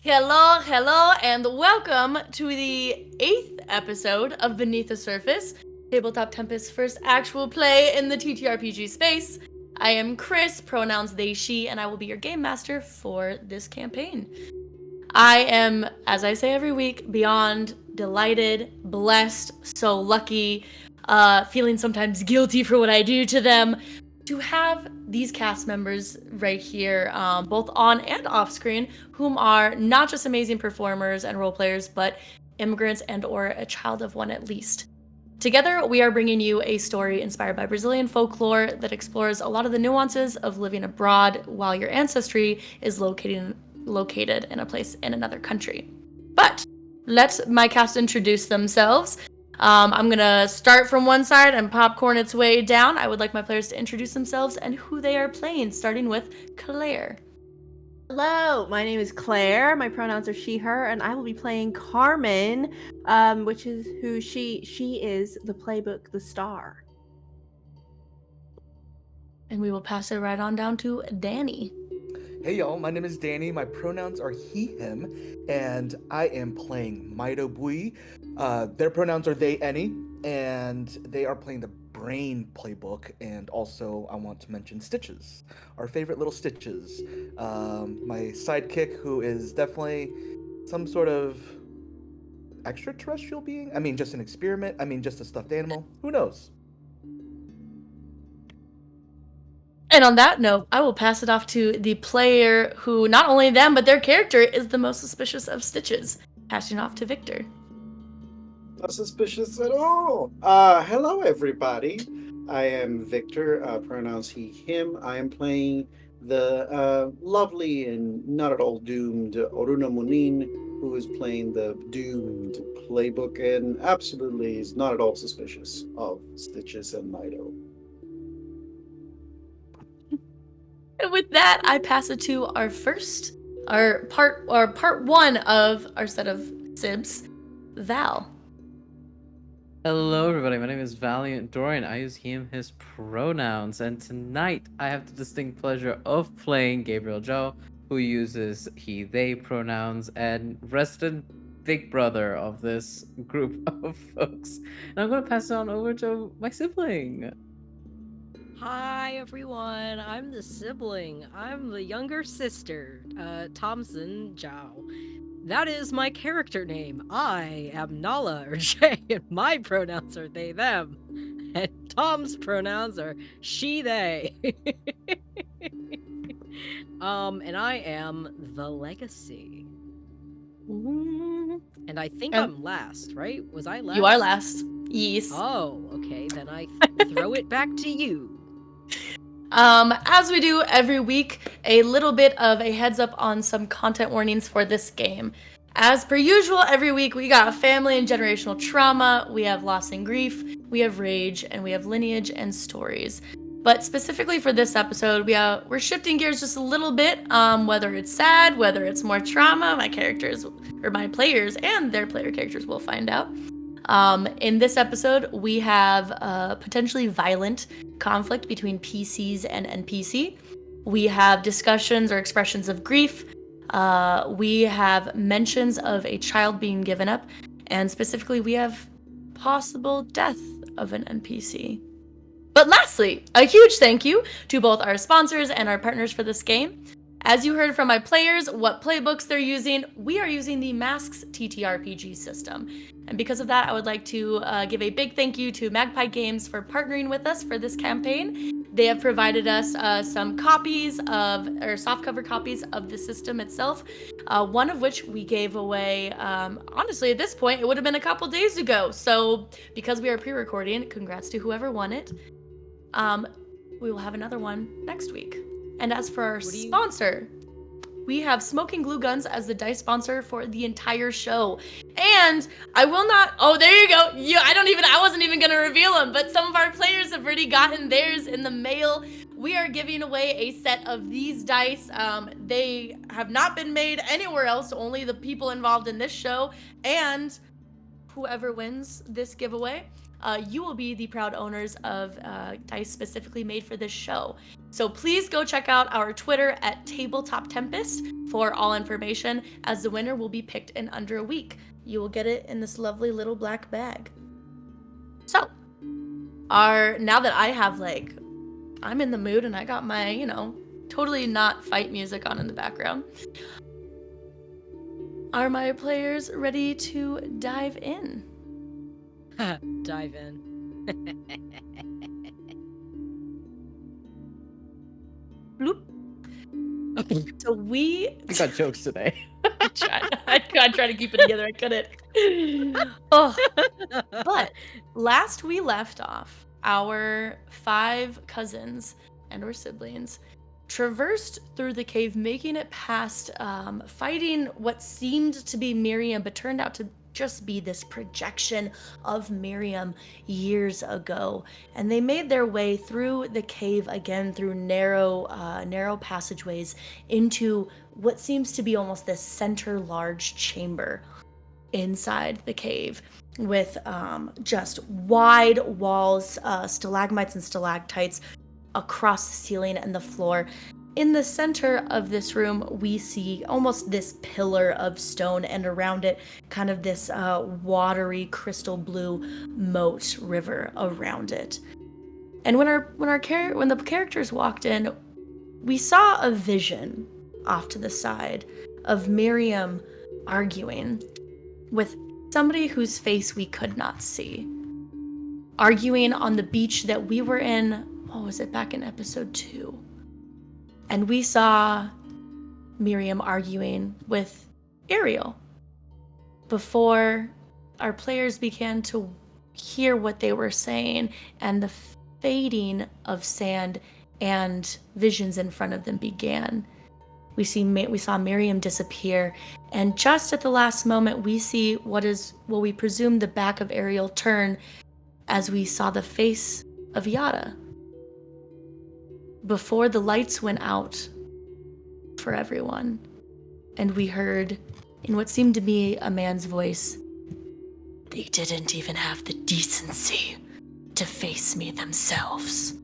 Hello, and welcome to the 8th episode of Beneath the Surface, Tabletop Tempest's first actual play in the TTRPG space. I am Kris, pronouns they, she, and I will be your game master for this campaign. I am, as I say every week, beyond delighted, blessed, so lucky, feeling sometimes guilty for what I do to them, to have these cast members right here, both on and off screen, whom are not just amazing performers and role players, but immigrants and or a child of one at least. Together, we are bringing you a story inspired by Brazilian folklore that explores a lot of the nuances of living abroad while your ancestry is located in a place in another country. But let my cast introduce themselves. I'm gonna start from one side and popcorn its way down. I would like my players to introduce themselves and who they are playing, starting with Clare. Hello, my name is Clare. My pronouns are she, her, and I will be playing Carmen, which is who she is the playbook, the star. And we will pass it right on down to Danny. Hey y'all, my name is Danny. My pronouns are he, him, and I am playing Myto. Their pronouns are they, any, and they are playing the Brain playbook. And also, I want to mention Stitches, our favorite little Stitches. My sidekick, who is definitely some sort of extraterrestrial being. I mean, just an experiment. I mean, just a stuffed animal. Who knows? And on that note, I will pass it off to the player who, not only them, but their character is the most suspicious of Stitches. Passing off to Victor. Not suspicious at all. Hello, everybody. I am Victor, pronouns he, him. I am playing the lovely and not at all doomed Orúno Munín, who is playing the doomed playbook and absolutely is not at all suspicious of Stitches and Myto. And with that, I pass it to our part one of our set of Sibs, Val. Hello everybody, my name is Valiant Dorian. I use he, him, his pronouns, and tonight I have the distinct pleasure of playing Gabriel Zhao, who uses he, they pronouns, and resident big brother of this group of folks. And I'm going to pass it on over to my sibling. Hi everyone, I'm the sibling. I'm the younger sister, Tamsyn, Zhao. That is my character name. I am Nala or Jay, and my pronouns are they, them. And Tom's pronouns are she, they. And I am the legacy. And I think I'm last, right? Was I last? You are last. Yes. Oh, okay. Then I throw it back to you. As we do every week, a little bit of a heads up on some content warnings for this game. As per usual, every week we got family and generational trauma, we have loss and grief, we have rage, and we have lineage and stories. But specifically for this episode, we're shifting gears just a little bit, whether it's sad, whether it's more trauma, my players and their player characters will find out. In this episode, we have potentially violent conflict between PCs and NPC. We have discussions or expressions of grief. We have mentions of a child being given up. And specifically, we have possible death of an NPC. But lastly, a huge thank you to both our sponsors and our partners for this game. As you heard from my players, what playbooks they're using, we are using the Masks TTRPG system. And because of that, I would like to give a big thank you to Magpie Games for partnering with us for this campaign. They have provided us some softcover copies of the system itself, one of which we gave away, honestly, at this point, it would have been a couple days ago. So because we are pre-recording, congrats to whoever won it. We will have another one next week. And as for our sponsor, we have Smoking Glue Guns as the dice sponsor for the entire show. And I will not, oh, there you go. I wasn't even gonna reveal them, but some of our players have already gotten theirs in the mail. We are giving away a set of these dice. They have not been made anywhere else, only the people involved in this show. And whoever wins this giveaway you will be the proud owners of dice specifically made for this show. So please go check out our Twitter at Tabletop Tempest for all information, as the winner will be picked in under a week. You will get it in this lovely little black bag. So, now that I have, I'm in the mood and I got my, totally not fight music on in the background, are my players ready to dive in? Dive in. Bloop. So We got jokes today. I tried to keep it together. I couldn't. Oh. But last we left off, our 5 cousins and or siblings traversed through the cave, making it past fighting what seemed to be Miriam, but turned out to just be this projection of Miriam years ago. And they made their way through the cave again, through narrow passageways into what seems to be almost this center large chamber inside the cave, with just wide walls, stalagmites and stalactites across the ceiling and the floor. In the center of this room, we see almost this pillar of stone, and around it, kind of this watery crystal blue moat river around it. And when the characters walked in, we saw a vision off to the side of Miriam arguing with somebody whose face we could not see. Arguing on the beach that we were in, what was it, back in episode 2? And we saw Miriam arguing with Ariel before our players began to hear what they were saying, and the fading of sand and visions in front of them began. We saw Miriam disappear, and just at the last moment, we see what we presume the back of Ariel turn, as we saw the face of Yada. Before the lights went out for everyone, and we heard, in what seemed to be a man's voice, "They didn't even have the decency to face me themselves."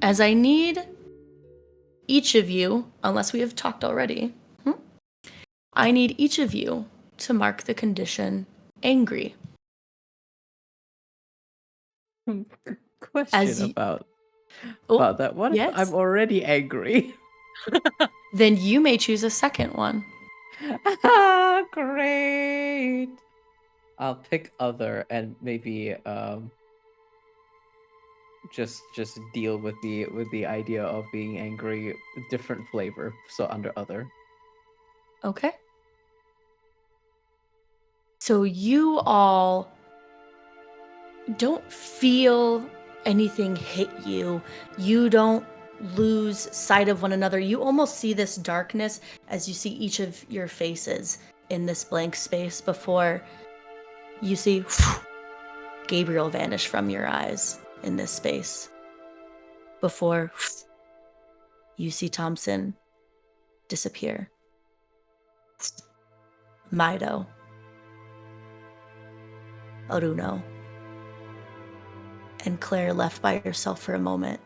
As I need each of you, unless we have talked already, I need each of you to mark the condition angry. Question about that. What yes? if I'm already angry? Then you may choose a second one. Great. I'll pick other and maybe just deal with the idea of being angry, different flavor. So under other. Okay. So you all don't feel anything hit you. You don't lose sight of one another. You almost see this darkness as you see each of your faces in this blank space before you see Gabriel vanish from your eyes in this space. Before you see Tamsyn disappear. Myto. Orúno. And Clare left by herself for a moment.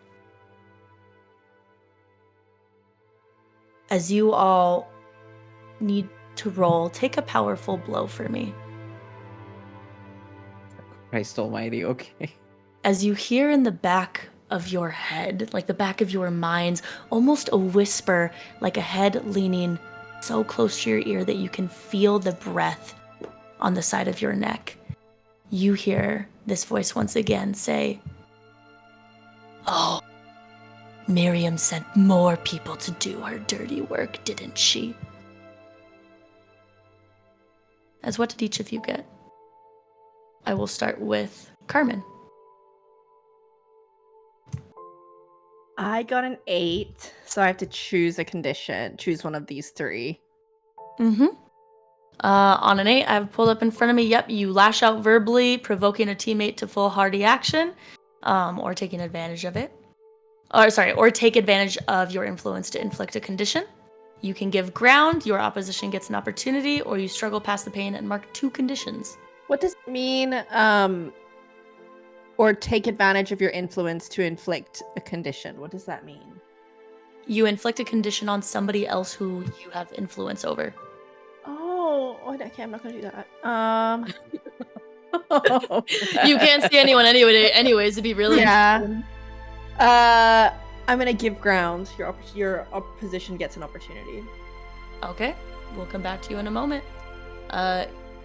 As you all need to roll, take a powerful blow for me. Christ almighty, okay. As you hear in the back of your head, like the back of your minds, almost a whisper, like a head leaning so close to your ear that you can feel the breath on the side of your neck. You hear this voice once again say, "Oh, Miriam sent more people to do her dirty work, didn't she?" As what did each of you get? I will start with Carmen. I got an 8, so I have to choose a condition. Choose one of these 3. On an 8, I've pulled up in front of me. Yep, you lash out verbally, provoking a teammate to foolhardy action, or taking advantage of it. Or take advantage of your influence to inflict a condition. You can give ground, your opposition gets an opportunity, or you struggle past the pain and mark 2 conditions. What does it mean? Or take advantage of your influence to inflict a condition. What does that mean? You inflict a condition on somebody else who you have influence over. Oh, okay, I'm not gonna do that. You can't see anyone anyways, to be really Yeah. interesting. I'm gonna give ground. Your opposition gets an opportunity. Okay, we'll come back to you in a moment.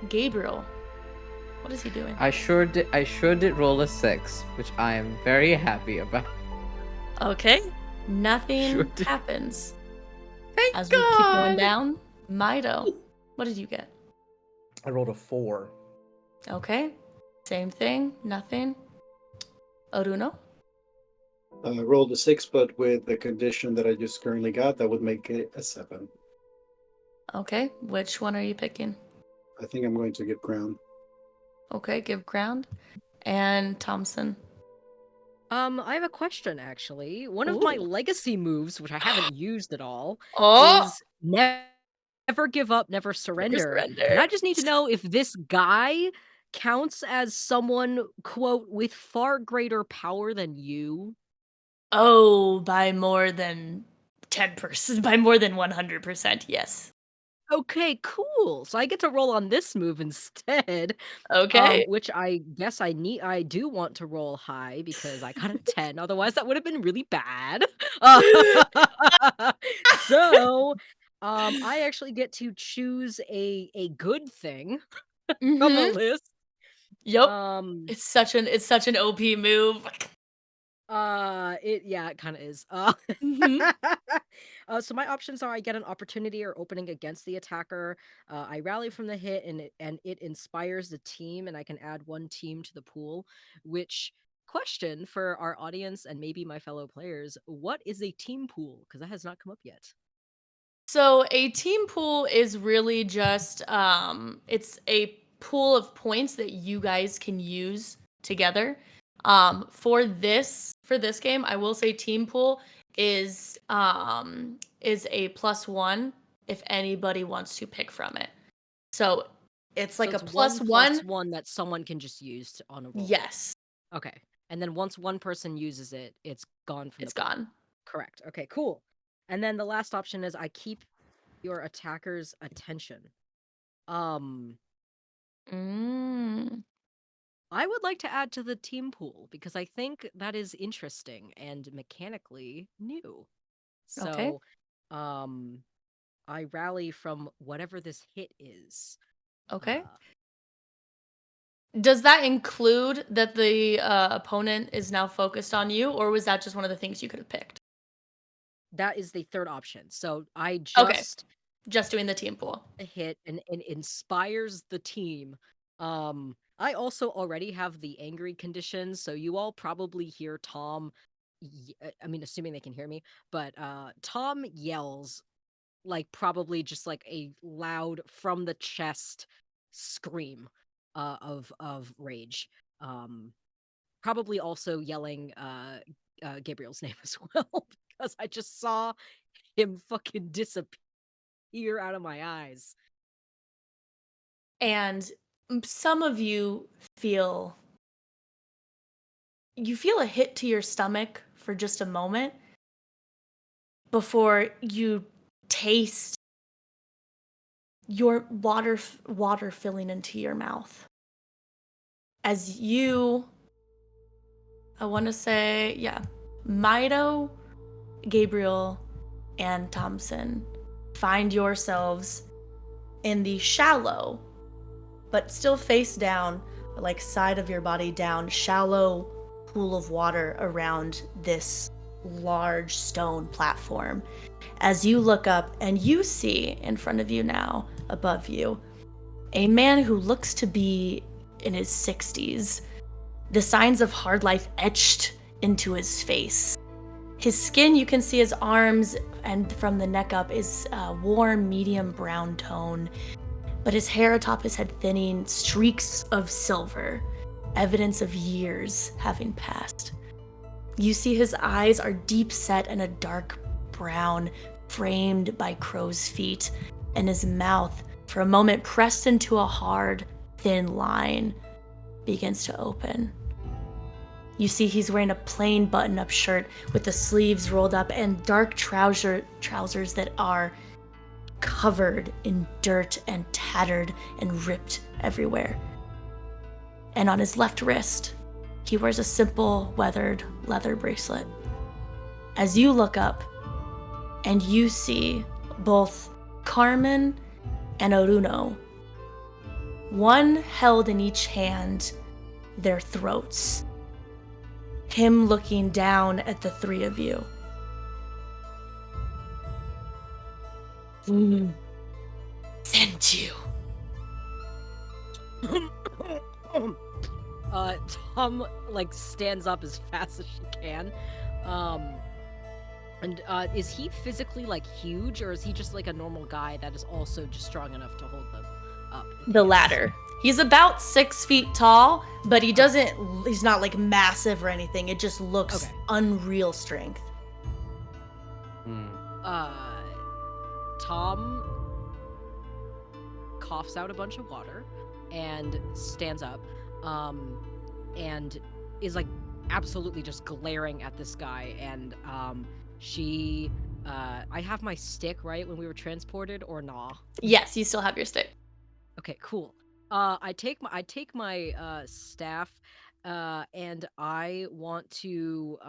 Gabriel, what is he doing? I sure did roll a 6, which I am very happy about. Okay, nothing Sure did. happens. Thank As we keep going God! down, Myto, what did you get? I rolled a 4. Okay, same thing, nothing. Orúno? I rolled a 6, but with the condition that I just currently got, that would make it a 7. Okay, which one are you picking? I think I'm going to give ground. Okay, give ground. And Tamsyn. I have a question actually. One of my Ooh. legacy moves, which I haven't used at all, Oh! is never give up, never surrender. surrender. And I just need to know if this guy counts as someone, quote, with far greater power than you. Oh, by more than 10%, by more than 100%, yes. Okay, cool. So I get to roll on this move instead. Okay. Which I guess I do want to roll high because I got a 10. Otherwise, that would have been really bad. So, I actually get to choose a good thing from the Mhm. list. Yep. Um, It's such an OP move. it kind of is. Mhm. So my options are: I get an opportunity or opening against the attacker. I rally from the hit, and it inspires the team, and I can add one team to the pool. Which question for our audience and maybe my fellow players: what is a team pool? Because that has not come up yet. So a team pool is really just it's a pool of points that you guys can use together. For this game, I will say team pool is a +1 if anybody wants to pick from it. So it's like So a it's one +1. +1 that someone can just use on a roll. Yes, Okay. And then once one person uses it, it's gone from it's the pool. gone. Correct. Okay, cool. And then the last option is I keep your attacker's attention. Mm. I would like to add to the team pool because I think that is interesting and mechanically new. Okay. So, I rally from whatever this hit is. Okay. Uh, Does that include that the opponent is now focused on you, or was that just one of the things you could have picked? that is the third option. So I Okay, just just doing the team pool. hit and inspires the team. I also already have the angry condition, so you all probably hear Tom. I mean, assuming they can hear me, but Tom yells like probably just like a loud from the chest scream of rage. Probably also yelling Gabriel's name as well because I just saw him fucking disappear out of my eyes. And some of you feel a hit to your stomach for just a moment before you taste your water filling into your mouth. As you, I want to say, yeah, Myto, Gabriel, and Tamsyn find yourselves in the shallow, but still face down, like side of your body down, shallow pool of water around this large stone platform. As you look up and you see in front of you now, above you, a man who looks to be in his 60s, the signs of hard life etched into his face. His skin, you can see his arms, and from the neck up is a warm, medium brown tone. But his hair atop his head thinning, streaks of silver, evidence of years having passed. You see his eyes are deep set and a dark brown, framed by crow's feet, and his mouth, for a moment, pressed into a hard, thin line begins to open. You see he's wearing a plain button-up shirt with the sleeves rolled up and dark trousers that are covered in dirt and tattered and ripped everywhere. And on his left wrist, he wears a simple weathered leather bracelet. As you look up and you see both Carmen and Orúno, one held in each hand their throats, him looking down at the three of you. Sent you. Tom like stands up as fast as she can. And is he physically like huge, or is he just like a normal guy that is also just strong enough to hold them up? The latter. He's about 6 feet tall, but he's not like massive or anything. It just looks Okay. unreal strength. Tom coughs out a bunch of water and stands up, and is like absolutely just glaring at this guy. And I have my stick, right, when we were transported, or nah? Yes, you still have your stick. Okay, cool. I take my staff, and I want to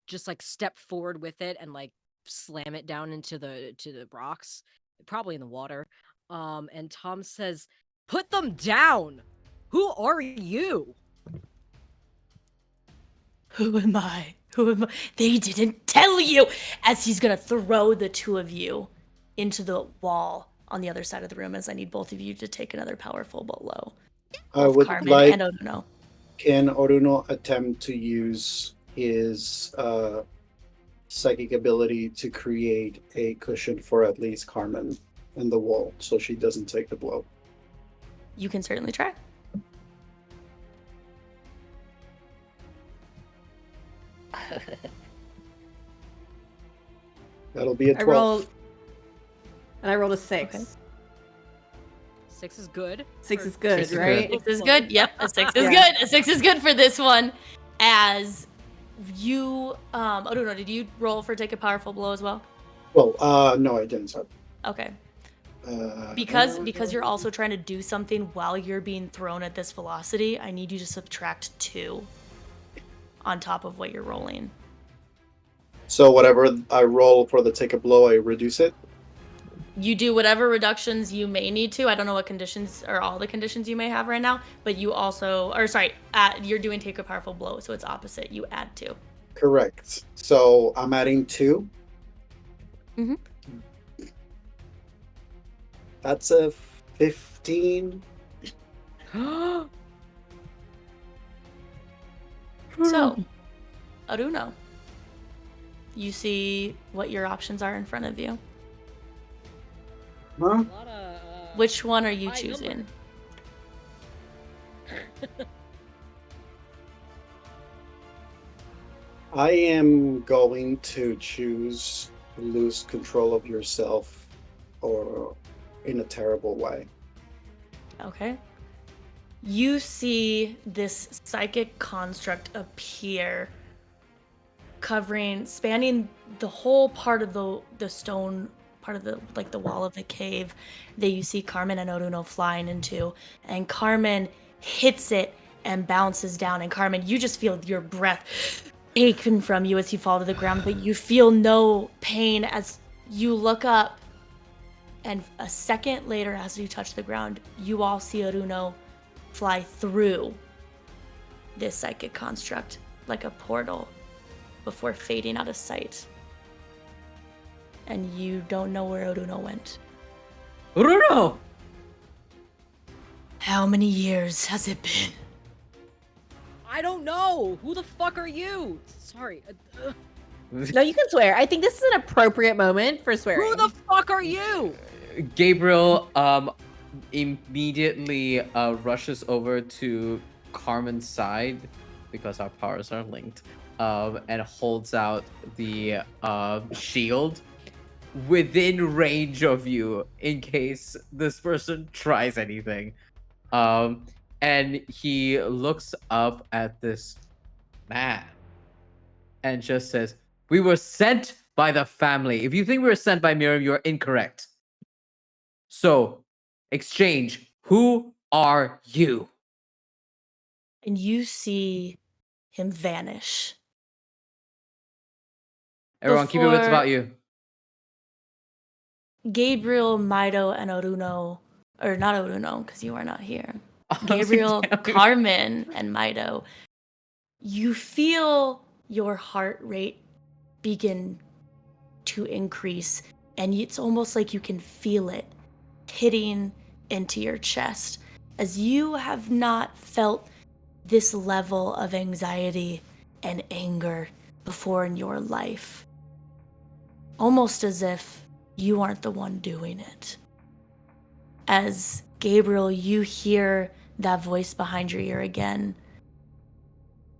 just like step forward with it and like slam it down into the rocks, probably in the water. And Tom says, "Put them down. Who are you?" Who am I? Who am I? They didn't tell you! As he's gonna throw the two of you into the wall on the other side of the room, as I need both of you to take another powerful blow. I Both would Carmen like. and Orúno. Can Orúno attempt to use his psychic ability to create a cushion for at least Carmen in the wall, so she doesn't take the blow? You can certainly try. That'll be a I 12. rolled a 6. Okay. 6 is good. 6 for- is good, Six is right? good. 6 is good. Yep, a 6 is Yeah. good. A 6 is good for this one. As you, Orúno, did you roll for take a powerful blow as well? Well, no, I didn't. Sorry. Okay. Uh, Because you're also trying to do something while you're being thrown at this velocity, I need you to subtract 2 on top of what you're rolling. So whatever I roll for the take a blow, I reduce it. You do whatever reductions you may need to. I don't know what conditions or all the conditions you may have right now, but you also, you're doing take a powerful blow, so it's opposite. You add 2. Correct. So I'm adding 2. Mhm. That's a 15. So, Orúno, you see what your options are in front of you. Huh? A lot of, Which one are you high number. choosing? I am going to choose lose control of yourself, or in a terrible way. Okay. You see this psychic construct appear, spanning the whole part of the stone, part of the wall of the cave that you see Carmen and Orúno flying into. And Carmen hits it and bounces down. And Carmen, you just feel your breath taken from you as you fall to the ground, but you feel no pain as you look up. And a second later, as you touch the ground, you all see Orúno fly through this psychic construct like a portal before fading out of sight. And you don't know where Orúno went. Orúno! How many years has it been? I don't know. Who the fuck are you? Sorry. No, you can swear. I think this is an appropriate moment for swearing. Who the fuck are you? Gabriel immediately rushes over to Carmen's side because our powers are linked, and holds out the shield within range of you in case this person tries anything. And he looks up at this man and just says, "We were sent by the family. If you think we were sent by Miriam, you're incorrect. So, exchange. Who are you?" And you see him vanish. Everyone, keep your wits Before- about you. Gabriel, Myto, and Orúno, or not Orúno, because you are not here. I was Gabriel, like, damn. Carmen, and Myto, you feel your heart rate begin to increase, and it's almost like you can feel it hitting into your chest, as you have not felt this level of anxiety and anger before in your life. Almost as if you aren't the one doing it. As Gabriel, you hear that voice behind your ear again.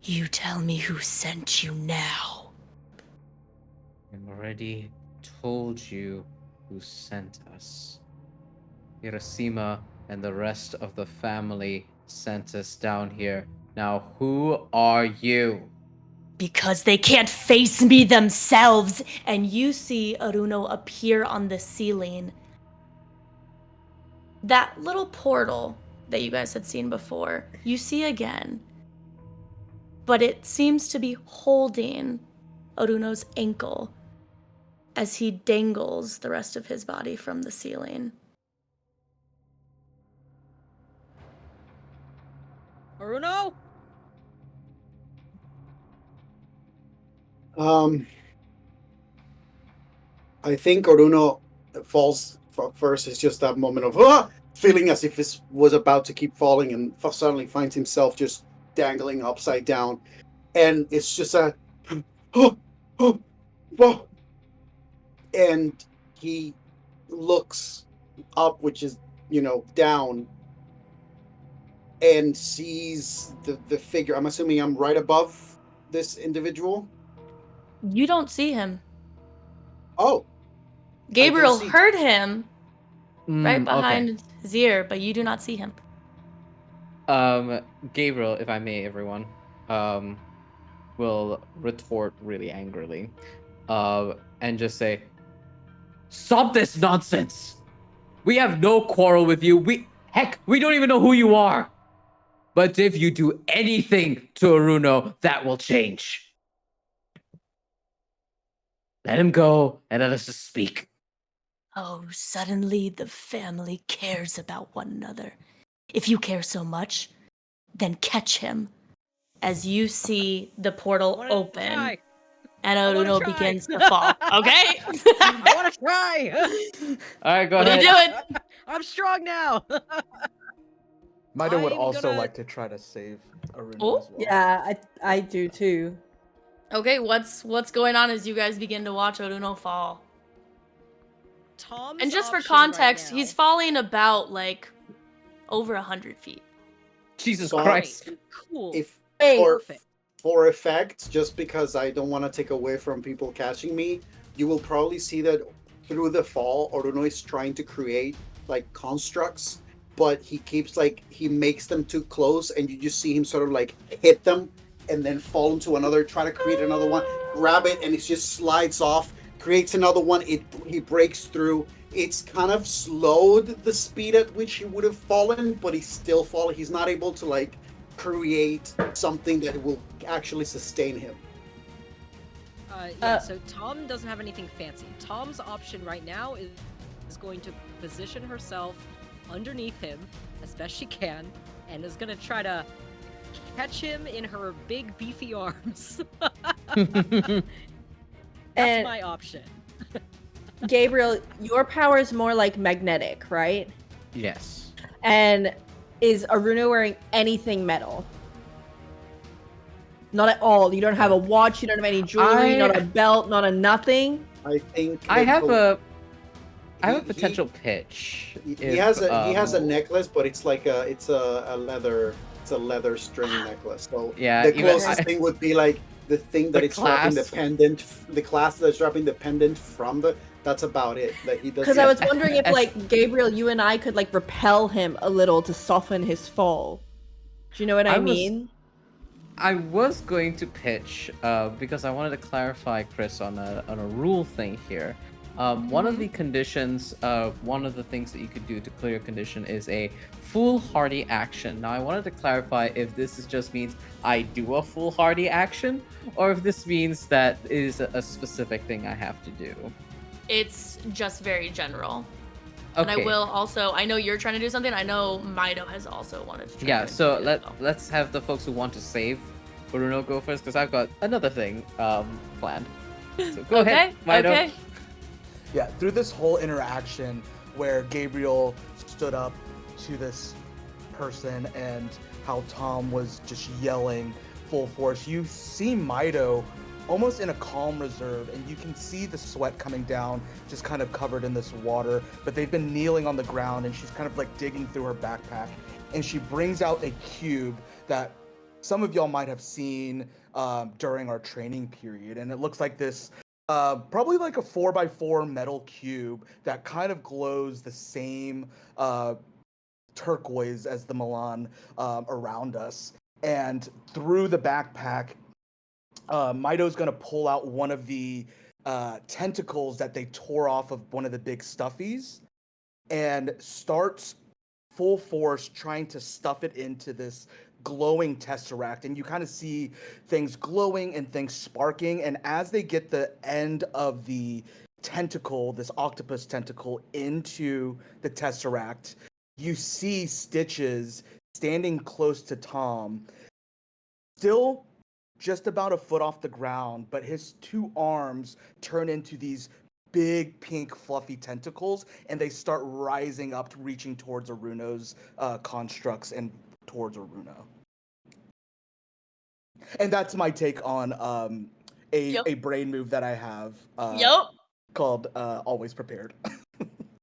You tell me who sent you now. I've already told you who sent us. Hiroshima and the rest of the family sent us down here. Now, who are you? Because they can't face me themselves. And you see Orúno appear on the ceiling. That little portal that you guys had seen before, you see again. But it seems to be holding Orúno's ankle as he dangles the rest of his body from the ceiling. Orúno? I think Orúno falls first. It's just that moment of feeling as if this was about to keep falling, and suddenly finds himself just dangling upside down, and it's just a and he looks up, which is down, and sees the figure. I'm assuming I'm right above this individual. You don't see him. Oh, Gabriel see. heard him right Okay. behind his ear, but you do not see him. Gabriel, if I may, everyone, will retort really angrily, and just say, "Stop this nonsense! We have no quarrel with you. We don't even know who you are. But if you do anything to Orúno, that will change. Let him go and let us just speak." Oh, suddenly the family cares about one another. If you care so much, then catch him. As you see the portal Wanna open try. and I wanna Orúno try. begins to fall. Okay? I want to try. All right, go What are ahead. you doing? I'm strong now. Myto would I'm also gonna- like to try to save Orúno Oh, as well. Yeah, I do too. Okay, what's going on as you guys begin to watch Orúno fall? Tom's And just for option right context, he's now- falling about like over 100 feet. Jesus So- Christ. Cool. if Hey, Perfect. for effect, just because I don't want to take away from people catching me, you will probably see that through the fall, Orúno is trying to create like constructs, but he makes them too close, and you just see him sort of like hit them and then fall into another, try to create another one, grab it, and it just slides off, creates another one, he breaks through. It's kind of slowed the speed at which he would have fallen, but he's still falling. He's not able to like create something that will actually sustain him. So Tom doesn't have anything fancy. Tom's option right now is going to position herself underneath him as best she can, and is going to try to catch him in her big beefy arms. That's And- my option. Gabriel, your power is more like magnetic, right? Yes. And is Orúno wearing anything metal? Not at all. You don't have a watch. You don't have any jewelry. Not a belt. Not a nothing. I think I that have the- a he- potential pitch. he has a necklace, but it's like a leather string necklace. So Yeah, the even closest I- thing would be like the thing that The it's wrapping the clasp. pendant, the clasp that's wrapping the pendant from That's about it. That he does. Because I was wondering if, like, Gabriel, you and I could, like, repel him a little to soften his fall. Do you know what I mean? I was going to pitch because I wanted to clarify, Kris, on a rule thing here. One of the conditions, one of the things that you could do to clear a condition is a foolhardy action. Now, I wanted to clarify if this just means I do a foolhardy action, or if this means that it is a specific thing I have to do. It's just very general. Okay. And I will also, I know you're trying to do something. I know Myto has also wanted to try Yeah, to so do it as well. let's have the folks who want to save Orúno go first, because I've got another thing planned. So go ahead, Myto. Okay. Yeah, through this whole interaction where Gabriel stood up to this person and how Tom was just yelling full force, you see Myto almost in a calm reserve, and you can see the sweat coming down, just kind of covered in this water, but they've been kneeling on the ground, and she's kind of like digging through her backpack, and she brings out a cube that some of y'all might have seen during our training period, and it looks like this probably like a 4x4 metal cube that kind of glows the same turquoise as the Milan around us. And through the backpack, Myto's gonna pull out one of the tentacles that they tore off of one of the big stuffies and starts full force trying to stuff it into this glowing tesseract, and you kind of see things glowing and things sparking, and as they get the end of the tentacle, this octopus tentacle, into the tesseract, you see Stitches standing close to Tom, still just about a foot off the ground, but his two arms turn into these big pink fluffy tentacles, and they start rising up, reaching towards Orúno's constructs and towards Orúno. And that's my take on a brain move that I have called Always Prepared.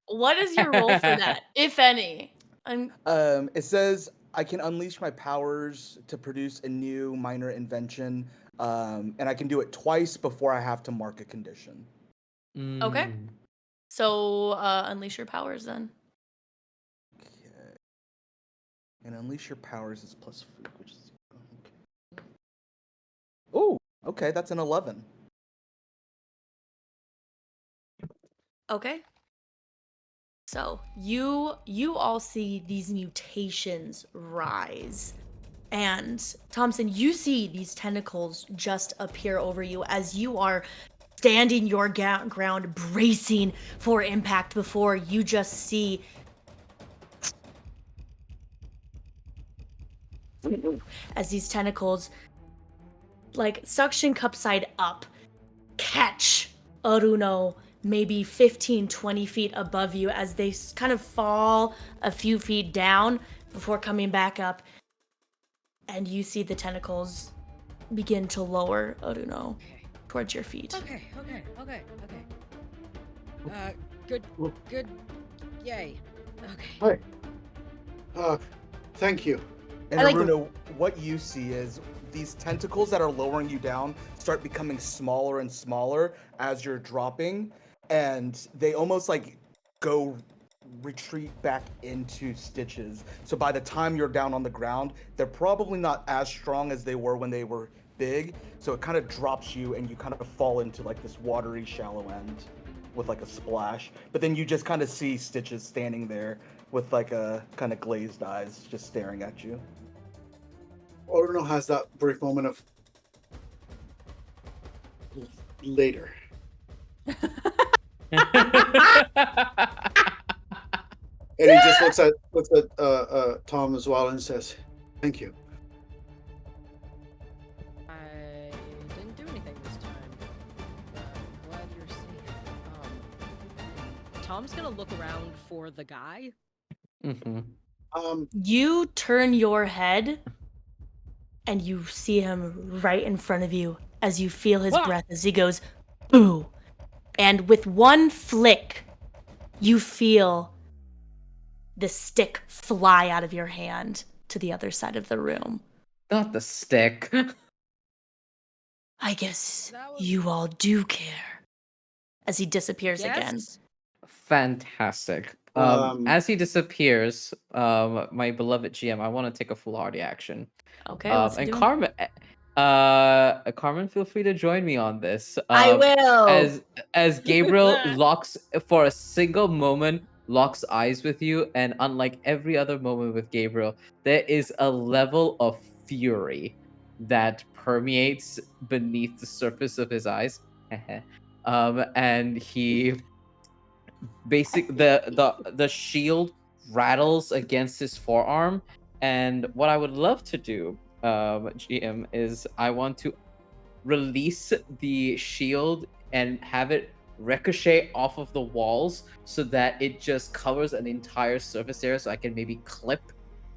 What is your role for that, if any? It says I can unleash my powers to produce a new minor invention, and I can do it twice before I have to mark a condition. Okay. So unleash your powers then. Okay. And unleash your powers is plus food, which is okay. Oh, okay, that's an 11. Okay. So you all see these mutations rise. And Tamsyn, you see these tentacles just appear over you as you are standing your ground, bracing for impact, before you just see as these tentacles, like suction cup side up, catch Orúno maybe 15, 20 feet above you as they kind of fall a few feet down before coming back up. And you see the tentacles begin to lower Orúno towards your feet. Okay. Good. Yay. Okay. Hi. Thank you. And Orúno, what you see is these tentacles that are lowering you down start becoming smaller and smaller as you're dropping, and they almost like go retreat back into Stitches. So by the time you're down on the ground, they're probably not as strong as they were when they were big. So it kind of drops you and you kind of fall into like this watery shallow end with like a splash. But then you just kind of see Stitches standing there with like a kind of glazed eyes just staring at you. Orúno has that brief moment of later. And he just looks at Tom as well and says, "Thank you." I didn't do anything this time. Glad you're safe. Tom's gonna look around for the guy. You turn your head and you see him right in front of you as you feel his breath as he goes, boo. And with one flick, you feel the stick fly out of your hand to the other side of the room. Not the stick. I guess you all do care. as he disappears again. Yes. Fantastic. As he disappears, my beloved GM, I want to take a foolhardy action. Okay, what's he And doing? Carmen, feel free to join me on this. I will. As Gabriel locks for a single moment, locks eyes with you, and unlike every other moment with Gabriel, there is a level of fury that permeates beneath the surface of his eyes. And he the shield rattles against his forearm, and what I would love to do, GM, is I want to release the shield and have it ricochet off of the walls so that it just covers an entire surface area, so I can maybe clip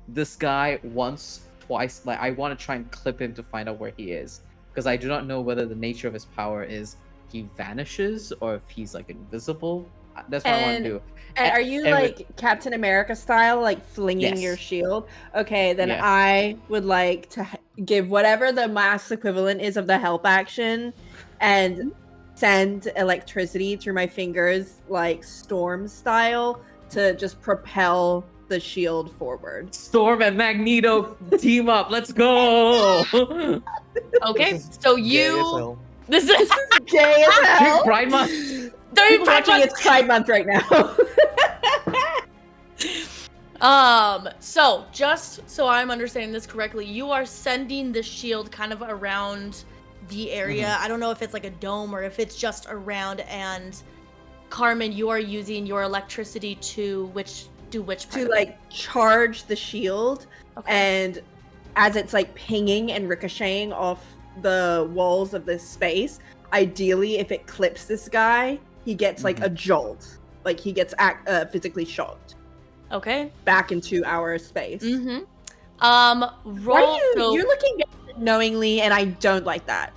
this guy once, twice. Like, I want to try and clip him to find out where he is, because I do not know whether the nature of his power is he vanishes or if he's like invisible. That's what I want to do. And are you like Captain America style, like flinging your shield? Okay, then Yeah. I would like to give whatever the mass equivalent is of the help action and send electricity through my fingers, like Storm style, to just propel the shield forward. Storm and Magneto team up. Let's go. Okay, so Gay as you. hell. This is Gay as hell. Pride Month. People watching, it's Pride Month right now. So just so I'm understanding this correctly, you are sending the shield kind of around the area. I don't know if it's like a dome or if it's just around, and Carmen, you are using your electricity to do which part to of it? like charge the shield, Okay. and as it's like pinging and ricocheting off the walls of this space, ideally if it clips this guy, he gets like a jolt, like he gets physically shocked Okay. back into our space. Mm-hmm. Why Roll. are so- you're looking at it knowingly, and I don't like that.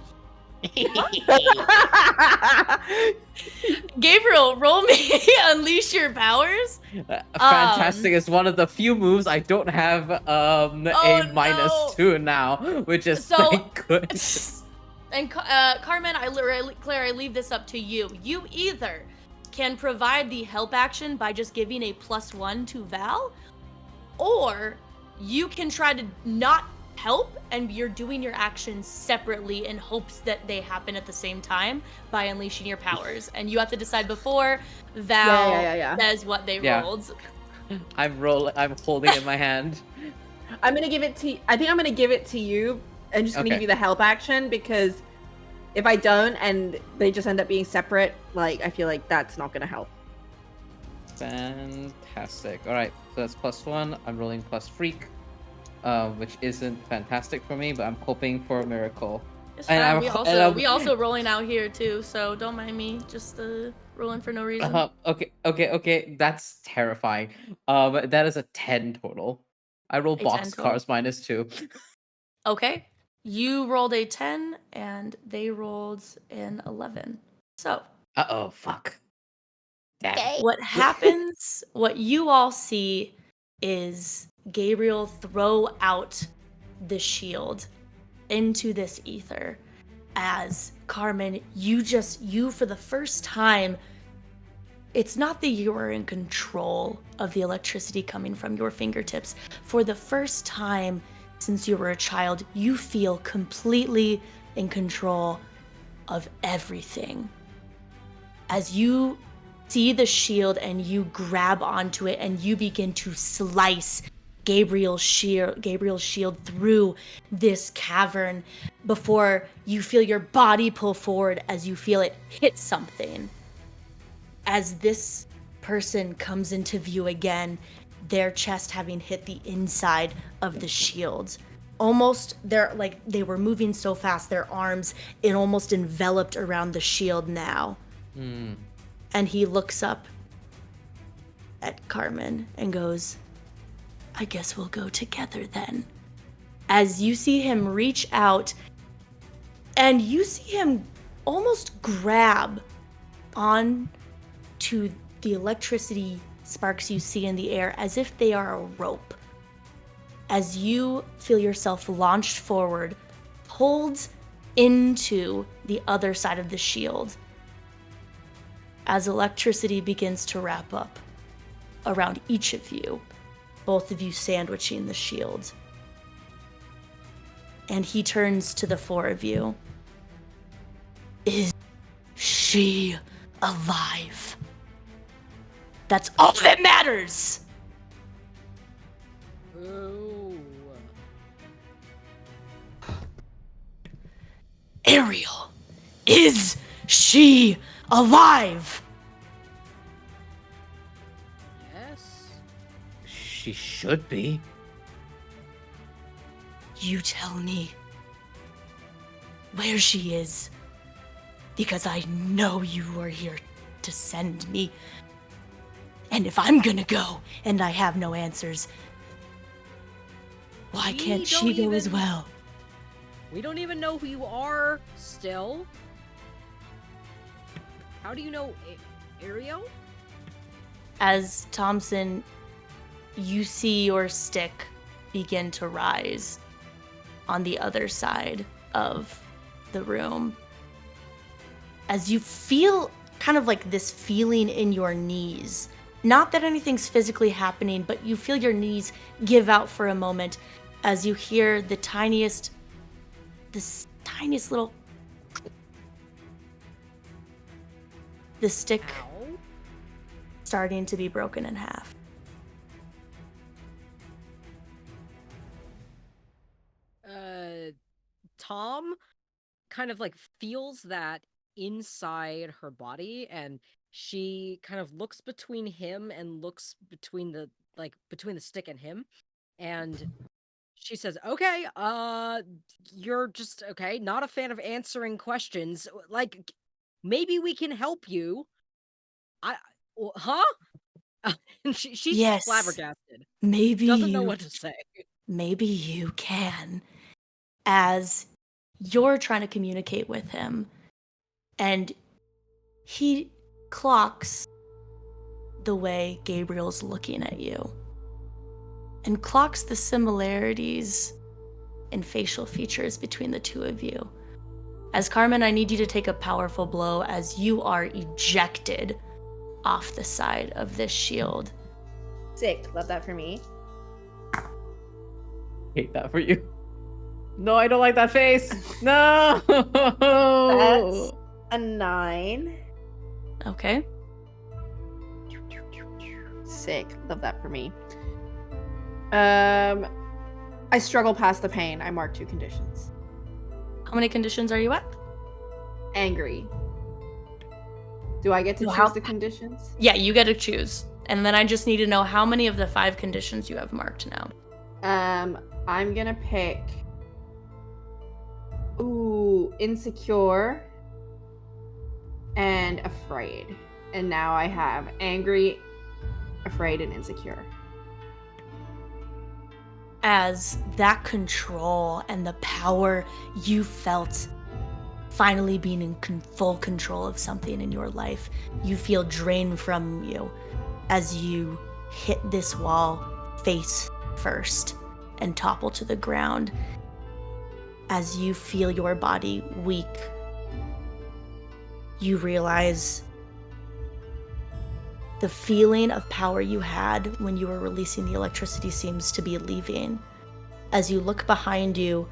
Gabriel, roll me unleash your powers. Fantastic. It's one of the few moves I don't have a no. -2 now, which is So- thank goodness. And Carmen, Claire, I leave this up to you. You either can provide the help action by just giving a +1 to Val, or you can try to not help and you're doing your actions separately in hopes that they happen at the same time by unleashing your powers. And you have to decide before Val Yeah. says what they Yeah. rolled. I'm holding it in my hand. I'm gonna give it to. I think I'm gonna give it to you. I'm just gonna Okay. give you the help action, because if I don't and they just end up being separate, like I feel like that's not gonna help. Fantastic. All right, so that's +1. I'm rolling plus freak, which isn't fantastic for me, but I'm hoping for a miracle. It's And fine. We also rolling out here too, so don't mind me. Just rolling for no reason. Okay. That's terrifying. That is a 10 total. I rolled A 10 boxcars -2. Okay. You rolled a 10 and they rolled an 11. So, Uh-oh, fuck. Damn. what happens, what you all see is Gabriel throw out the shield into this ether as Carmen, you for the first time, it's not that you are in control of the electricity coming from your fingertips. For the first time since you were a child, you feel completely in control of everything. As you see the shield and you grab onto it and you begin to slice Gabriel's shield through this cavern before you feel your body pull forward as you feel it hit something. As this person comes into view again, their chest having hit the inside of the shield. Almost, they were moving so fast, their arms, it almost enveloped around the shield now. And he looks up at Carmen and goes, I guess we'll go together then. As you see him reach out, and you see him almost grab on to the electricity sparks you see in the air as if they are a rope. As you feel yourself launched forward, pulled into the other side of the shield. as electricity begins to wrap up around each of you, both of you sandwiching the shield. And he turns to the four of you. Is she alive? That's all that matters! Ooh. Ariel, is she alive? Yes. She should be. You tell me where she is, because I know you are here to send me. And if I'm gonna go and I have no answers, why We can't she don't go as even- well? We don't even know who you are still. How do you know Ariel? As Tamsyn, you see your stick begin to rise on the other side of the room. As you feel kind of like this feeling in your knees. Not that anything's physically happening, but you feel your knees give out for a moment as you hear this tiniest little. The stick Ow. starting to be broken in half. Tom kind of like feels that inside her body, and she kind of looks between him and looks between the stick and him, and she says, "Okay, you're just okay, not a fan of answering questions. Like, maybe we can help you." Huh? And she's Yes. flabbergasted. Maybe Doesn't know you what to say. maybe you can, as you're trying to communicate with him, and he clocks the way Gabriel's looking at you, and clocks the similarities in facial features between the two of you. As Carmen, I need you to take a powerful blow as you are ejected off the side of this shield. Sick. Love that for me. Hate that for you. No, I don't like that face. No. That's a 9. Okay. Sick. Love that for me. I struggle past the pain. I mark 2 conditions. How many conditions are you at? Angry. Do I get to No, choose how- the conditions? Yeah, you get to choose. And then I just need to know how many of the 5 conditions you have marked now. I'm gonna pick. Ooh, insecure and afraid. And now I have angry, afraid, and insecure. As that control and the power you felt finally being in full control of something in your life, you feel drained from you as you hit this wall face first and topple to the ground. As you feel your body weak, you realize the feeling of power you had when you were releasing the electricity seems to be leaving. As you look behind you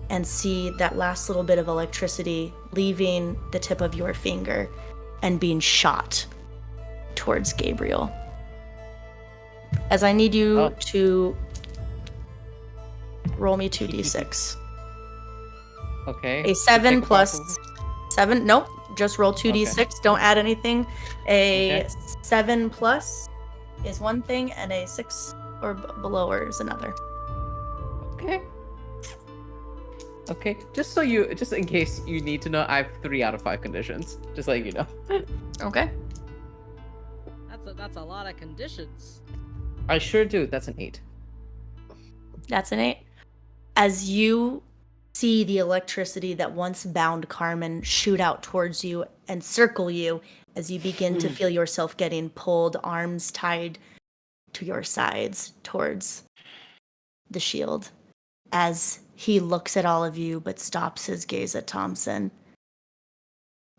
and see that last little bit of electricity leaving the tip of your finger and being shot towards Gabriel. As I need you to roll me 2d6. Okay. A 7 Take a plus powerful- 7. Nope. Just roll 2d6. Don't add anything. A Okay. 7 plus is one thing, and a 6 or below is another. Okay. Okay. Just in case you need to know, I have 3 out of 5 conditions. Just letting you know. Okay. That's a lot of conditions. I sure do. That's an 8. That's an 8. As you see the electricity that once bound Carmen shoot out towards you and circle you, as you begin to feel yourself getting pulled, arms tied to your sides towards the shield, as he looks at all of you but stops his gaze at Tamsyn.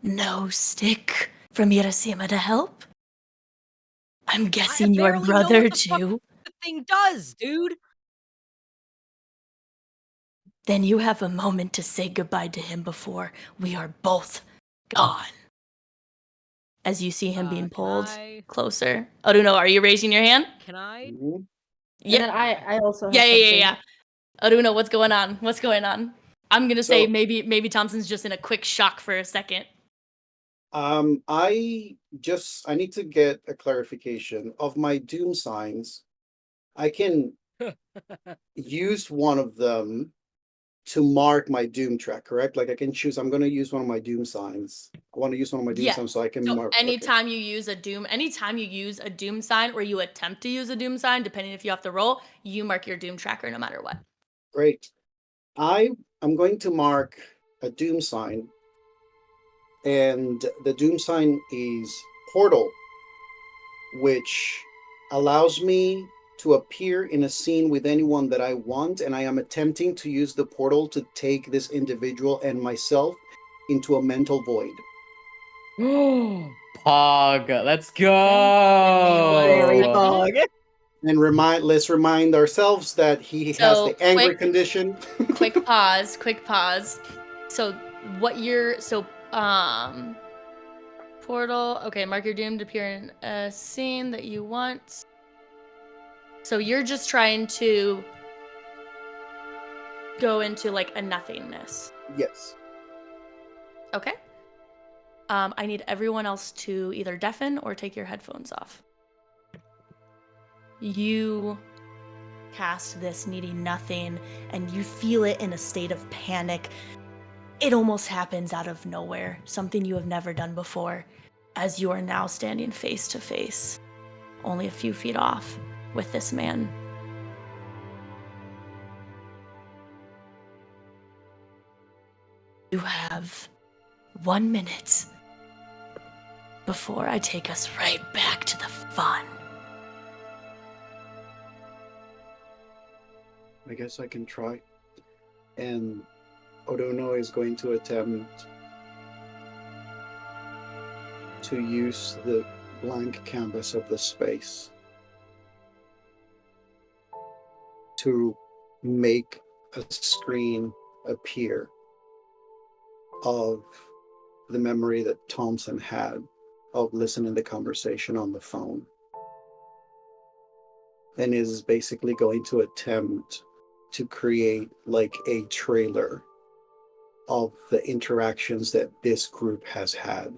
No stick, from Hiroshima to help? I'm I guessing your barely know brother what the fuck too. the thing does, dude. Then you have a moment to say goodbye to him before we are both gone. As you see him being Can pulled I? closer. Orúno, are you raising your hand? Can I? Mhm. And then I also have Yeah. something. Orúno, what's going on? What's going on? I'm gonna say So- maybe Tamsyn's just in a quick shock for a second. I need to get a clarification of my doom signs. I can use one of them to mark my doom track, correct? Like I can choose, I'm going to use one of my doom signs. I want to use one of my doom Yeah. signs so I can So mark. Okay. anytime you use a doom sign or you attempt to use a doom sign, depending if you have to roll, you mark your doom tracker no matter what. Great. I am going to mark a doom sign, and the doom sign is portal, which allows me to appear in a scene with anyone that I want, and I am attempting to use the portal to take this individual and myself into a mental void. Pog, let's Give me 1 Very go. second. fog. And let's remind ourselves that he has So, the angry quick- condition. quick pause. So portal. Okay, mark your doom to appear in a scene that you want. So you're just trying to go into like a nothingness. Yes. Okay. I need everyone else to either deafen or take your headphones off. You cast this needing nothing, and you feel it in a state of panic. It almost happens out of nowhere, something you have never done before, as you are now standing face to face, only a few feet off, with this man. You have 1 minute before I take us right back to the fun. I guess I can try. And Orúno is going to attempt to use the blank canvas of the space to make a screen appear of the memory that Tamsyn had of listening to the conversation on the phone, and is basically going to attempt to create like a trailer of the interactions that this group has had,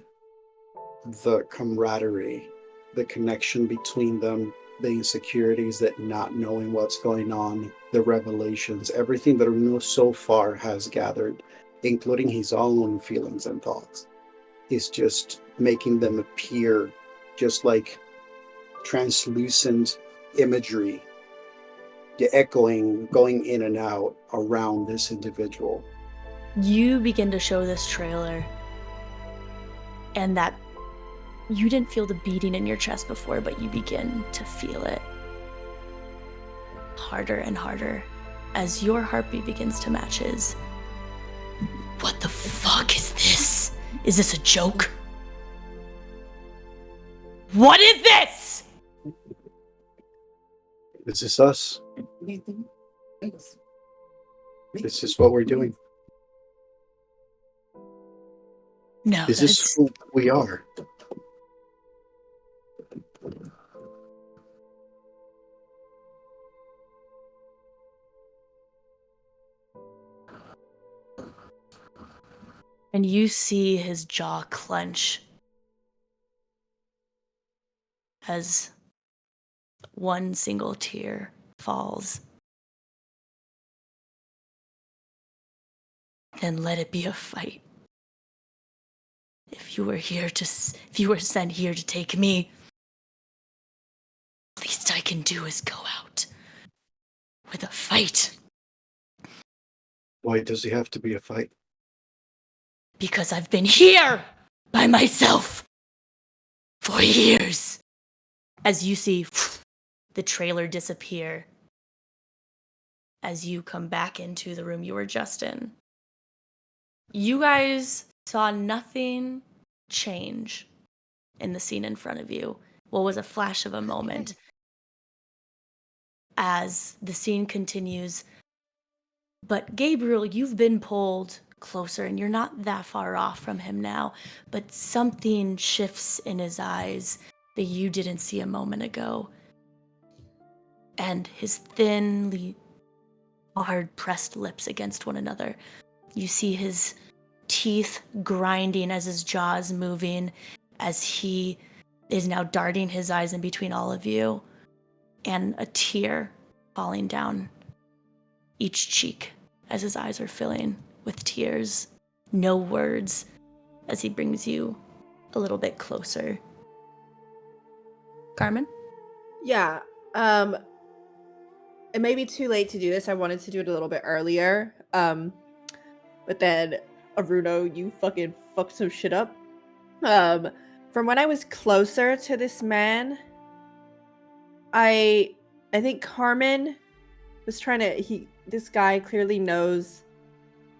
the camaraderie, the connection between them, the insecurities, that not knowing what's going on, the revelations, everything that Orúno so far has gathered, including his own feelings and thoughts, is just making them appear just like translucent imagery, the echoing, going in and out around this individual. You begin to show this trailer, and that you didn't feel the beating in your chest before, but you begin to feel it harder and harder as your heartbeat begins to match his. What the fuck is this? Is this a joke? What is this? This is us. This is what we're doing. No, This is that's who we are. and you see his jaw clench as one single tear falls. Then let it be a fight. If you were sent here to take me, the least I can do is go out with a fight. Why does he have to be a fight? Because I've been here by myself for years. As you see the trailer disappear, as you come back into the room you were just in, you guys saw nothing change in the scene in front of you. What was a flash of a moment. As the scene continues, but Gabriel, you've been pulled closer and you're not that far off from him now, but something shifts in his eyes that you didn't see a moment ago. And his thinly hard pressed lips against one another. You see his teeth grinding as his jaw is moving, as he is now darting his eyes in between all of you, and a tear falling down each cheek as his eyes are filling with tears. No words as he brings you a little bit closer. Carmen? Yeah. It may be too late to do this. I wanted to do it a little bit earlier. But then Orúno, you fucking fucked some shit up. From when I was closer to this man, I think Carmen was trying to this guy clearly knows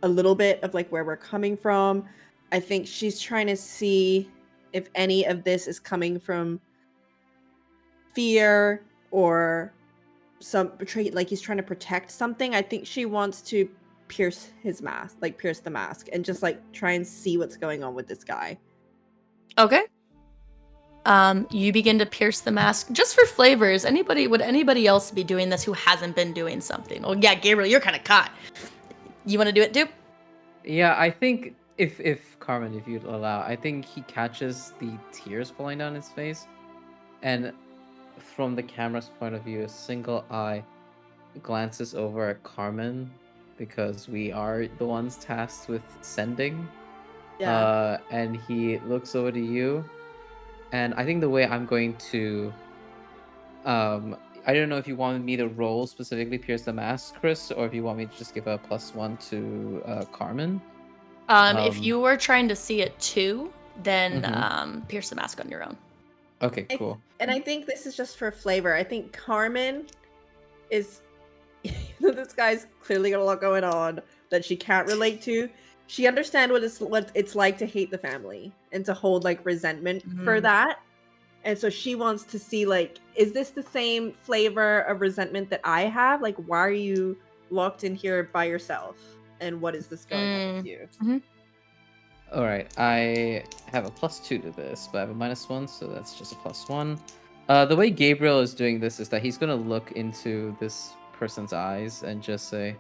a little bit of like where we're coming from. I think she's trying to see if any of this is coming from fear or some trait, like he's trying to protect something. I think she wants to pierce his mask, like pierce the mask, and just like try and see what's going on with this guy. Okay. You begin to pierce the mask. Just for flavors, would anybody else be doing this who hasn't been doing something? Well, yeah, Gabriel, you're kind of caught. You want to do it, too? Yeah, I think if Carmen, if you'd allow, I think he catches the tears falling down his face, and from the camera's point of view, a single eye glances over at Carmen because we are the ones tasked with sending. Yeah. And he looks over to you, and I think the way I'm going to, I don't know if you want me to roll specifically pierce the mask, Kris, or if you want me to just give a +1 to Carmen. If you were trying to see it too, then pierce the mask on your own. Okay, cool. And I think this is just for flavor. I think Carmen is this guy's clearly got a lot going on that she can't relate to. She understands what it's like to hate the family and to hold like resentment for that. And so she wants to see, like, is this the same flavor of resentment that I have? Like, why are you locked in here by yourself? And what is this going on with you? All right, I have a +2 to this, but I have a -1, so that's just a +1. The way Gabriel is doing this is that he's going to look into this person's eyes and just say,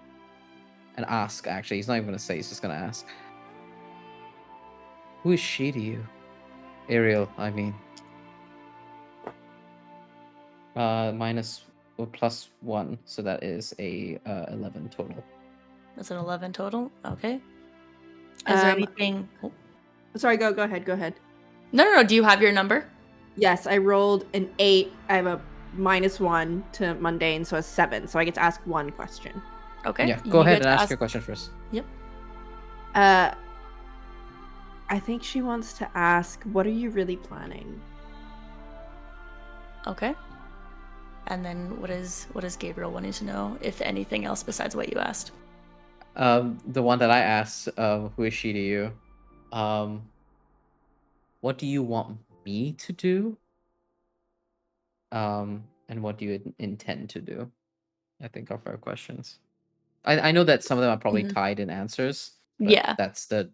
and ask, actually. He's not even going to say, he's just going to ask. Who is she to you? Ariel, I mean. +1, so that is a 11 total. That's an 11 total? Okay. Is there anything... Oh. Sorry, go ahead. No. Do you have your number? Yes, I rolled an 8. I have a -1 to mundane, so a 7. So I get to ask one question. Okay. Yeah, go ahead and ask your question first. Yep. I think she wants to ask, what are you really planning? Okay. And then what is Gabriel wanting to know, if anything else besides what you asked? The one that I asked, who is she to you? What do you want me to do? And what do you intend to do? I think are fair questions. I know that some of them are probably tied in answers. But Yeah. That's the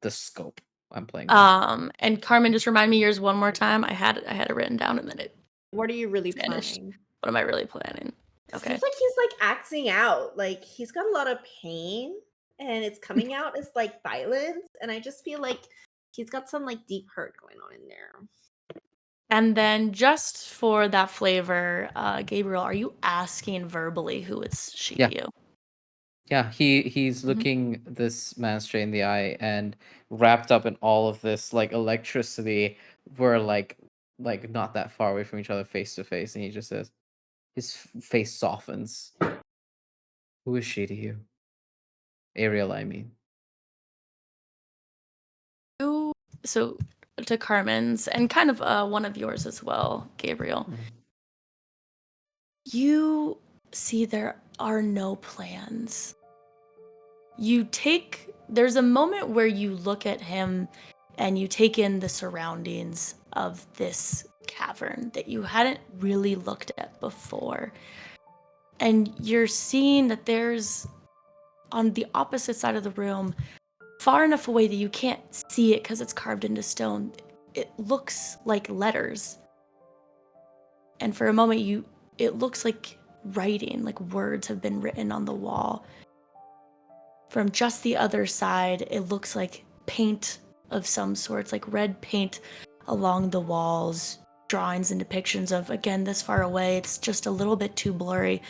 scope I'm playing with. And Carmen, just remind me yours one more time. I had it written down and then it What are you really vanished. planning? What am I really planning? Okay. Seems like he's like acting out. Like he's got a lot of pain and it's coming out as like violence. And I just feel like he's got some like deep hurt going on in there. And then just for that flavor, Gabriel, are you asking verbally who is she to you? Yeah, he's looking this man straight in the eye, and wrapped up in all of this like electricity, we're like not that far away from each other face to face, and he just says, his face softens. Who is she to you? Ariel, I mean. So to Carmen's, and kind of one of yours as well, Gabriel. You see there are no plans. There's a moment where you look at him and you take in the surroundings of this cavern that you hadn't really looked at before. And you're seeing that there's, on the opposite side of the room, far enough away that you can't see it because it's carved into stone, it looks like letters. And for a moment, it looks like writing, like words have been written on the wall. From just the other side, it looks like paint of some sorts, like red paint along the walls, drawings and depictions of, again, this far away, it's just a little bit too blurry.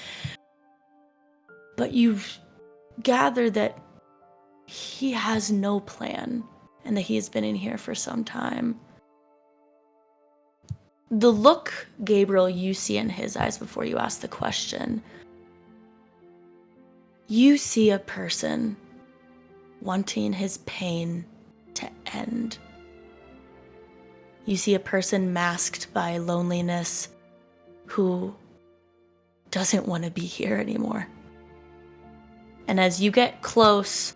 But you gather that he has no plan and that he has been in here for some time. The look, Gabriel, you see in his eyes before you ask the question, you see a person wanting his pain to end. You see a person masked by loneliness who doesn't want to be here anymore. And as you get close,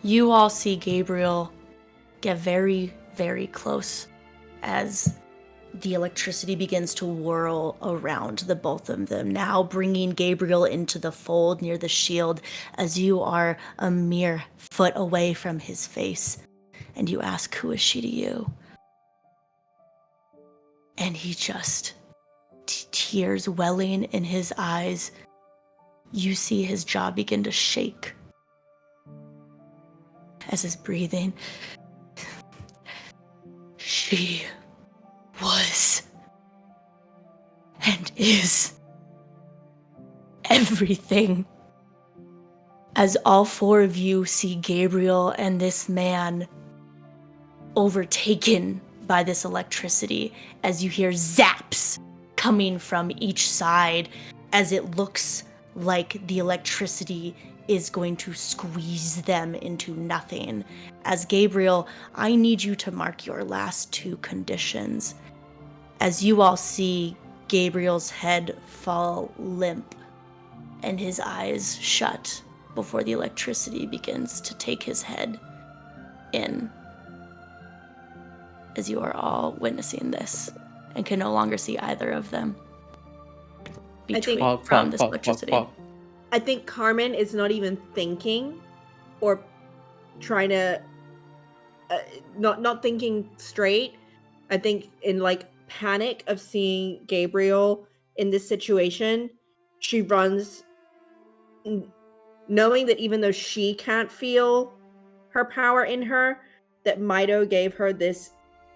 you all see Gabriel get very, very close as the electricity begins to whirl around the both of them, now bringing Gabriel into the fold near the shield as you are a mere foot away from his face. And you ask, who is she to you? And he just, tears welling in his eyes, you see his jaw begin to shake as his breathing. She was and is everything. As all four of you see Gabriel and this man overtaken by this electricity, as you hear zaps coming from each side, as it looks like the electricity is going to squeeze them into nothing. As Gabriel, I need you to mark your last two conditions. As you all see Gabriel's head fall limp and his eyes shut before the electricity begins to take his head in. As you are all witnessing this and can no longer see either of them from this electricity. I think Carmen is not even thinking or trying to not thinking straight. I think in like panic of seeing Gabriel in this situation, she runs knowing that even though she can't feel her power in her, that Myto gave her this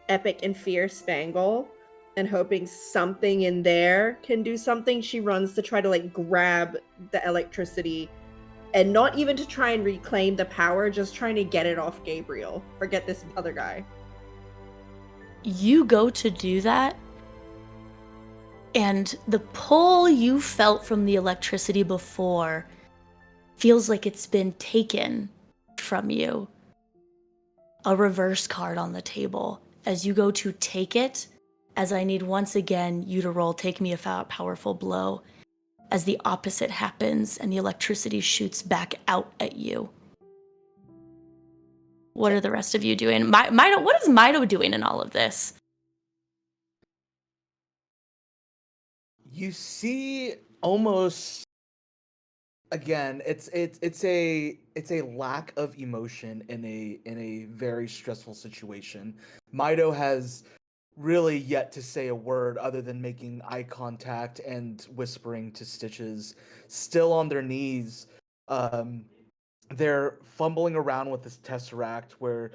epic and fierce spangle, and hoping something in there can do something, she runs to try to like grab the electricity, and not even to try and reclaim the power, just trying to get it off Gabriel. Forget this other guy. You go to do that, and the pull you felt from the electricity before feels like it's been taken from you. A reverse card on the table. As you go to take it, as I need once again you to roll Take Me a Powerful Blow, as the opposite happens and the electricity shoots back out at you. What are the rest of you doing? Myto, what is Myto doing in all of this? You see almost, again, it's a lack of emotion in a very stressful situation. Myto has really yet to say a word other than making eye contact and whispering to Stitches, still on their knees. They're fumbling around with this tesseract where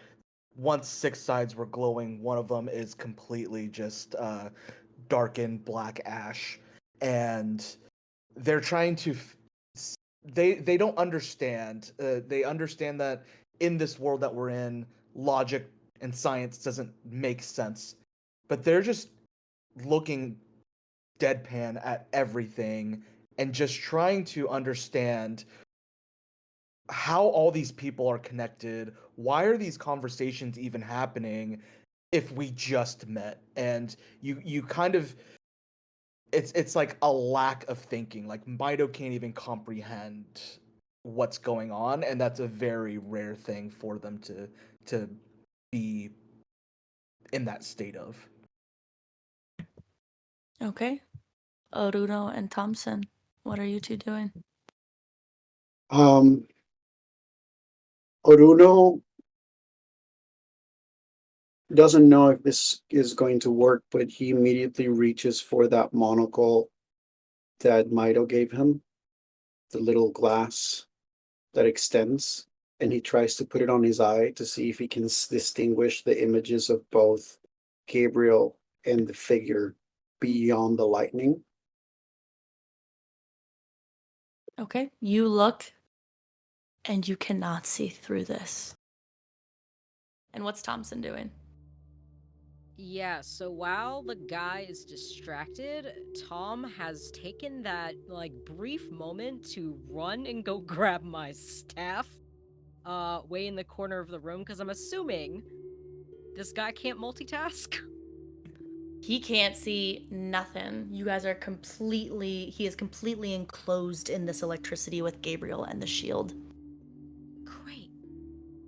once 6 sides were glowing, one of them is completely just darkened black ash, and they're trying to they don't understand. They understand that in this world that we're in, logic and science doesn't make sense, but they're just looking deadpan at everything and just trying to understand how all these people are connected. Why are these conversations even happening if we just met? And you kind of, it's like a lack of thinking. Like Myto can't even comprehend what's going on, and that's a very rare thing for them to be in that state of. Okay. Orúno and Tamsyn, what are you two doing? Orúno doesn't know if this is going to work, but he immediately reaches for that monocle that Myto gave him, the little glass that extends, and he tries to put it on his eye to see if he can distinguish the images of both Gabriel and the figure beyond the lightning. Okay. You look and you cannot see through this. And what's Tamsyn doing? Yeah, so while the guy is distracted, Tom has taken that like brief moment to run and go grab my staff way in the corner of the room because I'm assuming this guy can't multitask. He can't see nothing. You guys are he is completely enclosed in this electricity with Gabriel and the shield. Great.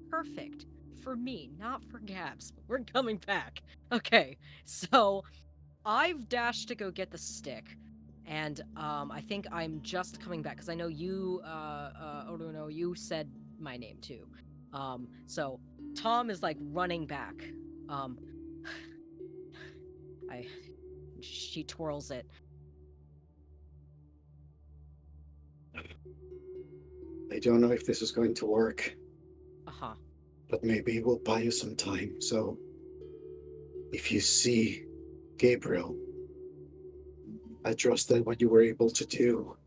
Perfect. For me, not for Gabs. We're coming back. Okay, so I've dashed to go get the stick. And I think I'm just coming back because I know you, Orúno, you said my name too. So Tom is like running back. She twirls it. I don't know if this is going to work, Uh-huh. but maybe we'll buy you some time. So if you see Gabriel, I trust that what you were able to do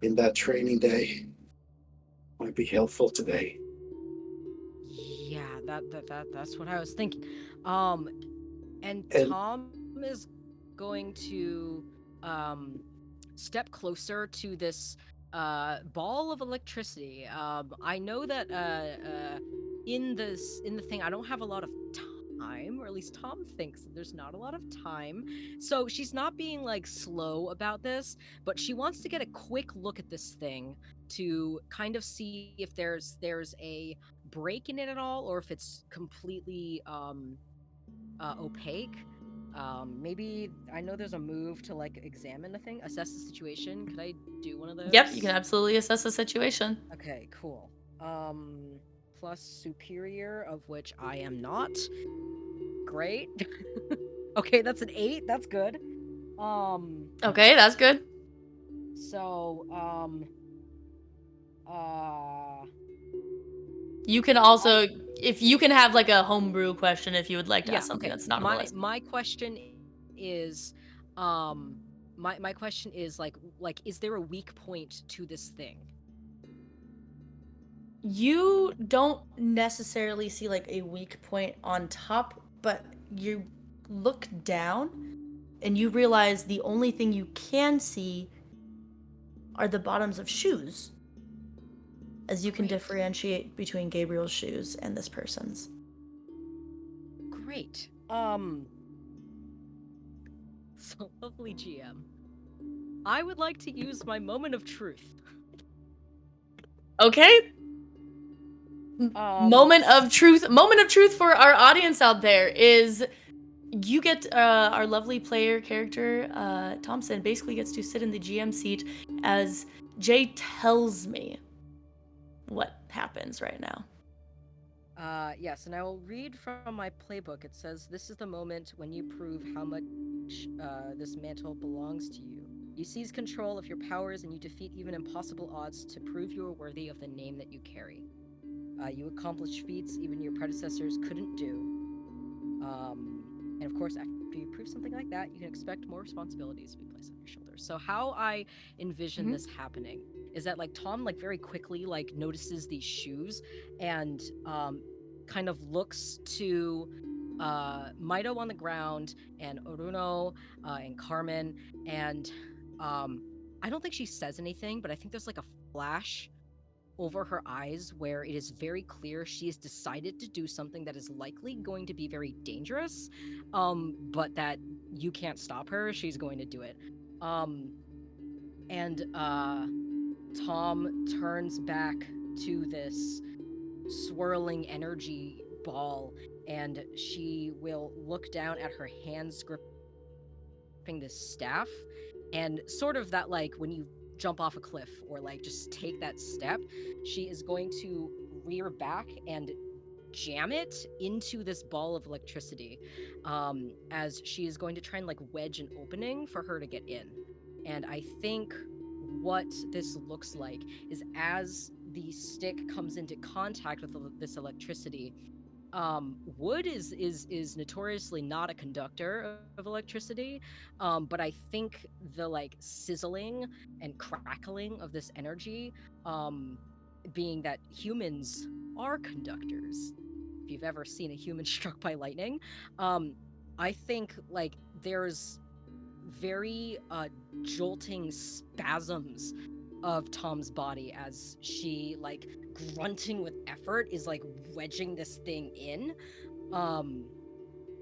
in that training day might be helpful today. Yeah, that's what I was thinking. And And Tom is going to step closer to this ball of electricity. I know that in the thing I don't have a lot of time, or at least Tom thinks that there's not a lot of time. So she's not being like slow about this, but she wants to get a quick look at this thing to kind of see if there's a break in it at all, or if it's completely opaque. Maybe I know there's a move to like examine the thing, assess the situation. Could I do one of those? Yep, you can absolutely assess the situation. Okay, cool. Plus superior, of which I am not. Great. Okay, that's an 8. That's good. Okay, that's good. So, You can also, if you can have like a homebrew question if you would like to yeah, ask something okay. that's not on the list. My question is, my question is like, is there a weak point to this thing? You don't necessarily see like a weak point on top, but you look down and you realize the only thing you can see are the bottoms of shoes, as you can Great. differentiate between Gabriel's shoes and this person's. Great. So lovely GM. I would like to use my moment of truth. Okay. Moment of truth for our audience out there is you get our lovely player character Tamsyn basically gets to sit in the GM seat as Jay tells me what happens right now. Yes, and I will read from my playbook. It says, "This is the moment when you prove how much this mantle belongs to you. You seize control of your powers and you defeat even impossible odds to prove you are worthy of the name that you carry. You accomplish feats even your predecessors couldn't do. And of course, after you prove something like that, you can expect more responsibilities to be placed on your shoulders." So how I envision this happening is that like Tom like very quickly like notices these shoes and kind of looks to Myto on the ground and Orúno and Carmen, and I don't think she says anything, but I think there's like a flash over her eyes where it is very clear she has decided to do something that is likely going to be very dangerous, but that you can't stop her. She's going to do it. And Tom turns back to this swirling energy ball, and she will look down at her hands gripping this staff, and sort of that, like, when you jump off a cliff or like just take that step, she is going to rear back and jam it into this ball of electricity, as she is going to try and like wedge an opening for her to get in. And I think what this looks like is, as the stick comes into contact with this electricity, wood is notoriously not a conductor of electricity, but I think the like sizzling and crackling of this energy, being that humans are conductors, if you've ever seen a human struck by lightning, I think like there's very jolting spasms of Tom's body as she, like, grunting with effort, is like wedging this thing in.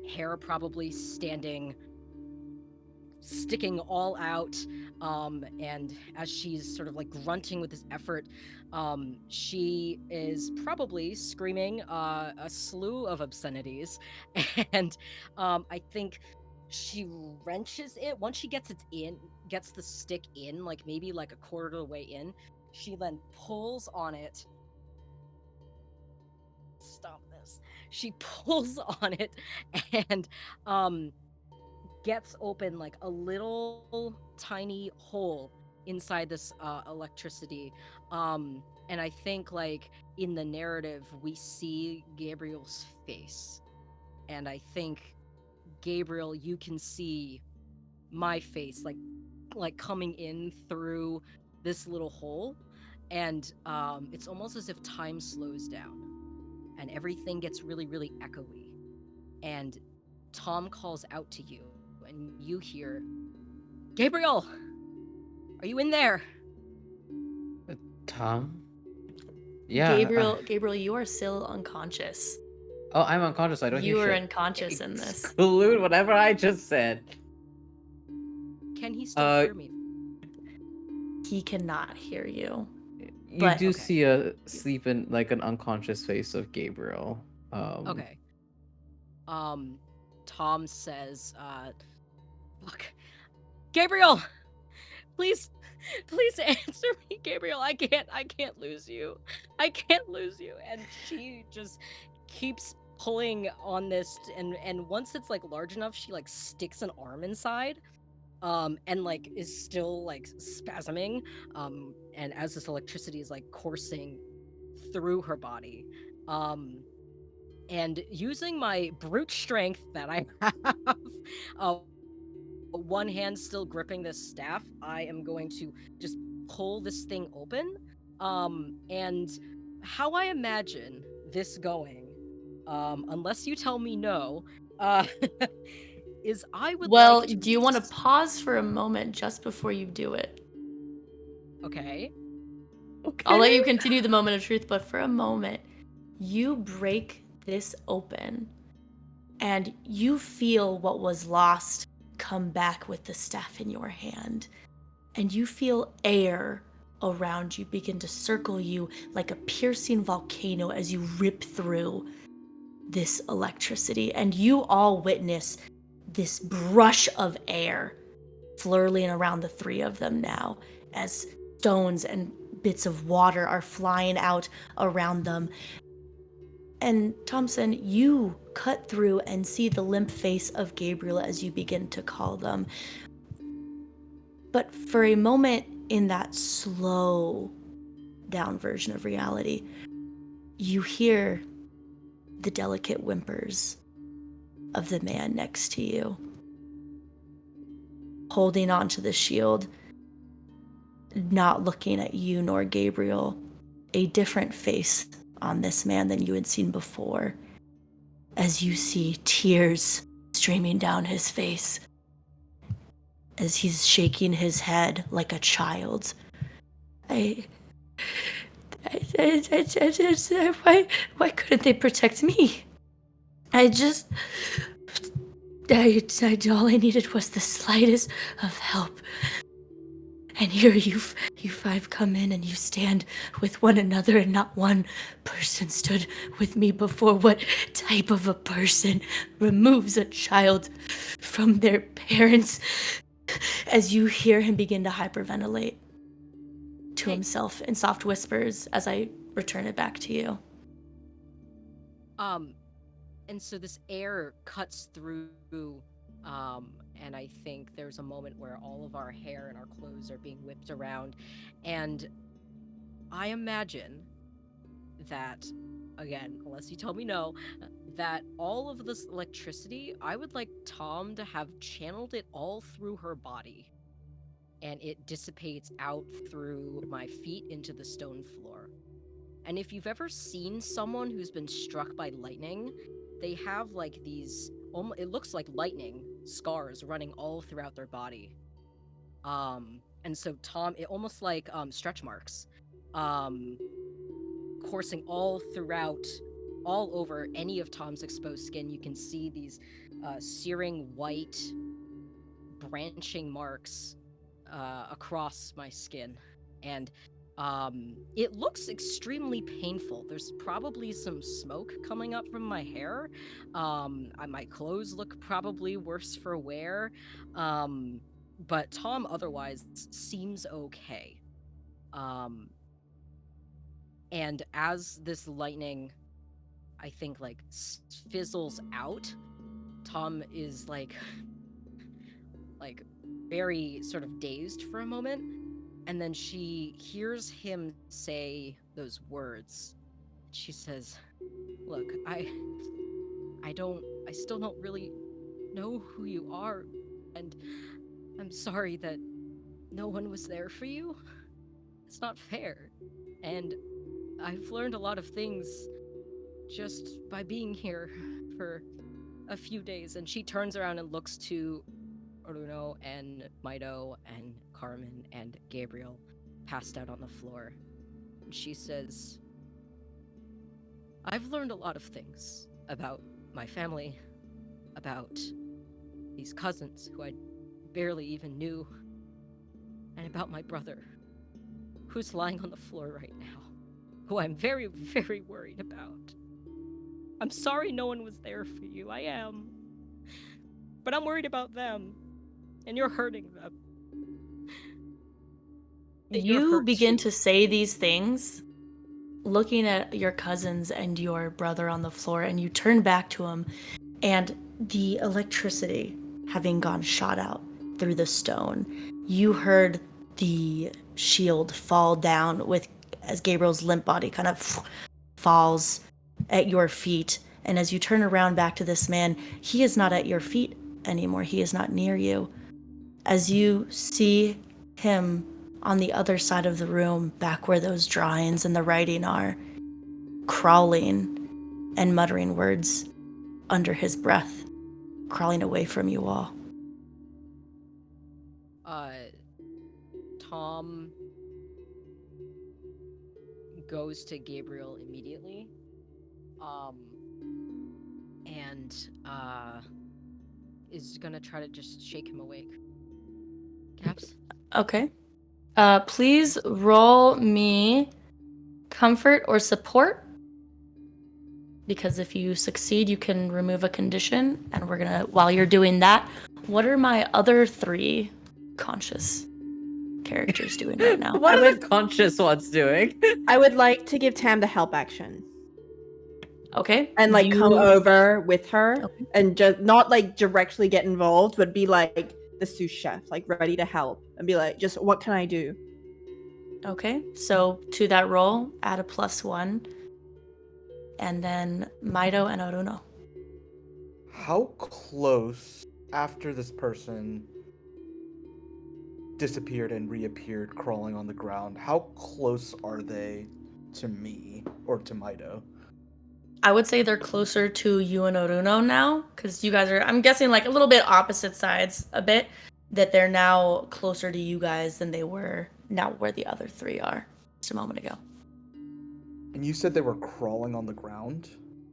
Hair probably sticking all out, and as she's sort of like grunting with this effort, she is probably screaming a slew of obscenities, and I think she wrenches it once she gets the stick in, like maybe like a quarter of the way in. She then pulls on it. Stop this. She pulls on it and gets open like a little tiny hole inside this electricity. And I think like in the narrative we see Gabriel's face. And I think, Gabriel, you can see my face like coming in through this little hole, and it's almost as if time slows down and everything gets really, really echoey, and Tom calls out to you and you hear, Gabriel, are you in there? Tom? Yeah. Gabriel, you are still unconscious. Oh, I'm unconscious. I don't hear You are shit. unconscious in this. Exclude whatever I just said. Can he still hear me? He cannot hear you. You But- do okay. see a sleeping, like an unconscious face of Gabriel. Okay. Tom says, look, Gabriel, please answer me, Gabriel. I can't lose you. I can't lose you. And she just keeps pulling on this, and once it's like large enough, she like sticks an arm inside, and like is still like spasming, and as this electricity is like coursing through her body, and using my brute strength that I have, one hand still gripping this staff, I am going to just pull this thing open, and how I imagine this going, unless you tell me no, is I would Well, like to... do you want to pause for a moment just before you do it? Okay. I'll let you continue the moment of truth, but for a moment, you break this open and you feel what was lost come back with the staff in your hand. And you feel air around you begin to circle you like a piercing volcano as you rip through this electricity. And you all witness this brush of air flurling around the three of them now as stones and bits of water are flying out around them. And Tamsyn, you cut through and see the limp face of Gabriel as you begin to call them. But for a moment in that slow down version of reality, you hear the delicate whimpers of the man next to you, holding onto the shield, not looking at you nor Gabriel, a different face on this man than you had seen before, as you see tears streaming down his face, as he's shaking his head like a child. Why couldn't they protect me? All I needed was the slightest of help. And here You 5 come in and you stand with one another, and not one person stood with me before. What type of a person removes a child from their parents? As you hear him begin to hyperventilate to Hey. himself in soft whispers as I return it back to you. And so this air cuts through, and I think there's a moment where all of our hair and our clothes are being whipped around, and I imagine that, again, unless you tell me no, that all of this electricity, I would like Tom to have channeled it all through her body, and it dissipates out through my feet into the stone floor. And if you've ever seen someone who's been struck by lightning, they have like these, it looks like lightning scars running all throughout their body. And so Tom, it almost like stretch marks, coursing all throughout, all over any of Tom's exposed skin. You can see these searing white branching marks across my skin. And it looks extremely painful. There's probably some smoke coming up from my hair. My clothes look probably worse for wear. But Tom otherwise seems okay. And as this lightning, I think, like, fizzles out, Tom is like very sort of dazed for a moment. And then she hears him say those words. She says, "Look, I still don't really know who you are, and I'm sorry that no one was there for you. It's not fair. And I've learned a lot of things just by being here for a few days." And she turns around and looks to Orúno and Myto and Carmen and Gabriel passed out on the floor. And she says, "I've learned a lot of things about my family, about these cousins who I barely even knew, and about my brother, who's lying on the floor right now, who I'm very, very worried about. I'm sorry no one was there for you, I am. But I'm worried about them, and you're hurting them." And you're You hurt begin too. to say these things, looking at your cousins and your brother on the floor, and you turn back to him, and the electricity having gone shot out through the stone, you heard the shield fall down as Gabriel's limp body kind of falls at your feet. And as you turn around back to this man, he is not at your feet anymore. He is not near you. As you see him on the other side of the room, back where those drawings and the writing are, crawling and muttering words under his breath, crawling away from you all. Tom goes to Gabriel immediately, and is gonna try to just shake him awake. Caps? Okay. Please roll me comfort or support, because if you succeed, you can remove a condition. And we're gonna, while you're doing that, what are my other 3 conscious characters doing right now? What are the conscious ones doing? I would like to give Tam the help action Okay. and like come over with her Okay. and just not like directly get involved, but be like the sous chef, like ready to help and be like, just what can I do? Okay. So to that roll, add a +1. And then Myto and Orúno. How close after this person disappeared and reappeared crawling on the ground, how close are they to me or to Myto? I would say they're closer to you and Orúno now, because you guys are, I'm guessing, like a little bit opposite sides a bit, that they're now closer to you guys than they were now where the other 3 are just a moment ago. And you said they were crawling on the ground?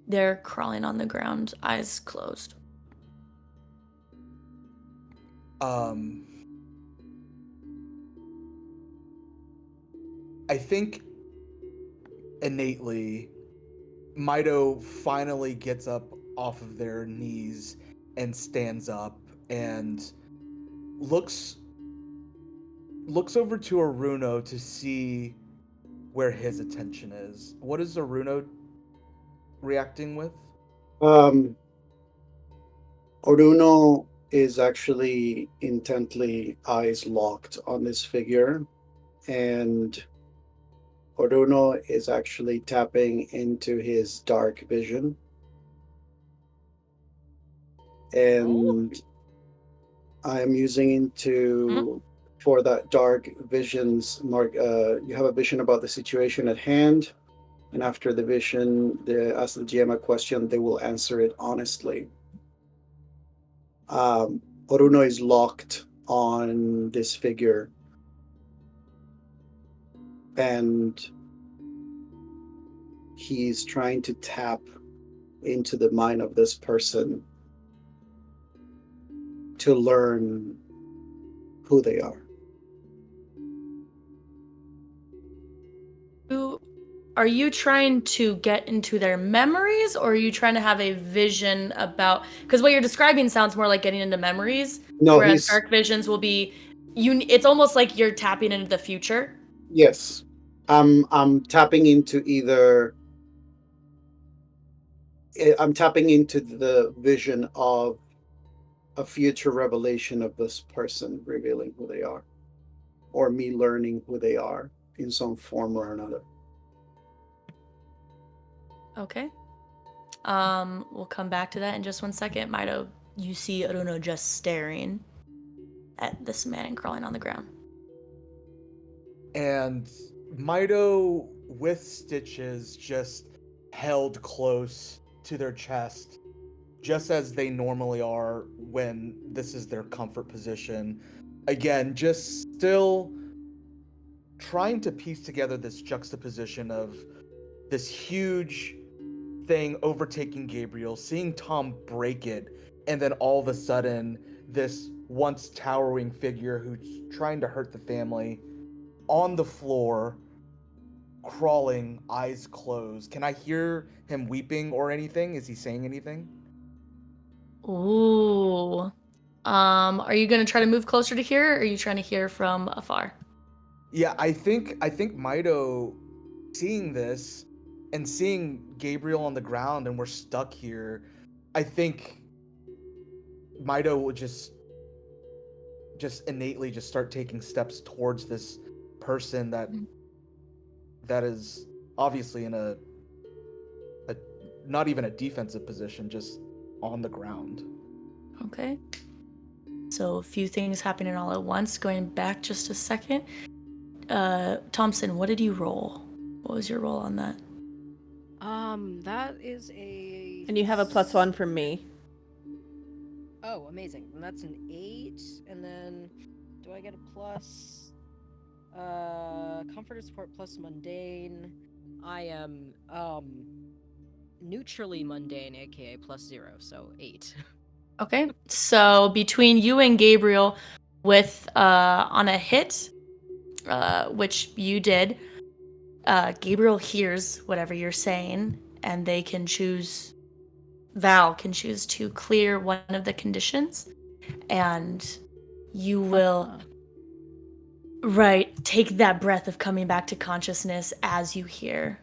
They're crawling on the ground, eyes closed. I think innately, Myto finally gets up off of their knees and stands up and looks over to Orúno to see where his attention is. What is Orúno reacting with? Um, Orúno is actually intently eyes locked on this figure, and Orúno is actually tapping into his dark vision. And I am using into for that dark visions mark. You have a vision about the situation at hand, and after the vision, ask the GM a question. They will answer it honestly. Orúno is locked on this figure, and he's trying to tap into the mind of this person to learn who they are. Are you trying to get into their memories, or are you trying to have a vision about? Because what you're describing sounds more like getting into memories, No, whereas dark visions will be it's almost like you're tapping into the future. Yes, I'm tapping into either. I'm tapping into the vision of a future revelation of this person revealing who they are, or me learning who they are in some form or another. Okay. We'll come back to that in just one second. Myto, you see Orúno just staring at this man crawling on the ground. And Myto, with stitches just held close to their chest, just as they normally are when this is their comfort position. Again, just still trying to piece together this juxtaposition of this huge thing overtaking Gabriel, seeing Tom break it, and then all of a sudden, this once towering figure who's trying to hurt the family on the floor, crawling, eyes closed. Can I hear him weeping or anything? Is he saying anything? Ooh. Are you gonna try to move closer to here, or are you trying to hear from afar? Yeah, I think Myto, seeing this and seeing Gabriel on the ground and we're stuck here, I think Myto will just innately just start taking steps towards this person that is obviously in a not even a defensive position, just on the ground. Okay. So a few things happening all at once. Going back just a second. Tamsyn, what did you roll? What was your roll on that? That is a. And you have a +1 from me. Oh, amazing. And that's an 8. And then, do I get a plus? Comfort support plus mundane. I am neutrally mundane, aka +0, so 8. Okay. So between you and Gabriel, with on a hit, which you did, Gabriel hears whatever you're saying, and they can choose. Val can choose to clear one of the conditions, and you will take that breath of coming back to consciousness as you hear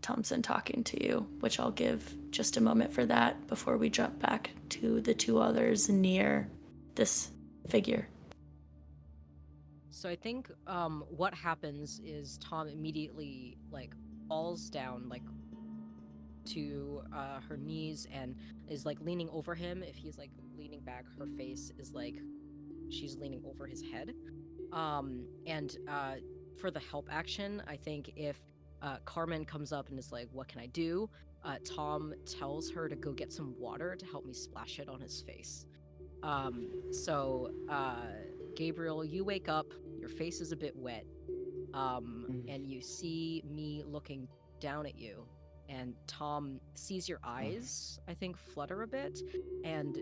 Tamsyn talking to you, which I'll give just a moment for that before we jump back to the two others near this figure. So I think what happens is Tom immediately falls down to her knees and is leaning over him. If he's leaning back, her face is she's leaning over his head. And for the help action, I think if Carmen comes up and is like, "What can I do?" Tom tells her to go get some water to help me splash it on his face. So Gabriel, you wake up, your face is a bit wet, and you see me looking down at you, and Tom sees your eyes, I think, flutter a bit, and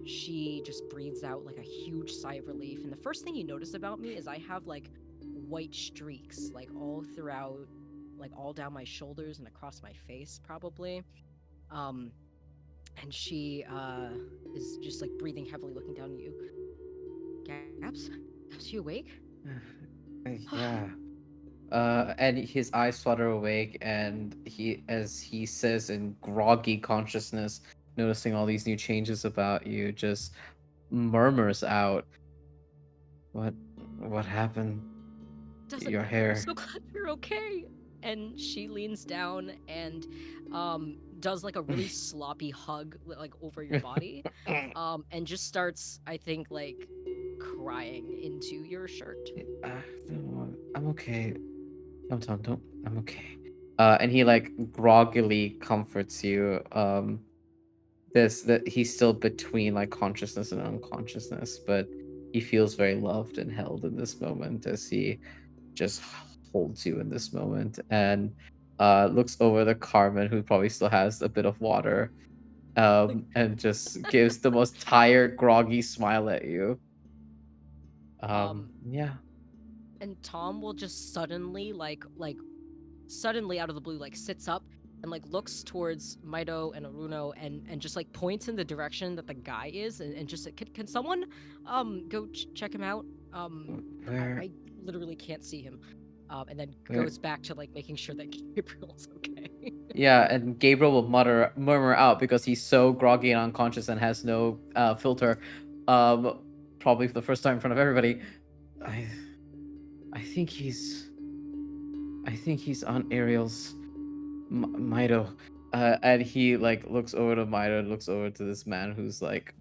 she just breathes out a huge sigh of relief. And the first thing you notice about me is I have white streaks, like all throughout, like all down my shoulders and across my face, probably. And she is just like breathing heavily, looking down at you. Gabs, you awake? Yeah. And his eyes flutter awake, and as he says in groggy consciousness, noticing all these new changes about you, just murmurs out, What happened to Doesn't your matter. I'm hair?" so glad you're okay. And she leans down and does like a really sloppy hug like over your body. And just starts, I think, like crying into your shirt. No, I'm okay. Don't. I'm okay. And he like groggily comforts you. That he's still between like consciousness and unconsciousness, but he feels very loved and held in this moment as he just holds you in this moment, and looks over to Carmen, who probably still has a bit of water, and just gives the most tired, groggy smile at you. Yeah. And Tom will just suddenly suddenly out of the blue like sits up and like looks towards Myto and Orúno and just like points in the direction that the guy is and just like, can someone go check him out? Where? I literally can't see him. And then Where? goes back to like making sure that Gabriel's okay. Yeah, and Gabriel will murmur out because he's so groggy and unconscious and has no filter. Probably for the first time in front of everybody. I think he's on Ariel's Myto. And he like looks over to Myto and looks over to this man who's like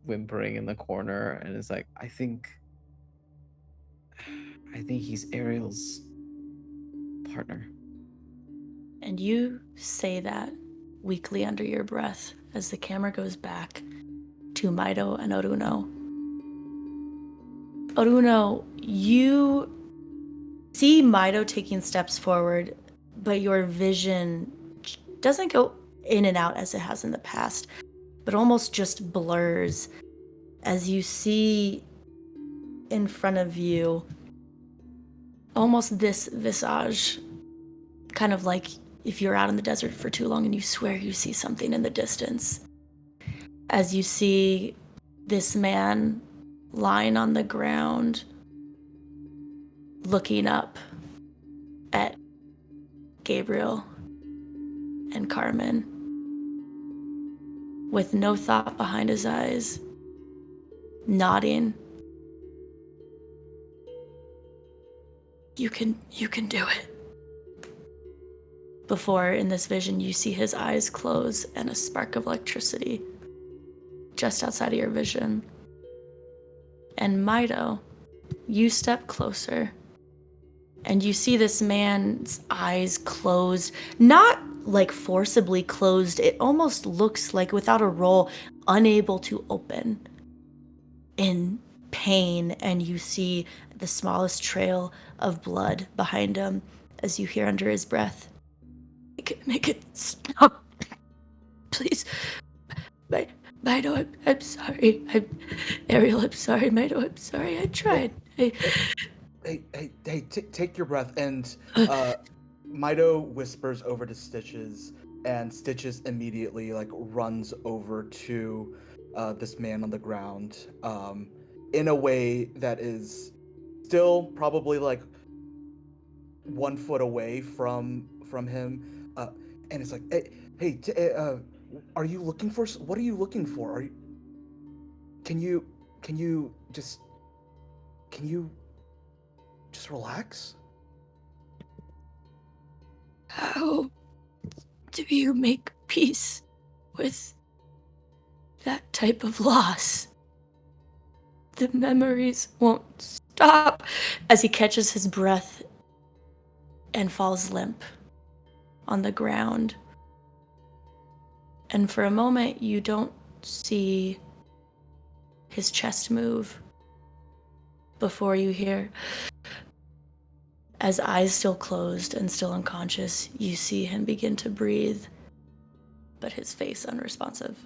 whimpering in the corner, and is like, I think he's Ariel's partner. And you say that weakly under your breath as the camera goes back to Myto and Orúno. Orúno, you see Myto taking steps forward, but your vision doesn't go in and out as it has in the past, but almost just blurs as you see in front of you almost this visage, kind of like if you're out in the desert for too long and you swear you see something in the distance. As you see this man lying on the ground, looking up at Gabriel and Carmen, with no thought behind his eyes, nodding. You can do it. Before, in this vision, you see his eyes close and a spark of electricity just outside of your vision. And Myto, you step closer and you see this man's eyes closed, not like forcibly closed. It almost looks like without a roll, unable to open in pain. And you see the smallest trail of blood behind him as you hear under his breath, Make it stop, please. Myto, I'm sorry. Ariel, I'm sorry. Myto, I'm sorry. I tried. Take your breath. And Myto whispers over to Stitches, and Stitches immediately like runs over to this man on the ground, in a way that is still probably like 1 foot away from him. And it's like, are you looking for? What are you looking for? Can you just relax? How do you make peace with that type of loss? The memories won't stop. As he catches his breath and falls limp on the ground. And for a moment, you don't see his chest move before you hear, as eyes still closed and still unconscious, you see him begin to breathe, but his face unresponsive.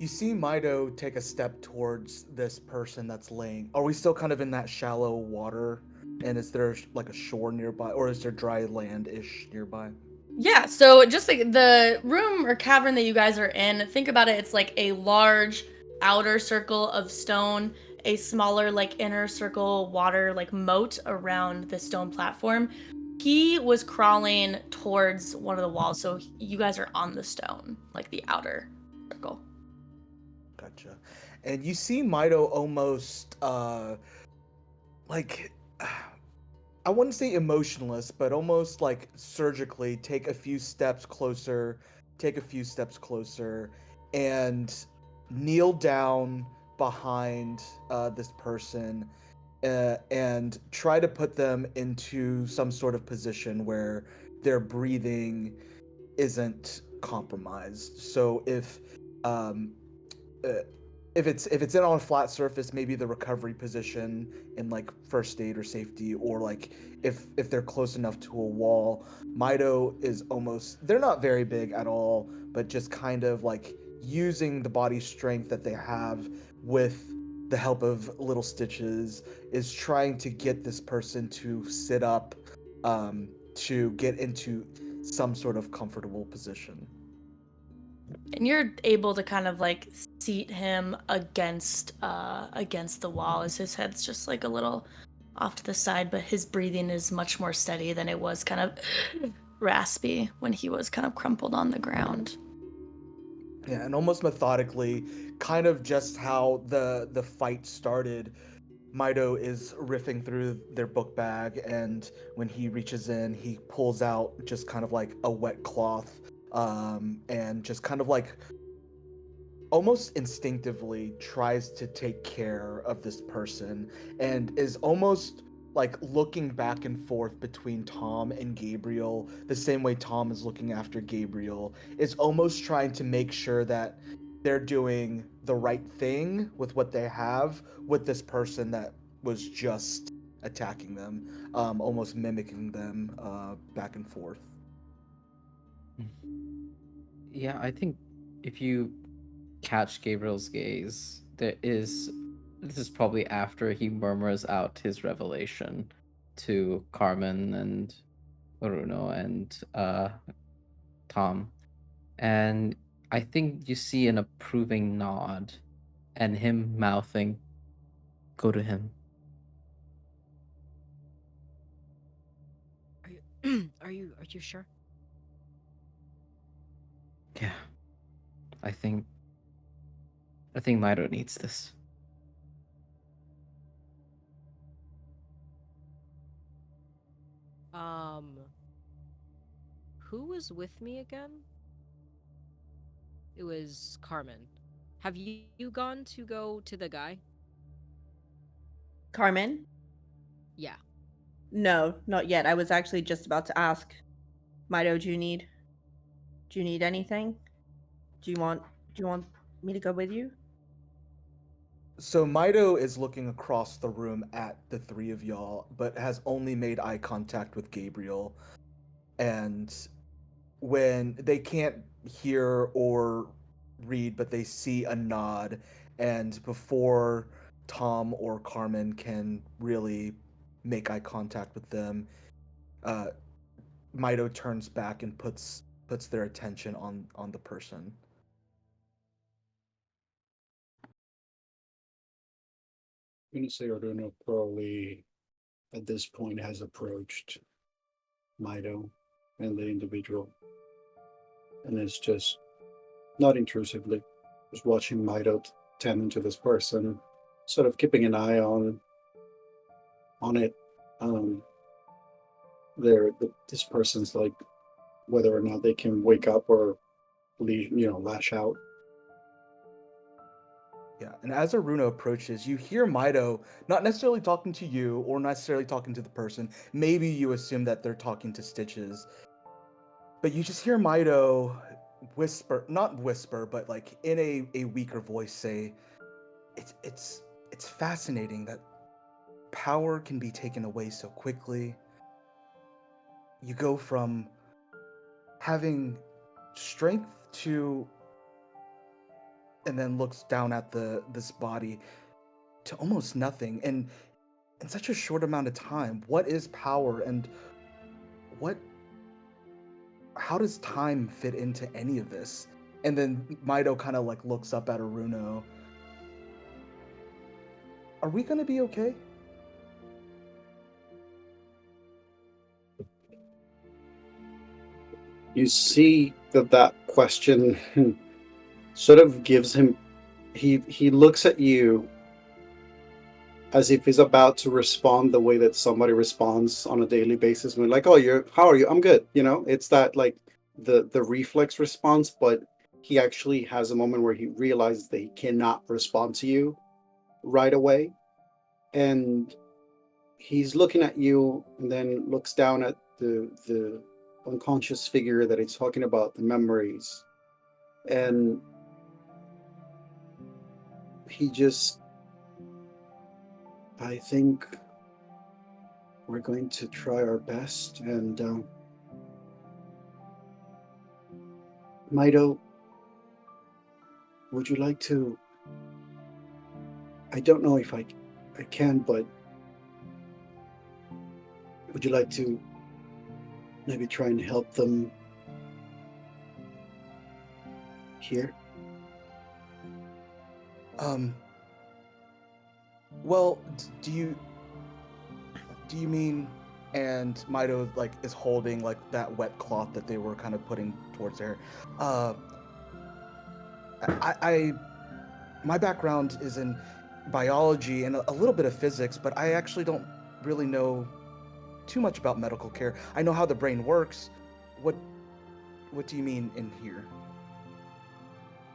You see Myto take a step towards this person that's laying. Are we still kind of in that shallow water? And is there like a shore nearby, or is there dry land-ish nearby? Yeah, so just like the room or cavern that you guys are in, think about it, it's like a large outer circle of stone, a smaller like inner circle water like moat around the stone platform. He was crawling towards one of the walls, so you guys are on the stone, like the outer circle. Gotcha. And you see Myto almost like I wouldn't say emotionless, but almost like surgically take a few steps closer, and kneel down behind this person and try to put them into some sort of position where their breathing isn't compromised. So um, uh, if it's in on a flat surface, maybe the recovery position in like first aid or safety, or like if they're close enough to a wall. Myto is almost, they're not very big at all, but just kind of like using the body strength that they have with the help of little stitches is trying to get this person to sit up, to get into some sort of comfortable position. And you're able to kind of like seat him against the wall as his head's just like a little off to the side, but his breathing is much more steady than it was kind of raspy when he was kind of crumpled on the ground. Yeah, and almost methodically, kind of just how the fight started. Myto is riffing through their book bag, and when he reaches in, he pulls out just kind of like a wet cloth, and just kind of like almost instinctively tries to take care of this person, and is almost like looking back and forth between Tom and Gabriel, the same way Tom is looking after Gabriel, is almost trying to make sure that they're doing the right thing with what they have with this person that was just attacking them, almost mimicking them back and forth. Yeah, I think if you catch Gabriel's gaze, this is probably after he murmurs out his revelation to Carmen and Orúno and Tom. And I think you see an approving nod and him mouthing, "Go to him." Are you sure? Yeah. I think Myto needs this. Who was with me again? It was Carmen. Have you gone to go to the guy? Carmen? Yeah. No, not yet. I was actually just about to ask. Myto, do you need anything? Do you want me to go with you? So Myto is looking across the room at the three of y'all, but has only made eye contact with Gabriel. And when they can't hear or read, but they see a nod, and before Tom or Carmen can really make eye contact with them, uh, Myto turns back and puts their attention on the person. I'm gonna say Orúno probably at this point has approached Myto and the individual, and it's just not intrusively, just watching Myto tend to this person, sort of keeping an eye on it. This person's like whether or not they can wake up or lash out. Yeah, and as Orúno approaches, you hear Myto not necessarily talking to you or necessarily talking to the person. Maybe you assume that they're talking to Stitches, but you just hear Myto whisper, not whisper, but like in a weaker voice say, it's fascinating that power can be taken away so quickly. You go from having strength to and then looks down at this body to almost nothing, and in such a short amount of time. What is power, and how does time fit into any of this? And then Myto kind of like looks up at Orúno. Are we gonna be okay? You see that question sort of gives him. He looks at you as if he's about to respond the way that somebody responds on a daily basis when, like, "Oh, how are you? I'm good." It's that, like, the reflex response, but he actually has a moment where he realizes that he cannot respond to you right away, and he's looking at you, and then looks down at the unconscious figure that he's talking about, the memories, and he just, I think we're going to try our best. And Myto, would you like to? I don't know if I can, but would you like to maybe try and help them here? Well, do you mean? And Myto like is holding like that wet cloth that they were kind of putting towards her. My background is in biology and a little bit of physics, but I actually don't really know too much about medical care. I know how the brain works. What do you mean in here?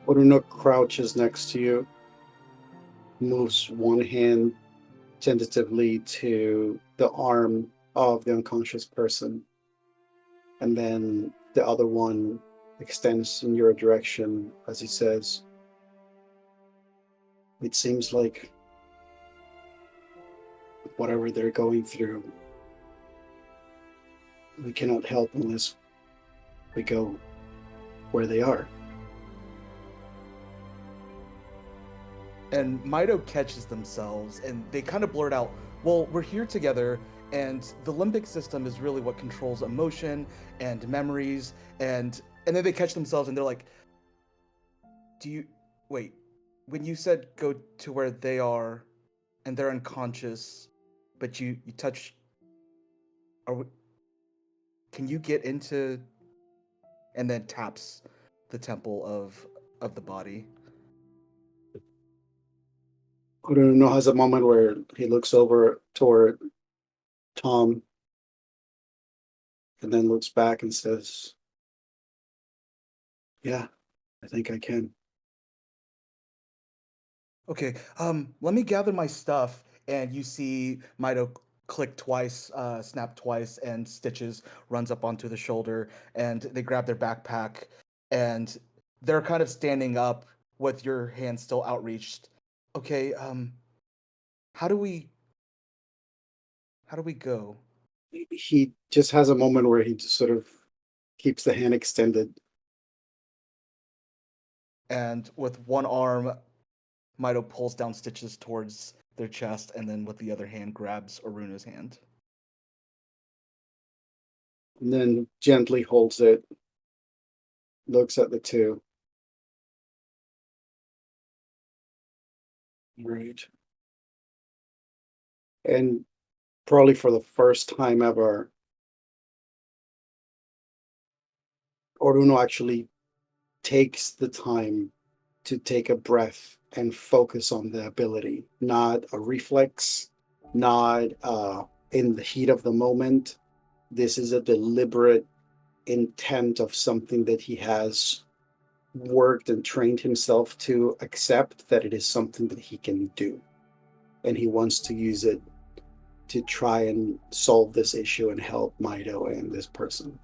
Orúno crouches next to you, moves one hand tentatively to the arm of the unconscious person, and then the other one extends in your direction as he says, "It seems like whatever they're going through, we cannot help unless we go where they are." And Myto catches themselves, and they kind of blurt out, "Well, we're here together, and the limbic system is really what controls emotion and memories." And then they catch themselves, and they're like, wait, when you said go to where they are, and they're unconscious, but you touch, can you get into?" And then taps the temple of the body. Orúno has a moment where he looks over toward Tom and then looks back and says, "Yeah, I think I can." Okay, let me gather my stuff, and you see Myto click twice, snap twice, and Stitches runs up onto the shoulder, and they grab their backpack, and they're kind of standing up with your hand still outreached. Okay, how do we go? He just has a moment where he just sort of keeps the hand extended. And with one arm, Myto pulls down Stitches towards their chest, and then with the other hand grabs Orúno's hand. And then gently holds it, looks at the two. Right. And probably for the first time ever, Orúno actually takes the time to take a breath and focus on the ability, not a reflex, not in the heat of the moment. This is a deliberate intent of something that he has worked and trained himself to accept, that it is something that he can do. And he wants to use it to try and solve this issue and help Myto and this person.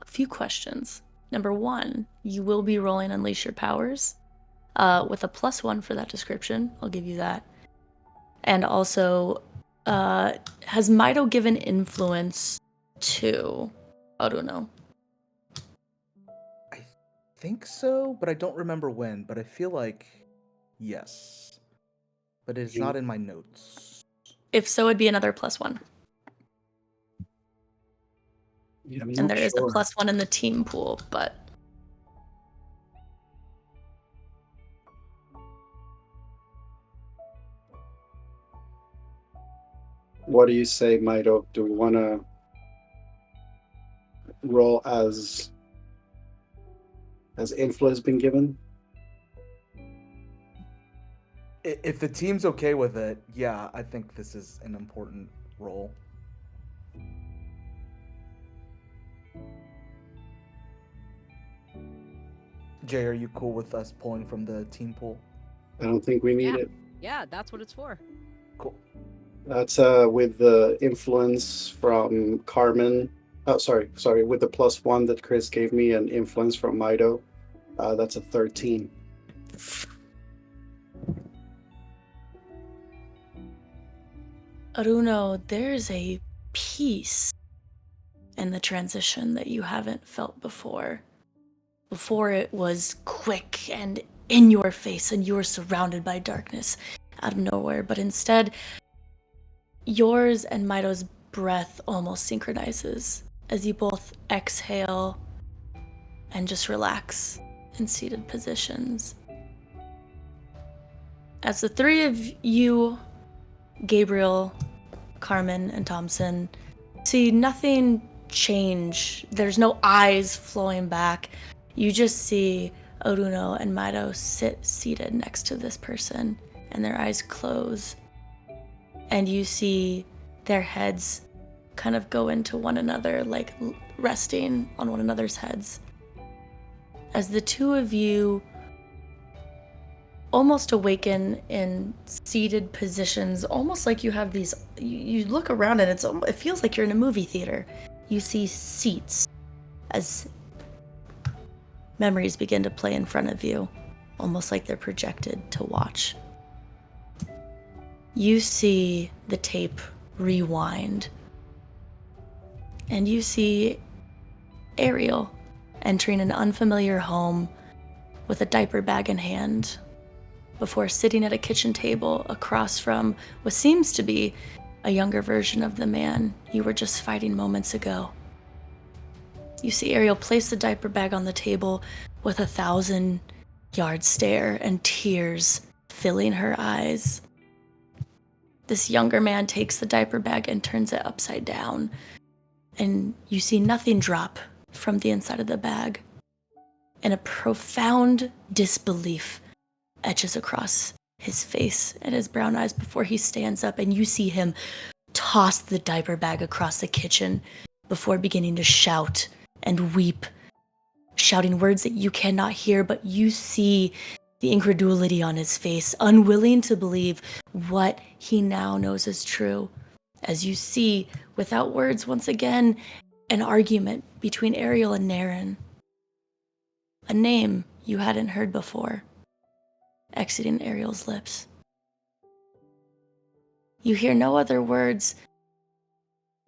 A few questions. Number one, you will be rolling Unleash Your Powers with a +1 for that description. I'll give you that. And also, has Myto given influence to Orúno? I think so, but I don't remember when. But I feel like yes, but it's not in my notes. If so, it'd be another +1. Yeah, I'm And not there is a sure. +1 in the team pool, but What do you say, Myto? Do we want to roll as info has been given? If the team's okay with it, yeah, I think this is an important role. Jay, are you cool with us pulling from the team pool? I don't think we need Yeah. it. Yeah, that's what it's for. Cool. That's with the influence from Carmen. Oh, sorry, with the +1 that Kris gave me and influence from Myto. That's a 13. Orúno, there's a peace in the transition that you haven't felt before. Before it was quick and in your face and you were surrounded by darkness out of nowhere, but instead yours and Myto's breath almost synchronizes as you both exhale and just relax in seated positions. As the three of you, Gabriel, Carmen, and Tamsyn, see nothing change. There's no eyes flowing back. You just see Orúno and Myto sit seated next to this person, and their eyes close. And you see their heads kind of go into one another, like resting on one another's heads. As the two of you almost awaken in seated positions, almost like you have these, you look around and it feels like you're in a movie theater. You see seats as memories begin to play in front of you, almost like they're projected to watch. You see the tape rewind, and you see Ariel entering an unfamiliar home with a diaper bag in hand, before sitting at a kitchen table across from what seems to be a younger version of the man you were just fighting moments ago. You see Ariel place the diaper bag on the table with 1,000-yard stare and tears filling her eyes. This younger man takes the diaper bag and turns it upside down, and you see nothing drop from the inside of the bag. And a profound disbelief etches across his face and his brown eyes before he stands up, and you see him toss the diaper bag across the kitchen before beginning to shout and weep, shouting words that you cannot hear, but you see the incredulity on his face, unwilling to believe what he now knows is true. As you see, without words, once again, an argument between Ariel and Naren, a name you hadn't heard before, exiting Ariel's lips. You hear no other words,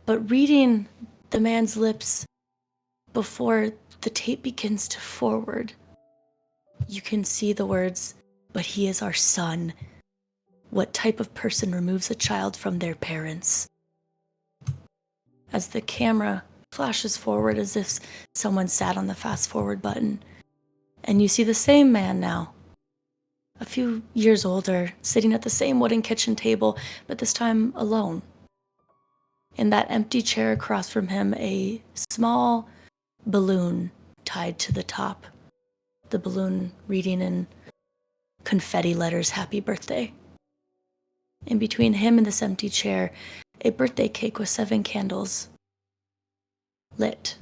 but reading the man's lips before the tape begins to forward, you can see the words, "But he is our son. What type of person removes a child from their parents?" As the camera flashes forward as if someone sat on the fast forward button, and you see the same man now, a few years older, sitting at the same wooden kitchen table, but this time alone. In that empty chair across from him, a small balloon tied to the top. The balloon reading in confetti letters, "Happy Birthday." In between him and this empty chair, a birthday cake with 7 candles lit.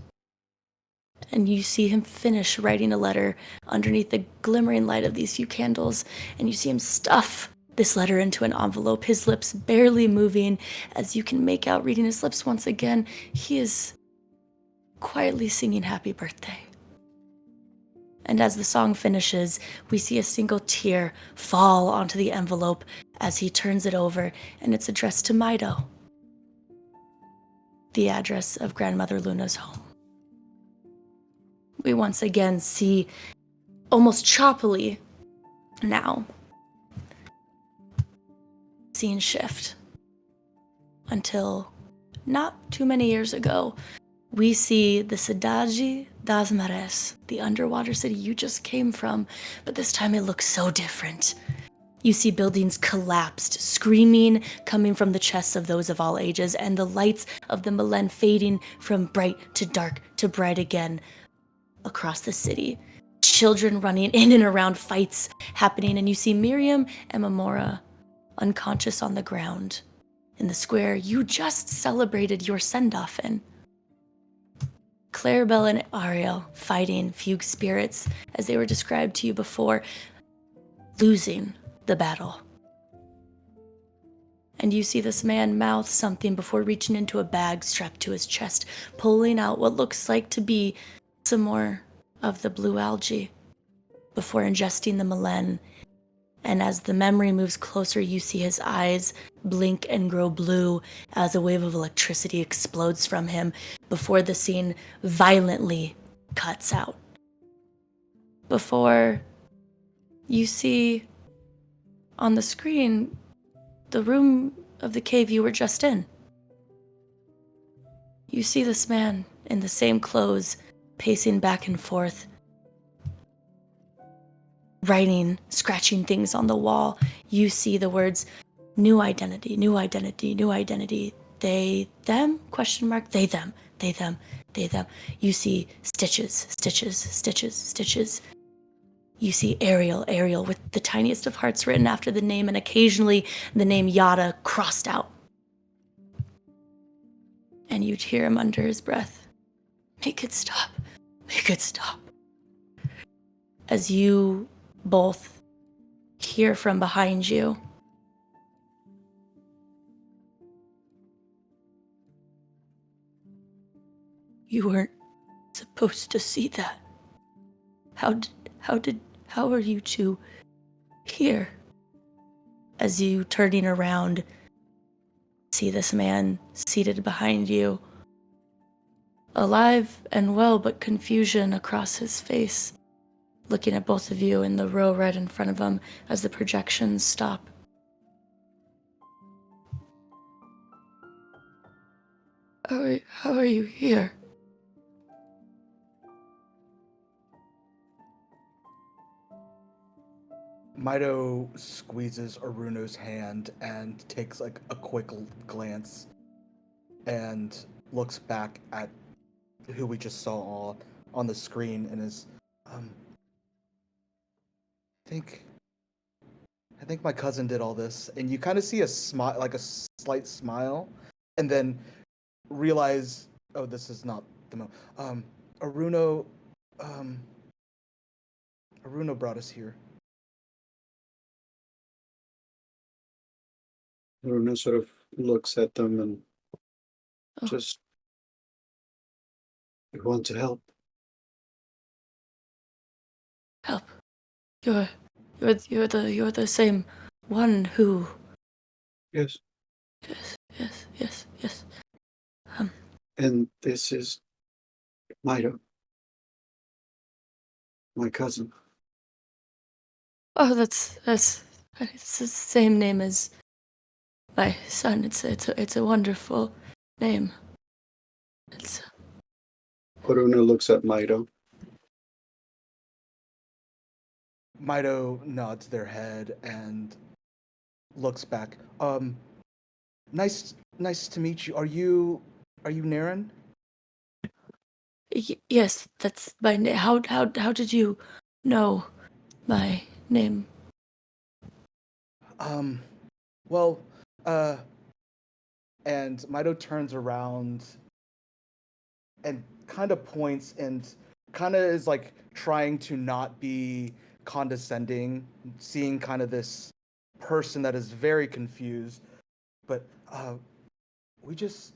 And you see him finish writing a letter underneath the glimmering light of these few candles, and you see him stuff this letter into an envelope, his lips barely moving. As you can make out, reading his lips once again, he is quietly singing "Happy Birthday." And as the song finishes, we see a single tear fall onto the envelope as he turns it over, and it's addressed to Myto, the address of Grandmother Luna's home. We once again see almost choppily now. Scene shift until not too many years ago. We see the Cidade das Marés, the underwater city you just came from, but this time it looks so different. You see buildings collapsed, screaming coming from the chests of those of all ages, and the lights of the Milen fading from bright to dark to bright again across the city. Children running in and around, fights happening, and you see Miriam and Mamora unconscious on the ground in the square you just celebrated your send-off in. Clare, Belle, and Ariel fighting fugue spirits as they were described to you before, losing the battle. And you see this man mouth something before reaching into a bag strapped to his chest, pulling out what looks like to be some more of the blue algae before ingesting the Milen. And as the memory moves closer, you see his eyes blink and grow blue as a wave of electricity explodes from him before the scene violently cuts out. Before you see on the screen the room of the cave you were just in. You see this man in the same clothes, pacing back and forth, writing, scratching things on the wall. You see the words, new identity, new identity, new identity. They, them, question mark, they, them, they, them, they, them. You see stitches, stitches, stitches, stitches. You see Ariel, Ariel with the tiniest of hearts written after the name, and occasionally the name Yada crossed out. And you'd hear him under his breath, make it stop, make it stop. As you both hear from behind you, you weren't supposed to see that. How are you two here? As you, turning around, see this man seated behind you, alive and well, but confusion across his face, looking at both of you in the row right in front of him as the projections stop. How are you here? Myto squeezes Orúno's hand and takes like a quick glance and looks back at who we just saw on the screen and is, I think my cousin did all this. And you kind of see a smile, like a slight smile, and then realize, oh, this is not the moment. Orúno brought us here. Orúno sort of looks at them and Oh. just, we want to help. Help. You're the same one who. Yes. Yes. And this is Myto, my cousin. Oh, it's the same name as my son. It's a wonderful name. Orúno looks at Myto. Myto nods their head and looks back. Nice to meet you. Are you Naren? Yes, that's my name. How did you know my name? Well, and Myto turns around and kind of points and kind of is like trying to not be condescending, seeing kind of this person that is very confused. But we just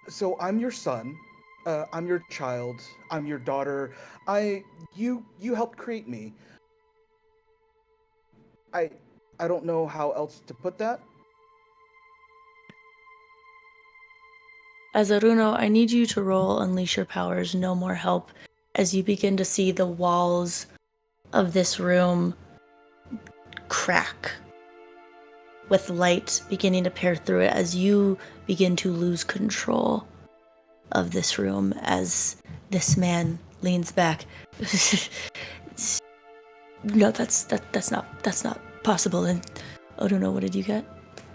so I'm your son, I'm your child, I'm your daughter. You helped create me. I don't know how else to put that. As Orúno, I need you to roll Unleash Your Powers, No More Help, as you begin to see the walls of this room crack, with light beginning to peer through it as you begin to lose control of this room as this man leans back. No, that's not possible. And Orúno, what did you get?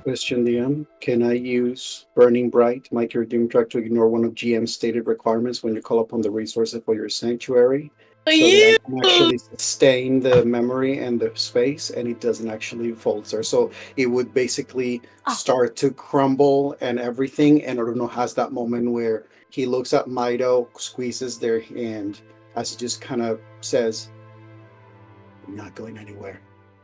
Question DM. Can I use Burning Bright, my character doom track, to ignore one of GM's stated requirements when you call upon the resources for your sanctuary? So that I can actually sustain the memory and the space, and it doesn't actually falter. So it would basically start to crumble and everything. And Orúno has that moment where he looks at Myto, squeezes their hand as he just kind of says, "I'm not going anywhere.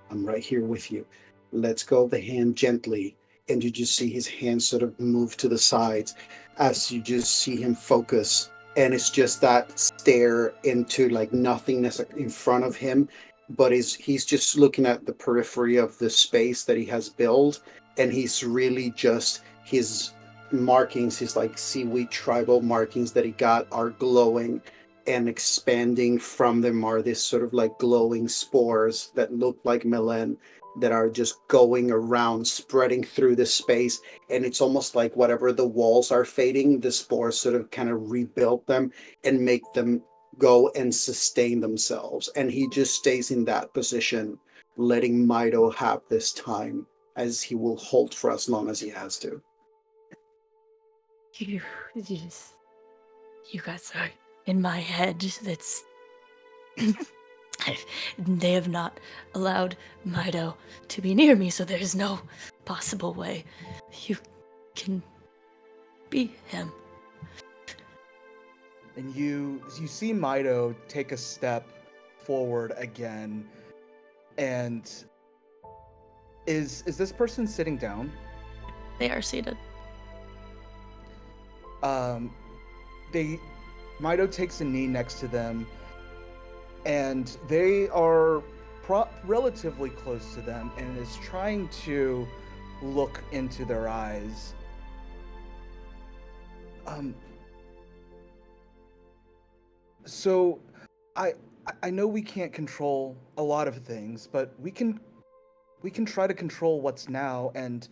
I'm right here with you." Lets go of the hand gently, and you just see his hand sort of move to the sides as you just see him focus. And it's just that stare into like nothingness in front of him, but he's just looking at the periphery of the space that he has built, and he's really just his markings, his like seaweed tribal markings that he got are glowing, and expanding from them are this sort of like glowing spores that look like melen that are just going around, spreading through the space. And it's almost like whatever the walls are fading, the spores sort of kind of rebuild them and make them go and sustain themselves. And he just stays in that position, letting Myto have this time, as he will hold for as long as he has to. You guys are in my head. That's they have not allowed Myto to be near me, so there's no possible way you can be him. And you see Myto take a step forward again, and is this person sitting down? They are seated. Myto takes a knee next to them, and they are relatively close to them, and is trying to look into their eyes. So I know we can't control a lot of things, but we can try to control what's now. And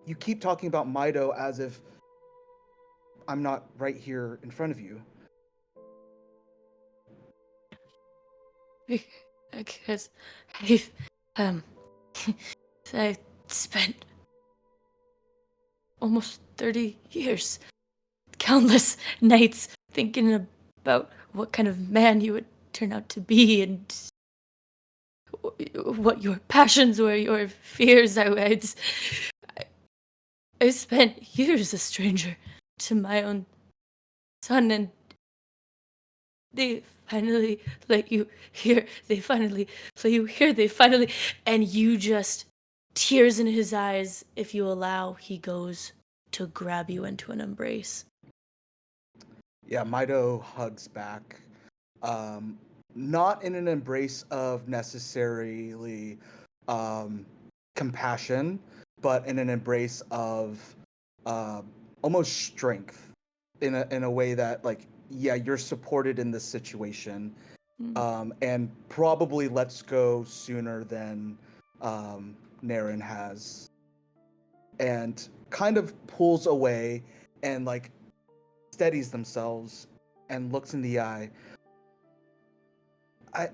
you keep talking about Myto as if I'm not right here in front of you. Because I spent almost 30 years, countless nights, thinking about what kind of man you would turn out to be and what your passions were, your fears. I spent years a stranger to my own son, and they finally let you here. They finally let you here. They finally, and you just, tears in his eyes. If you allow, he goes to grab you into an embrace. Yeah, Myto hugs back. Not in an embrace of necessarily compassion, but in an embrace of almost strength, in a way that, like, yeah, you're supported in this situation, and probably lets go sooner than Naren has, and kind of pulls away and like steadies themselves and looks in the eye. I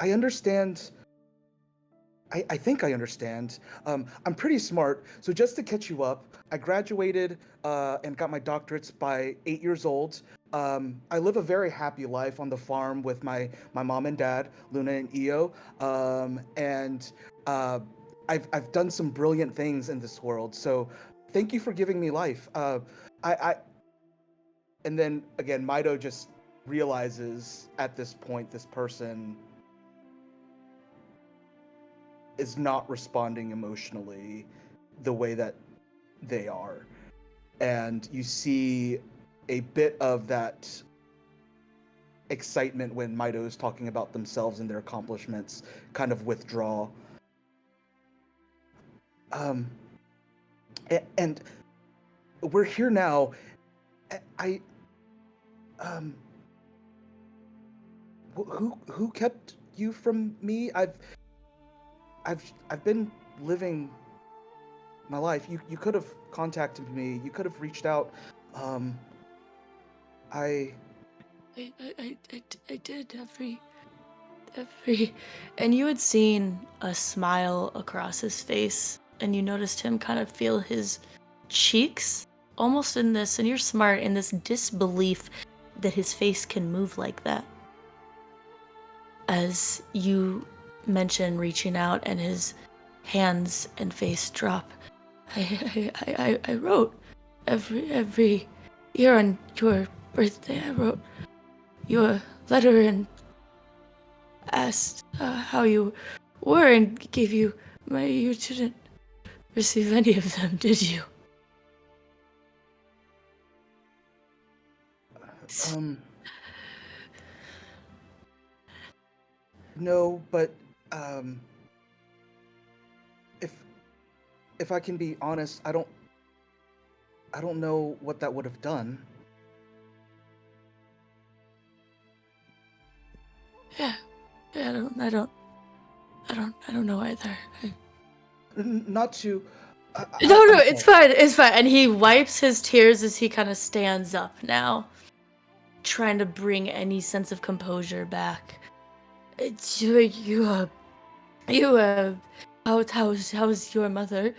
understand. I think I understand. I'm pretty smart, so just to catch you up, I graduated and got my doctorates by 8 years old. I live a very happy life on the farm with my mom and dad, Luna and Io, and I've done some brilliant things in this world. So thank you for giving me life. And then again, Myto just realizes at this point this person is not responding emotionally the way that they are. And you see a bit of that excitement when Myto is talking about themselves and their accomplishments kind of withdraw. And we're here now, I who kept you from me? I've been living my life. You could have contacted me. You could have reached out. I I did every, and you had seen a smile across his face, and you noticed him kind of feel his cheeks, almost in this, and you're smart, in this disbelief that his face can move like that. As you mention reaching out and his hands and face drop, I wrote every year on your birthday. I wrote your letter and asked how you were and gave you my. You didn't receive any of them, did you? No, but if I can be honest, I don't know what that would have done. Yeah, I don't know either. Not to. No, it's fine. It's fine. And he wipes his tears as he kind of stands up now, trying to bring any sense of composure back. It's how's your mother?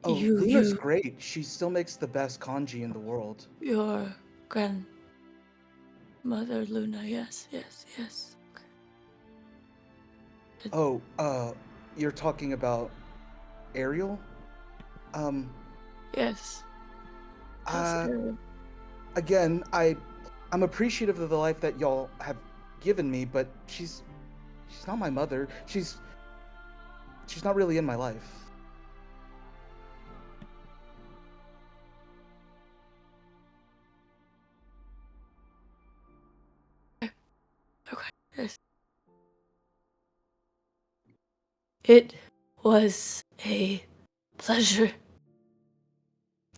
Luna's great. She still makes the best kanji in the world. Your grandmother Luna, yes. Okay. Oh, you're talking about Ariel? Yes. Again, I'm appreciative of the life that y'all have given me, but she's not my mother. She's not really in my life. Okay. Yes. It was a pleasure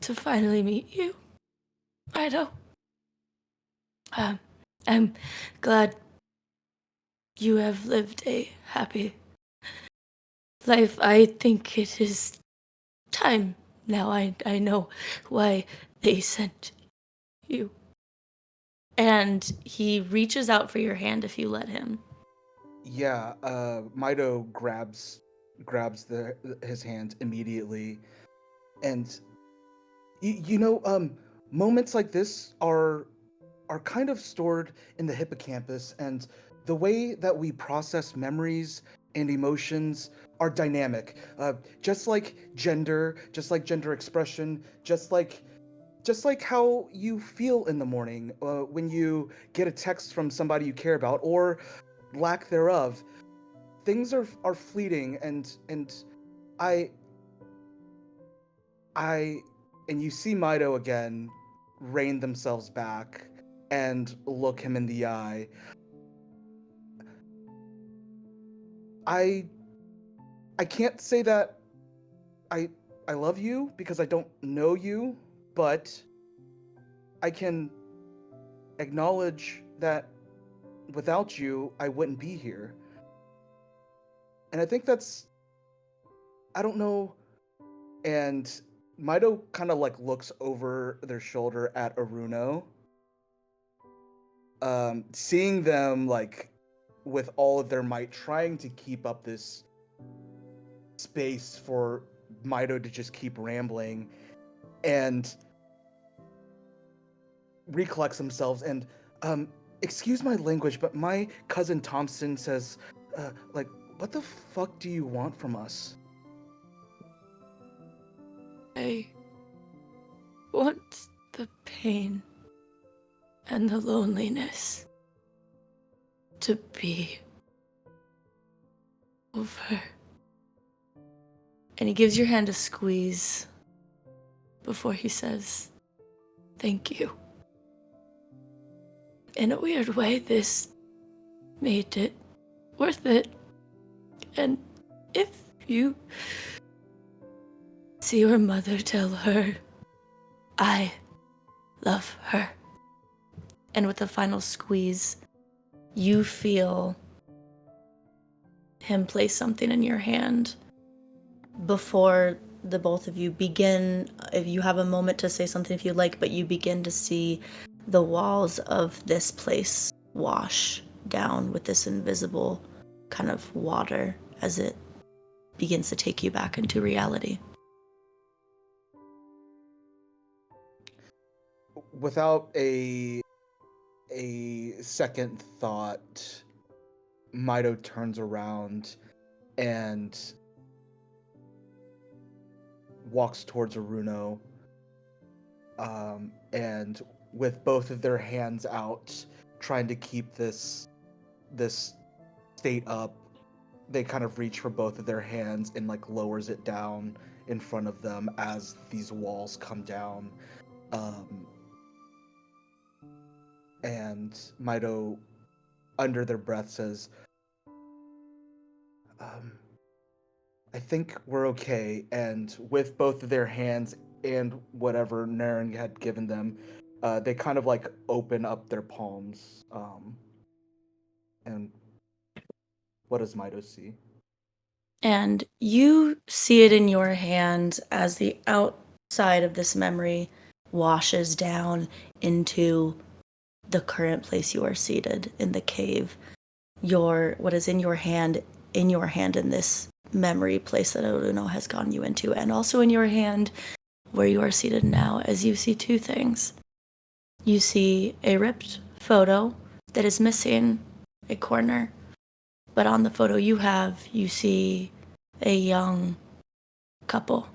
to finally meet you. I know. I'm glad you have lived a happy life. I think it is time now. I know why they sent you. And he reaches out for your hand if you let him. Yeah, Myto grabs his hand immediately, and moments like this are kind of stored in the hippocampus, and the way that we process memories and emotions are dynamic. Just like gender expression, just like how you feel in the morning when you get a text from somebody you care about, or lack thereof. Things are fleeting, and I and you see Myto again rein themselves back and look him in the eye. I can't say that I love you because I don't know you, but I can acknowledge that without you, I wouldn't be here. And I think that's, I don't know. And Myto kind of like looks over their shoulder at Orúno. Seeing them like with all of their might trying to keep up this space for Myto to just keep rambling, and recollects themselves and excuse my language, but my cousin Tamsyn says what the fuck do you want from us? I want the pain and the loneliness to be over. And he gives your hand a squeeze before he says, "Thank you." In a weird way, this made it worth it. And if you see your mother, tell her I love her. And with the final squeeze, you feel him place something in your hand. Before the both of you begin, if you have a moment to say something if you like, but you begin to see the walls of this place wash down with this invisible kind of water as it begins to take you back into reality. Without a second thought, Myto turns around and walks towards Orúno, and with both of their hands out, trying to keep this state up, they kind of reach for both of their hands and like lowers it down in front of them as these walls come down. And Myto, under their breath, says, I think we're okay. And with both of their hands and whatever Naren had given them, they kind of like open up their palms. And what does Myto see? And you see it in your hand as the outside of this memory washes down into the current place you are seated in the cave. What is in your hand in this memory place that Orúno has gotten you into, and also in your hand where you are seated now, as you see two things. You see a ripped photo that is missing a corner, but on the photo you see a young couple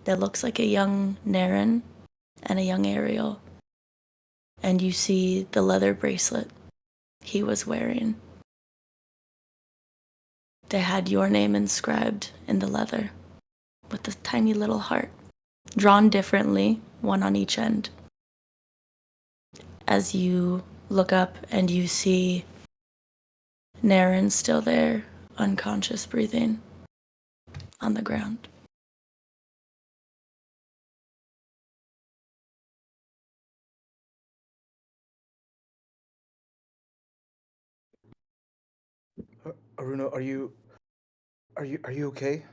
that looks like a young Naren and a young Ariel, and you see the leather bracelet he was wearing. They had your name inscribed in the leather with a tiny little heart, drawn differently, one on each end. As you look up and you see Naren still there, unconscious, breathing on the ground. Orúno, are you okay?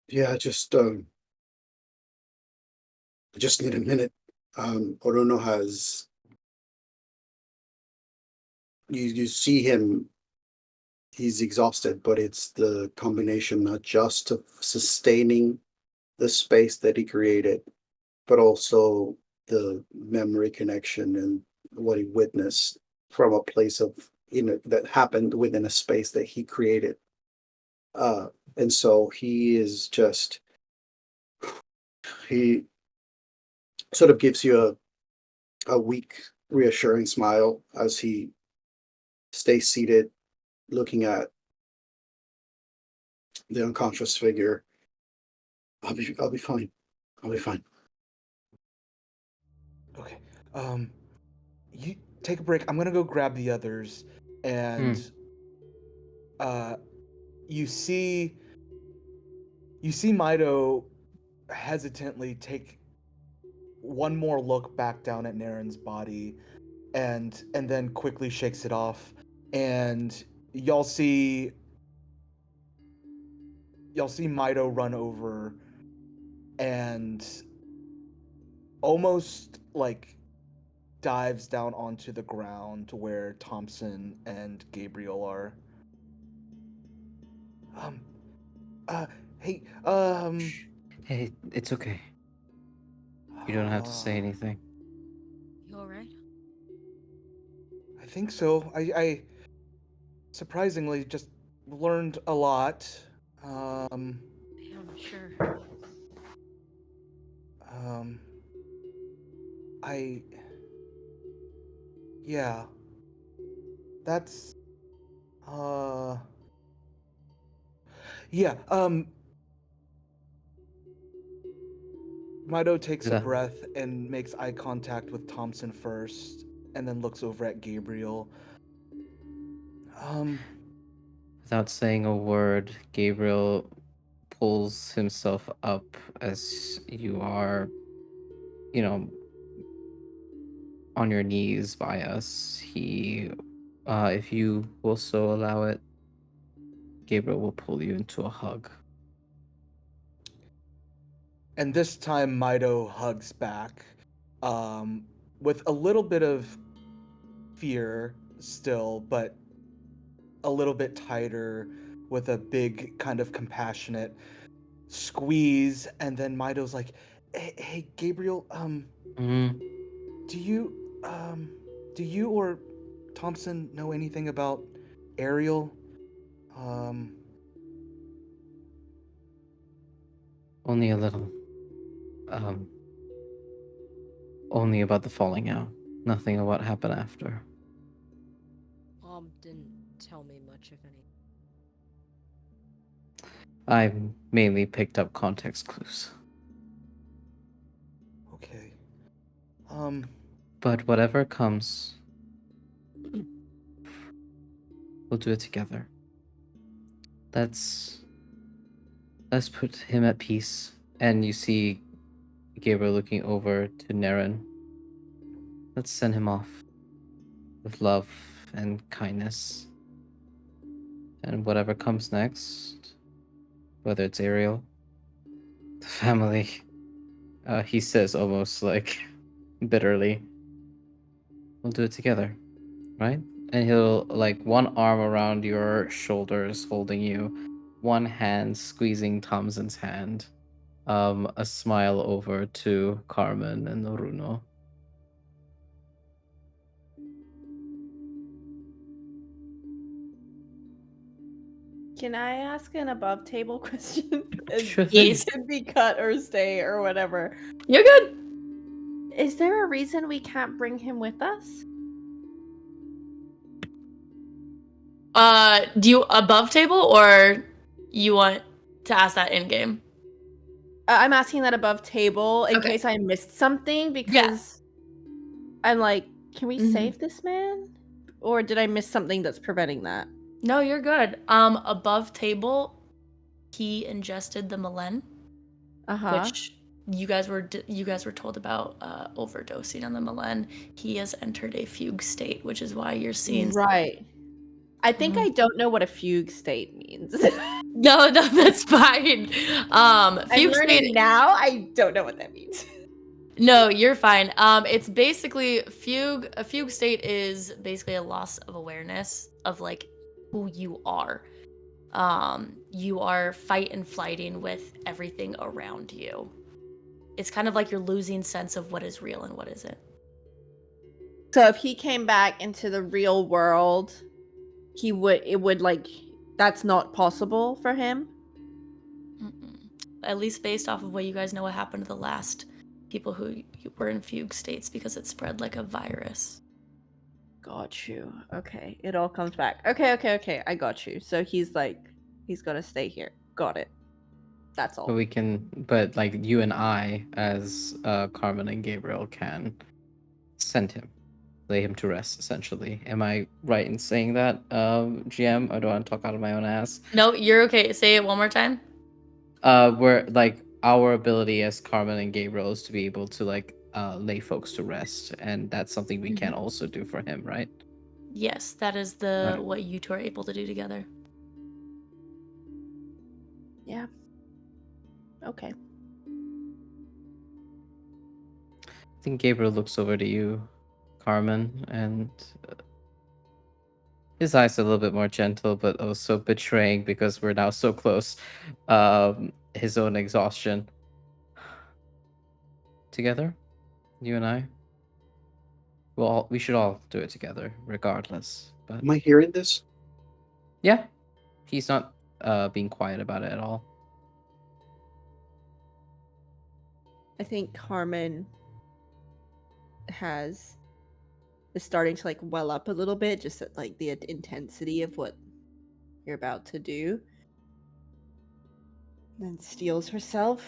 Yeah, I just need a minute. Orúno has. You see him. He's exhausted, but it's the combination not just of sustaining the space that he created, but also the memory connection and what he witnessed from a place of that happened within a space that he created. And so he is just he sort of gives you a weak, reassuring smile as he stays seated, looking at the unconscious figure. I'll be fine. I'll be fine. Okay. You take a break. I'm gonna go grab the others, and you see Myto hesitantly take one more look back down at Naren's body, and then quickly shakes it off, and y'all see Myto run over and almost like dives down onto the ground where Tamsyn and Gabriel are. Hey, Hey, it's okay. You don't have to say anything. You alright? I think so. I surprisingly just learned a lot. Yeah, I'm sure. I yeah. That's yeah, Myto takes a Yeah. breath and makes eye contact with Tamsyn first, and then looks over at Gabriel. Without saying a word, Gabriel pulls himself up as you are, you know, on your knees by us. He, if you will so allow it, Gabriel will pull you into a hug. And this time, Myto hugs back, with a little bit of fear still, but a little bit tighter, with a big kind of compassionate squeeze. And then Myto's like, "Hey, Gabriel, Mm, do you or Tamsyn know anything about Ariel? Um, only a little. Um, only about the falling out. Nothing of what happened after. Mom didn't tell me much, if any. I mainly picked up context clues. okay. But whatever comes, we'll do it together. Let's put him at peace. And you see Gabriel looking over to Naren. Let's send him off with love and kindness. And whatever comes next, whether it's Ariel, the family, he says almost like bitterly, we'll do it together, right? And he'll like one arm around your shoulders holding you, one hand squeezing Tamsyn's hand, a smile over to Carmen and Orúno. Can I ask an above table question? Sure thing. It can be cut or stay or whatever. You're good. Is there a reason we can't bring him with us? Do you above table or you want to ask that in game? I'm asking that above table in Okay. case I missed something because I'm like, can we Mhm. save this man? Or did I miss something that's preventing that? No, you're good. Above table, he ingested the Malen, which you guys were told about overdosing on the Malen. He has entered a fugue state, which is why you're seeing. Right. I think Mhm. I don't know what a fugue state means. No, that's fine. I'm Fugue learning state. now. I don't know what that means. No, you're fine. It's basically fugue. A fugue state is basically a loss of awareness of like who you are. You are fight and flighting with everything around you. It's kind of like you're losing sense of what is real and what isn't. So if he came back into the real world, it would like that's not possible for him. Mm-mm. At least based off of what you guys know what happened to the last people who were in fugue states because it spread like a virus. Got you. Okay, it all comes back. Okay. I got you. So he's gonna stay here. Got it. That's all. But like you and I, as Carmen and Gabriel, can send him, lay him to rest, essentially. Am I right in saying that, GM? I don't want to talk out of my own ass. No, you're okay. Say it one more time. Where like our ability as Carmen and Gabriel is to be able to like lay folks to rest, and that's something we can also do for him, right? Yes, that is Right. what you two are able to do together. Yeah. Okay. I think Gabriel looks over to you, Carmen, and his eyes are a little bit more gentle, but also betraying because we're now so close. His own exhaustion. Together, you and I. We should all do it together, regardless. But Am I hearing this? yeah, he's not being quiet about it at all. I think Carmen is starting to like well up a little bit, just at like the intensity of what you're about to do. Then steels herself.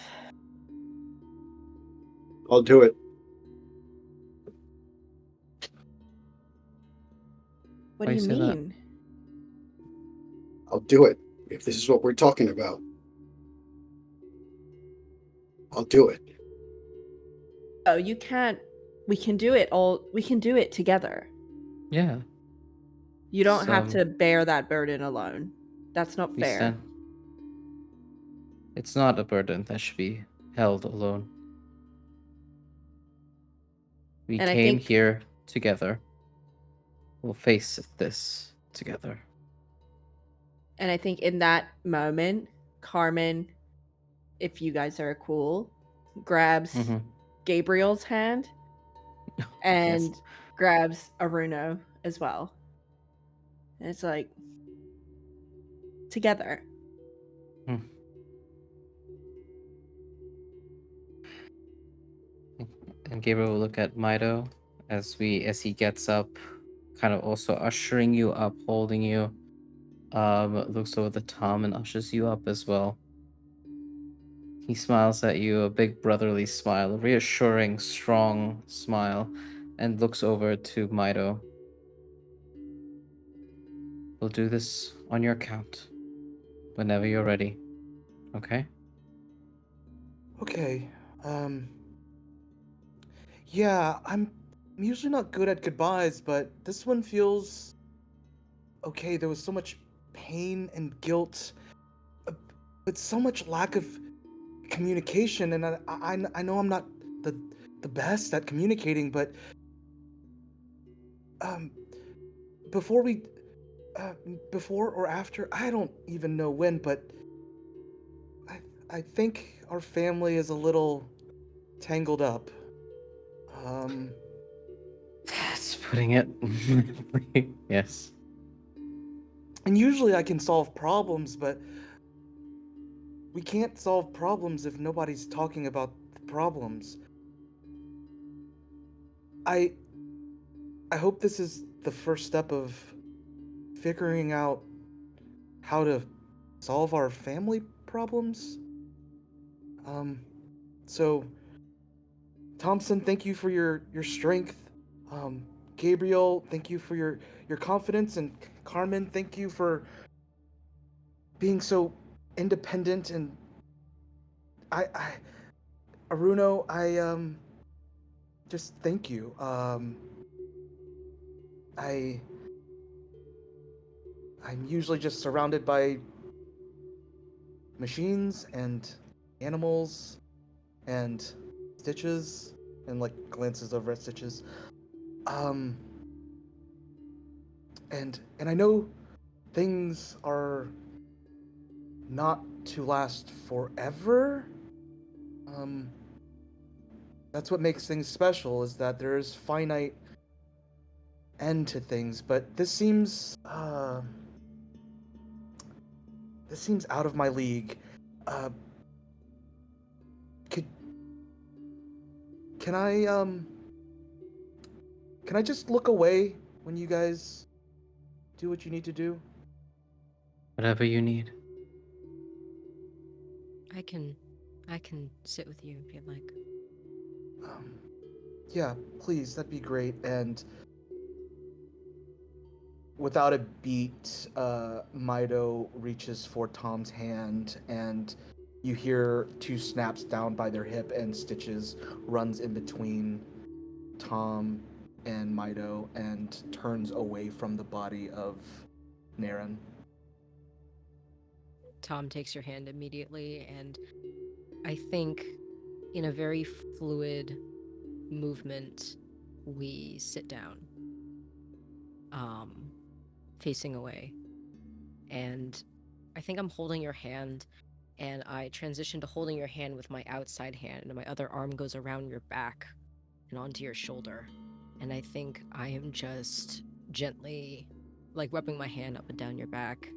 I'll do it. What Why do you you say that? mean? I'll do it if this is what we're talking about. I'll do it. Oh, you can't. We can do it all. We can do it together. Yeah. You don't have So, to bear that burden alone. That's not we fair. stand. It's not a burden that should be held alone. We And I came think- here together. We'll face this together. And I think in that moment, Carmen, if you guys are cool, grabs Mhm. Gabriel's hand and grabs Orúno as well. And it's like, together. And Gabriel will look at Myto as he gets up, kind of also ushering you up, holding you. Looks over the Tom and ushers you up as well. He smiles at you, a big brotherly smile, a reassuring, strong smile, and looks over to Myto. We'll do this on your count, whenever you're ready. Okay? Okay. Yeah, I'm usually not good at goodbyes, but this one feels okay. There was so much pain and guilt, but so much lack of communication, and I know I'm not the best at communicating, but um, before we, before or after, I don't even know when, but I think our family is a little tangled up. That's putting it. Yes. And usually I can solve problems, but we can't solve problems if nobody's talking about the problems. I hope this is the first step of figuring out how to solve our family problems. So Tamsyn, thank you for your strength. Gabriel, thank you for your confidence, and Carmen, thank you for being so independent. And I Orúno, I just thank you. I'm usually just surrounded by machines and animals and Stitches, and like glances over at Stitches. And I know things are not to last forever. That's what makes things special, is that there is finite end to things, but this seems out of my league. Could can I just look away when you guys do what you need to do? Whatever you need. I can sit with you if you'd like. Yeah, please, that'd be great. And without a beat, Myto reaches for Tom's hand, and you hear two snaps down by their hip, and Stitches runs in between Tom and Myto and turns away from the body of Naren. Tom takes your hand immediately, and I think in a very fluid movement, we sit down, facing away. And I think I'm holding your hand, and I transition to holding your hand with my outside hand, and my other arm goes around your back and onto your shoulder. And I think I am just gently, like, rubbing my hand up and down your back.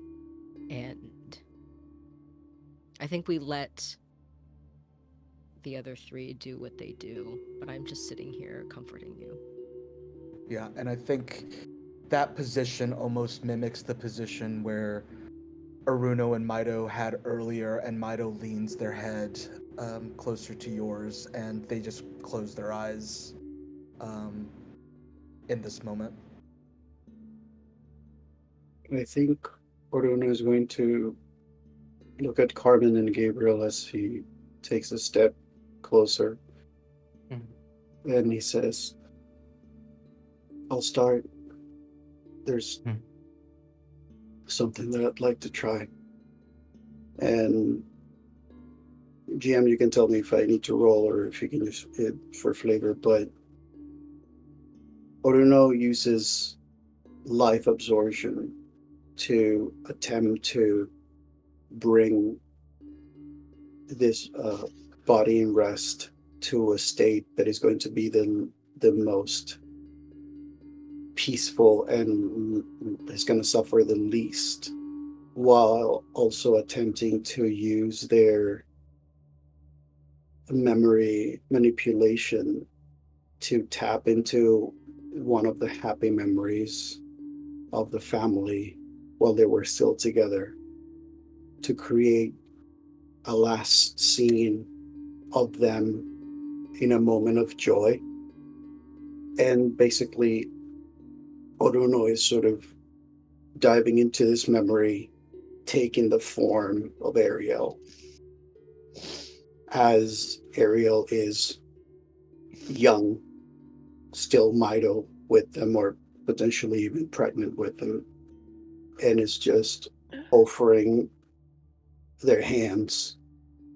And I think we let the other three do what they do, but I'm just sitting here comforting you. Yeah, and I think that position almost mimics the position where Orúno and Myto had earlier, and Myto leans their head closer to yours, and they just close their eyes in this moment. I think Orúno is going to look at Carmen and Gabriel as he takes a step closer. Mhm. And he says, I'll start. There's Hmm. something that I'd like to try. And GM, you can tell me if I need to roll or if you can use it for flavor, but Orúno uses life absorption to attempt to bring this body in rest to a state that is going to be the most peaceful and is going to suffer the least, while also attempting to use their memory manipulation to tap into one of the happy memories of the family while they were still together, to create a last scene of them in a moment of joy. And basically, Orúno is sort of diving into this memory, taking the form of Ariel, as Ariel is young, still Myto with them, or potentially even pregnant with them, and is just offering their hands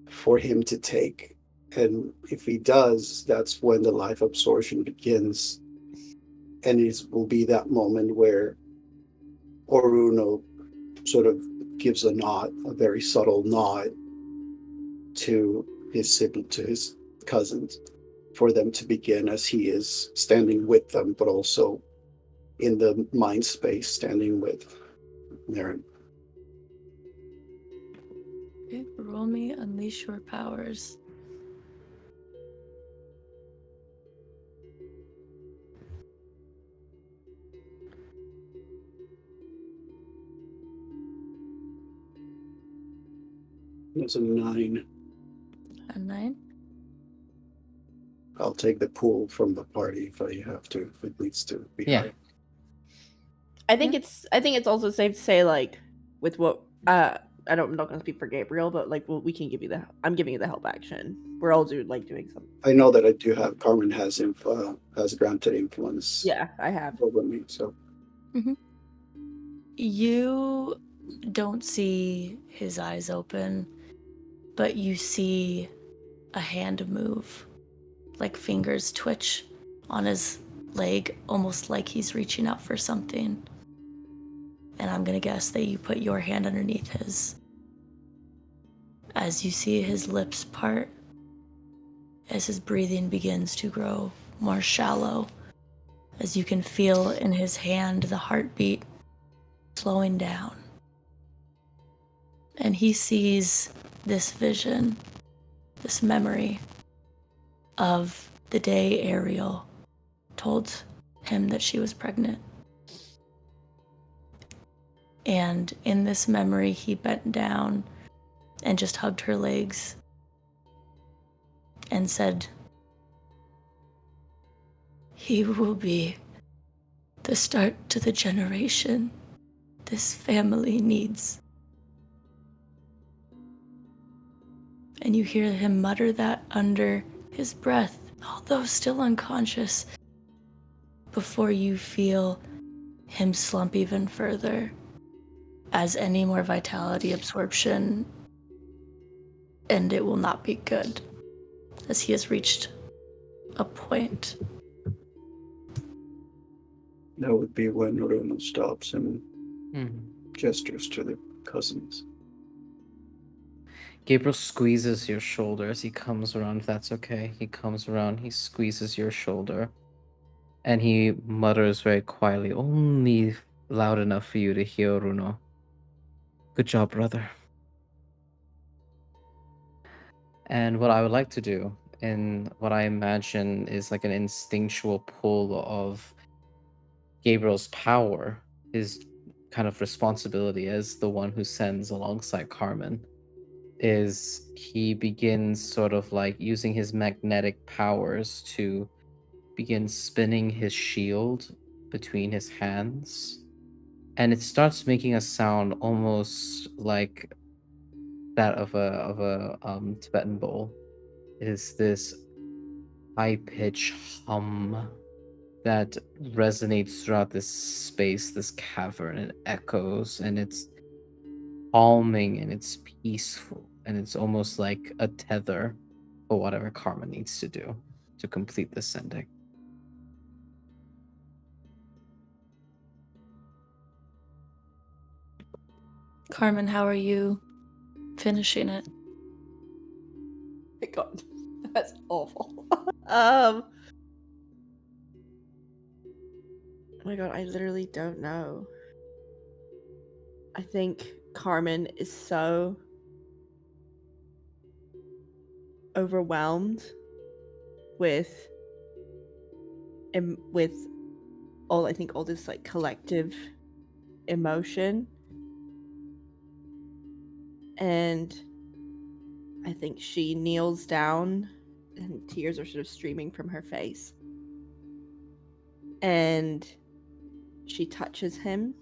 for him to take. And if he does, that's when the life absorption begins. And it will be that moment where Orúno sort of gives a nod, a very subtle nod to his sibling, to his cousins, for them to begin, as he is standing with them, but also in the mind space standing with Naren. Okay, roll me unleash your powers. It's a 9. A 9. I'll take the pool from the party if I have to, if it needs to be Yeah. high. I think it's also safe to say, like, with what I'm not gonna speak for Gabriel, but like, well, we can give you I'm giving you the help action. We're all doing something. I know that I do have Carmen has granted influence Yeah, I have. over me, so You don't see his eyes open, but you see a hand move, like fingers twitch on his leg, almost like he's reaching out for something. And I'm gonna guess that you put your hand underneath his. As you see his lips part, as his breathing begins to grow more shallow, as you can feel in his hand the heartbeat slowing down. And he sees this vision, this memory of the day Ariel told him that she was pregnant. And in this memory, he bent down and just hugged her legs and said, "He will be the start to the generation this family needs." And you hear him mutter that under his breath, although still unconscious, before you feel him slump even further, as any more vitality absorption, and it will not be good, as he has reached a point. that would be when Orúno stops and Mhm. gestures to the cousins. Gabriel squeezes your shoulder as he comes around, if that's okay. He comes around, he squeezes your shoulder, and he mutters very quietly, only loud enough for you to hear, Orúno. Good job, brother. And what I would like to do, in what I imagine is like an instinctual pull of Gabriel's power, his kind of responsibility as the one who sends alongside Carmen, is he begins sort of like using his magnetic powers to begin spinning his shield between his hands, and it starts making a sound almost like that of a Tibetan bowl. is this high-pitched hum that resonates throughout this space, this cavern. It echoes, and it's calming, and it's peaceful, and it's almost like a tether for whatever Carmen needs to do to complete this sending. Carmen, how are you finishing it? My God, that's awful. Oh my God, I literally don't know. I think Carmen is so overwhelmed with all, I think, all this like collective emotion, and I think she kneels down and tears are sort of streaming from her face, and she touches him.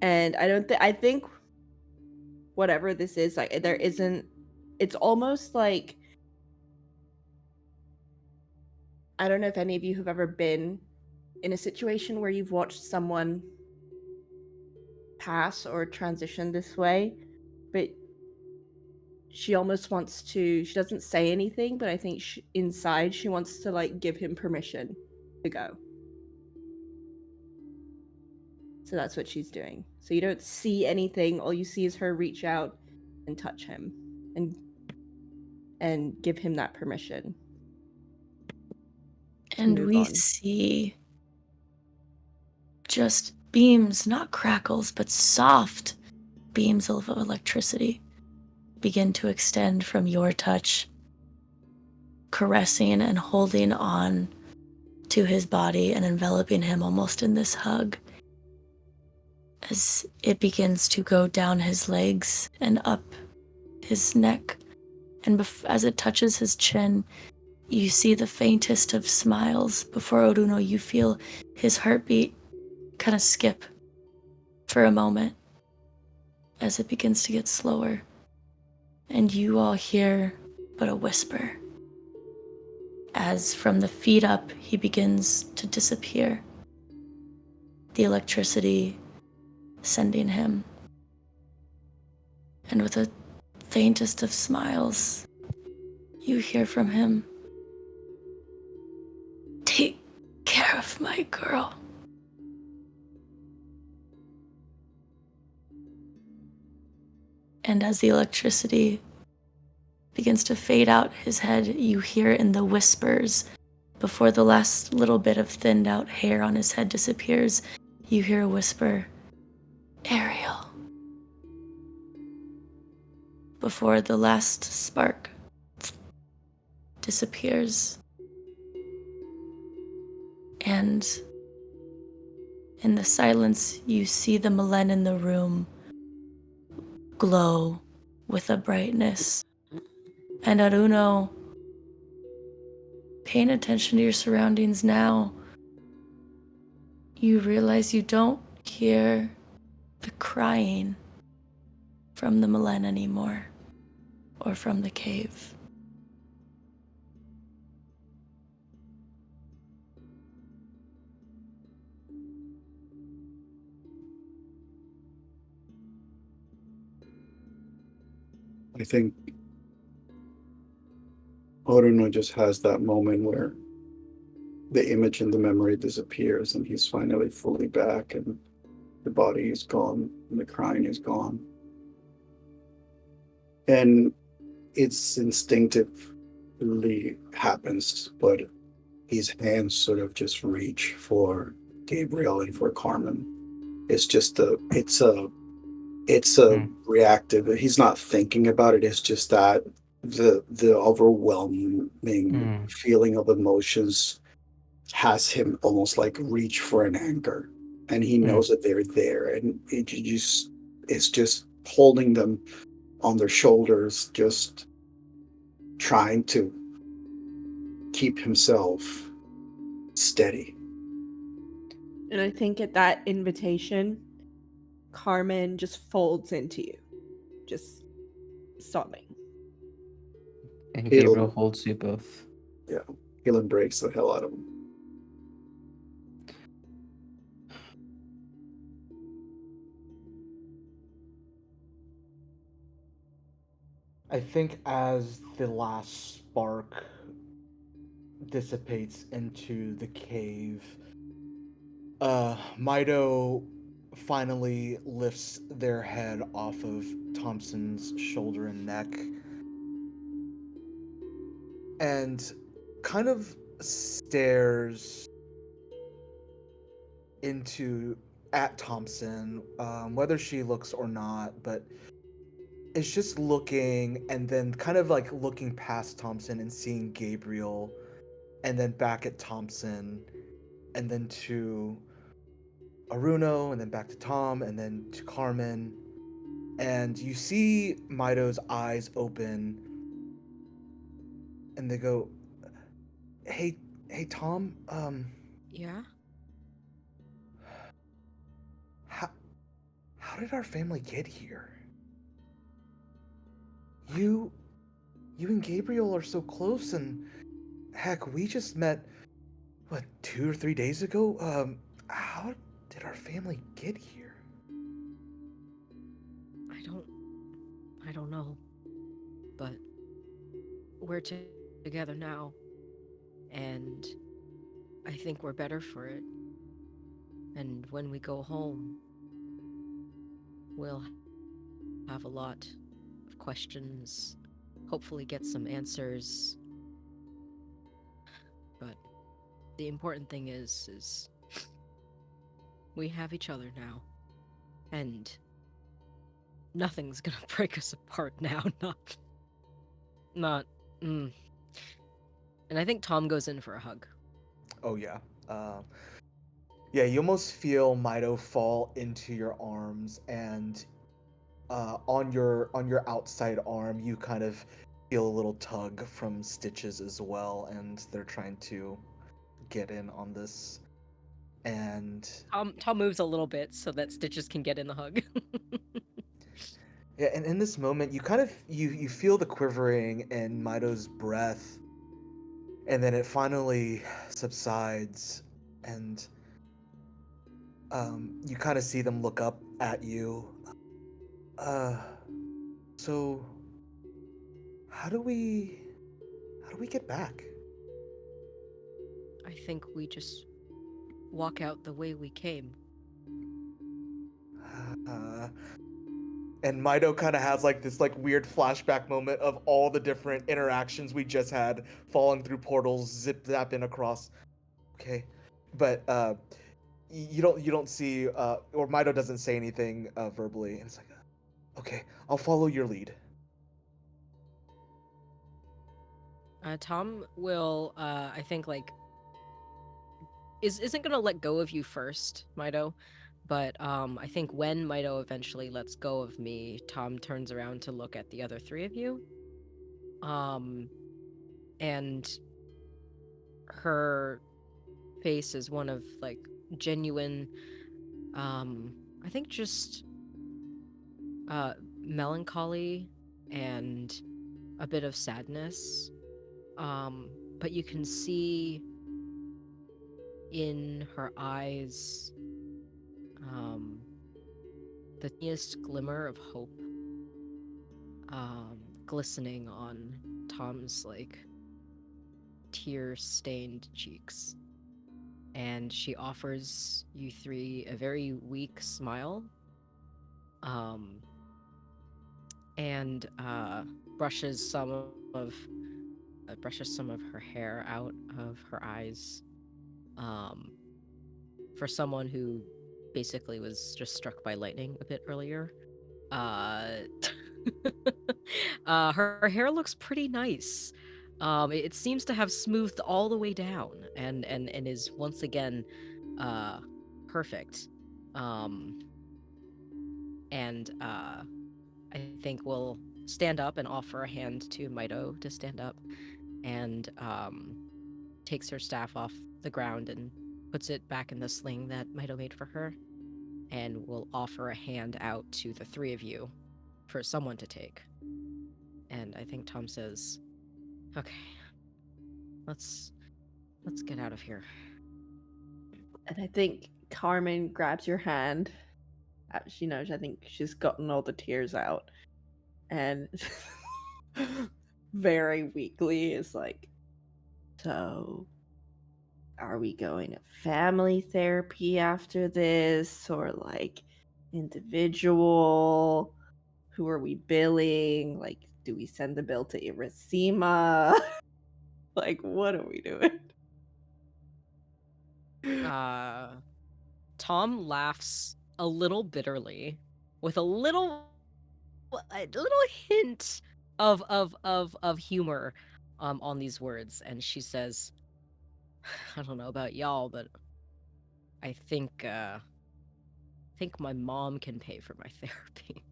And I think whatever this is, like, it's almost like, I don't know if any of you have ever been in a situation where you've watched someone pass or transition this way, but she almost wants to, she doesn't say anything, but I think inside she wants to like give him permission to go. So that's what she's doing. So you don't see anything, all you see is her reach out and touch him and give him that permission. And we see just beams, not crackles, but soft beams of electricity begin to extend from your touch, caressing and holding on to his body and enveloping him almost in this hug. As it begins to go down his legs and up his neck, and as it touches his chin, you see the faintest of smiles. Before Orúno, you feel his heartbeat kind of skip for a moment as it begins to get slower. And you all hear but a whisper as from the feet up he begins to disappear, the electricity sending him. And with the faintest of smiles, you hear from him, "Take care of my girl." And as the electricity begins to fade out his head, you hear in the whispers, before the last little bit of thinned out hair on his head disappears, you hear a whisper, "Ariel." Before the last spark disappears. And in the silence, you see the Mylen in the room glow with a brightness. And Orúno, paying attention to your surroundings now, you realize you don't hear the crying from the Mylen anymore, or from the cave. I think Orúno just has that moment where the image and the memory disappears and he's finally fully back and the body is gone and the crying is gone. And it's instinctively happens, but his hands sort of just reach for Gabriel and for Carmen. It's a reactive. He's not thinking about it. It's just that the overwhelming feeling of emotions has him almost like reach for an anchor, and he knows that they're there, and it's just holding them on their shoulders, just trying to keep himself steady. And I think at that invitation, Carmen just folds into you, just sobbing. And He'll- Gabriel holds you both. Yeah, he'll embrace the hell out of him. I think as the last spark dissipates into the cave, Myto finally lifts their head off of Tamsyn's shoulder and neck and kind of stares at Tamsyn, whether she looks or not, but it's just looking and then kind of like looking past Tamsyn and seeing Gabriel and then back at Tamsyn and then to Orúno and then back to Tom and then to Carmen. And you see Myto's eyes open and they go, hey Tom, Yeah? how did our family get here? You and Gabriel are so close, and heck, we just met, what, 2 or 3 days ago? How did our family get here? I don't know. But we're together now. And I think we're better for it. And when we go home, we'll have a lot of questions, hopefully get some answers. But the important thing is we have each other now. And nothing's gonna break us apart now. Not. And I think Tom goes in for a hug. Oh yeah. Yeah, you almost feel Myto fall into your arms, and on your outside arm, you kind of feel a little tug from Stitches as well, and they're trying to get in on this. And Tom moves a little bit so that Stitches can get in the hug. yeah, and in this moment, you kind of you feel the quivering in Myto's breath, and then it finally subsides, and you kind of see them look up at you. So how do we get back? I think we just walk out the way we came. And Myto kind of has like this like weird flashback moment of all the different interactions we just had, falling through portals, zip zapping across. Okay, but you don't see or Myto doesn't say anything verbally, and it's like, okay, I'll follow your lead. Tom will, I think, like, isn't gonna let go of you first, Myto. But I think when Myto eventually lets go of me, Tom turns around to look at the other three of you. And her face is one of like genuine, I think just melancholy and a bit of sadness. But you can see in her eyes the tiniest glimmer of hope glistening on Tom's like tear-stained cheeks. And she offers you three a very weak smile and brushes some of her hair out of her eyes for someone who basically was just struck by lightning a bit earlier. Her hair looks pretty nice. It seems to have smoothed all the way down and is once again perfect. And I think we'll stand up and offer a hand to Myto to stand up, and takes her staff off the ground and puts it back in the sling that Myto made for her. and will offer a hand out to the three of you for someone to take. And I think Tom says, "Okay, let's get out of here." And I think Carmen grabs your hand. She knows, I think she's gotten all the tears out. And very weakly is like, so are we going to family therapy after this? Or like individual? Who are we billing? Like, do we send the bill to Irasima? Like, what are we doing? Tom laughs a little bitterly, with a little hint of humor on these words, and she says, "I don't know about y'all, but I think my mom can pay for my therapy."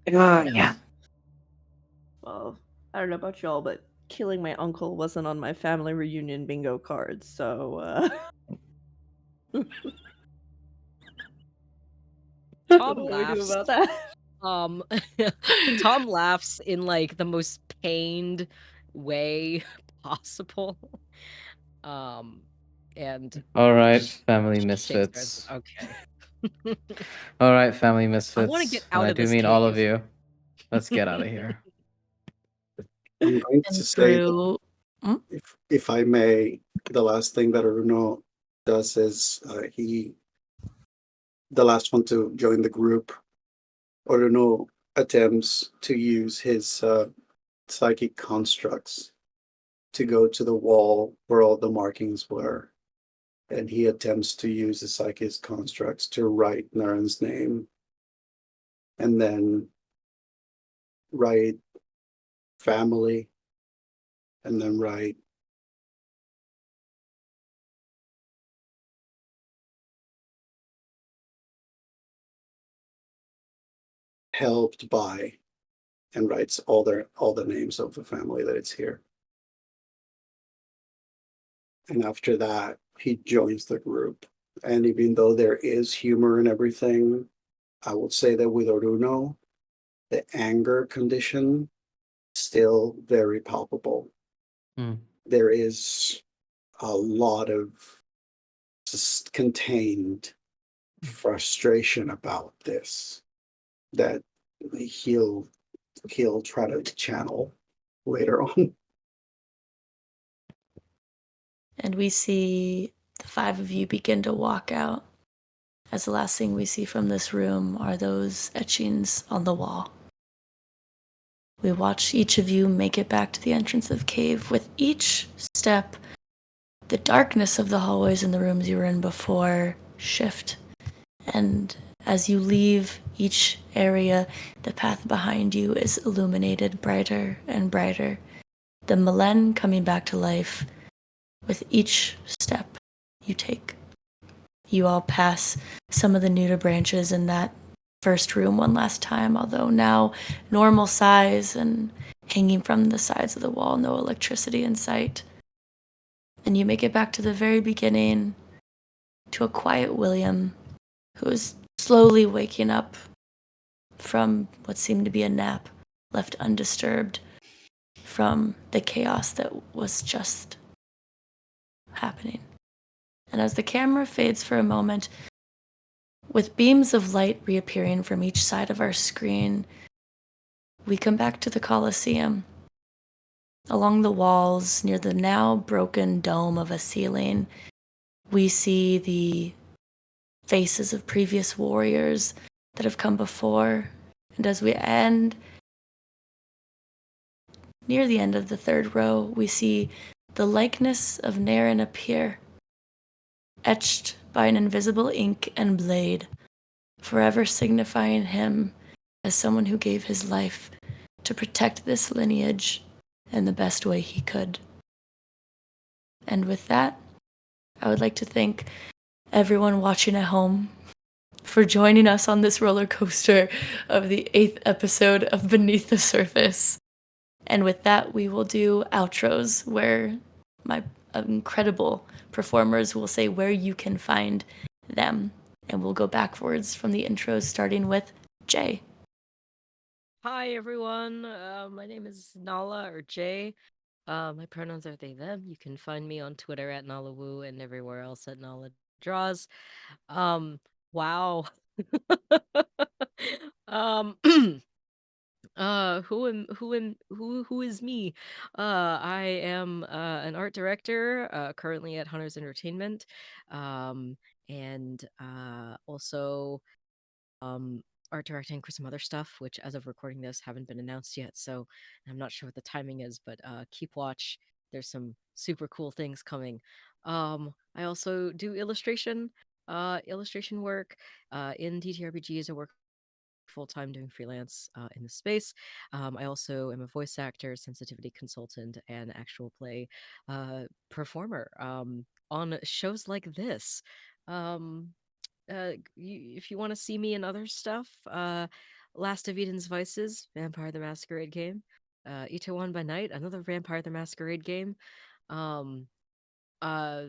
Yeah. Well, I don't know about y'all, but killing my uncle wasn't on my family reunion bingo card, so Tom what do we do laughs. about that? Tom laughs in like the most pained way possible. And All right, sh- family shakes her head and misfits. says, "Okay, All right, family I misfits. want to get And out I of do this mean all of cave." you. Let's get out of here. I'm going And to say that through if I may, the last thing that Orúno does is the last one to join the group. Orúno attempts to use his psychic constructs to go to the wall where all the markings were. And he attempts to use the psychic constructs to write Naren's name. And then write family. And then write helped by, and writes all the names of the family that it's here. And after that, he joins the group. And even though there is humor and everything, I would say that with Orúno, the anger condition still very palpable. Mm. There is a lot of just contained frustration about this that he'll try to channel later on. and we see the five of you begin to walk out. As the last thing we see from this room are those etchings on the wall. We watch each of you make it back to the entrance of the cave. With each step, the darkness of the hallways and the rooms you were in before shift. And as you leave each area, the path behind you is illuminated brighter and brighter. The Milen coming back to life with each step you take. You all pass some of the neuter branches in that first room one last time, although now normal size and hanging from the sides of the wall, no electricity in sight. And you make it back to the very beginning, to a quiet William, who is slowly waking up from what seemed to be a nap, left undisturbed from the chaos that was just happening. And as the camera fades for a moment, with beams of light reappearing from each side of our screen, we come back to the Colosseum. Along the walls, near the now broken dome of a ceiling, we see the faces of previous warriors that have come before. And as we end, near the end of the third row, we see the likeness of Naren appear, etched by an invisible ink and blade, forever signifying him as someone who gave his life to protect this lineage in the best way he could. And with that, I would like to thank everyone watching at home for joining us on this roller coaster of the 8th episode of Beneath the Surface. And with that, we will do outros where my incredible performers will say where you can find them. And we'll go backwards from the intros, starting with Jay. Hi everyone, my name is Nala or Jay. My pronouns are they, them. You can find me on Twitter at NalaWoo and everywhere else at Nala Draws. Wow. um, who is me? I am an art director, currently at Hunters Entertainment, and also art directing for some other stuff, which as of recording this haven't been announced yet. So I'm not sure what the timing is, but keep watch. There's some super cool things coming. I also do illustration work in TTRPGs. I work full time doing freelance in the space. I also am a voice actor, sensitivity consultant, and actual play performer on shows like this. Um, if you want to see me in other stuff, Last of Eden's Vices, Vampire the Masquerade game, Ito by Night, another Vampire the Masquerade game. Um, uh,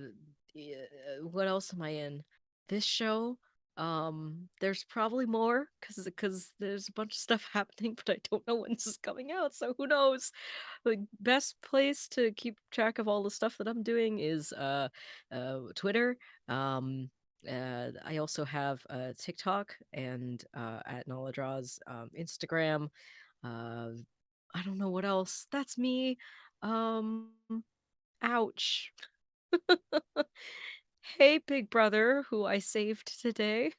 what else am I in? This show. There's probably more because there's a bunch of stuff happening, but I don't know when this is coming out, so who knows? The best place to keep track of all the stuff that I'm doing is Twitter. I also have TikTok and at Nala Draws, Instagram. Uh, I don't know what else. That's me. Um, ouch. Hey, big brother, who I saved today.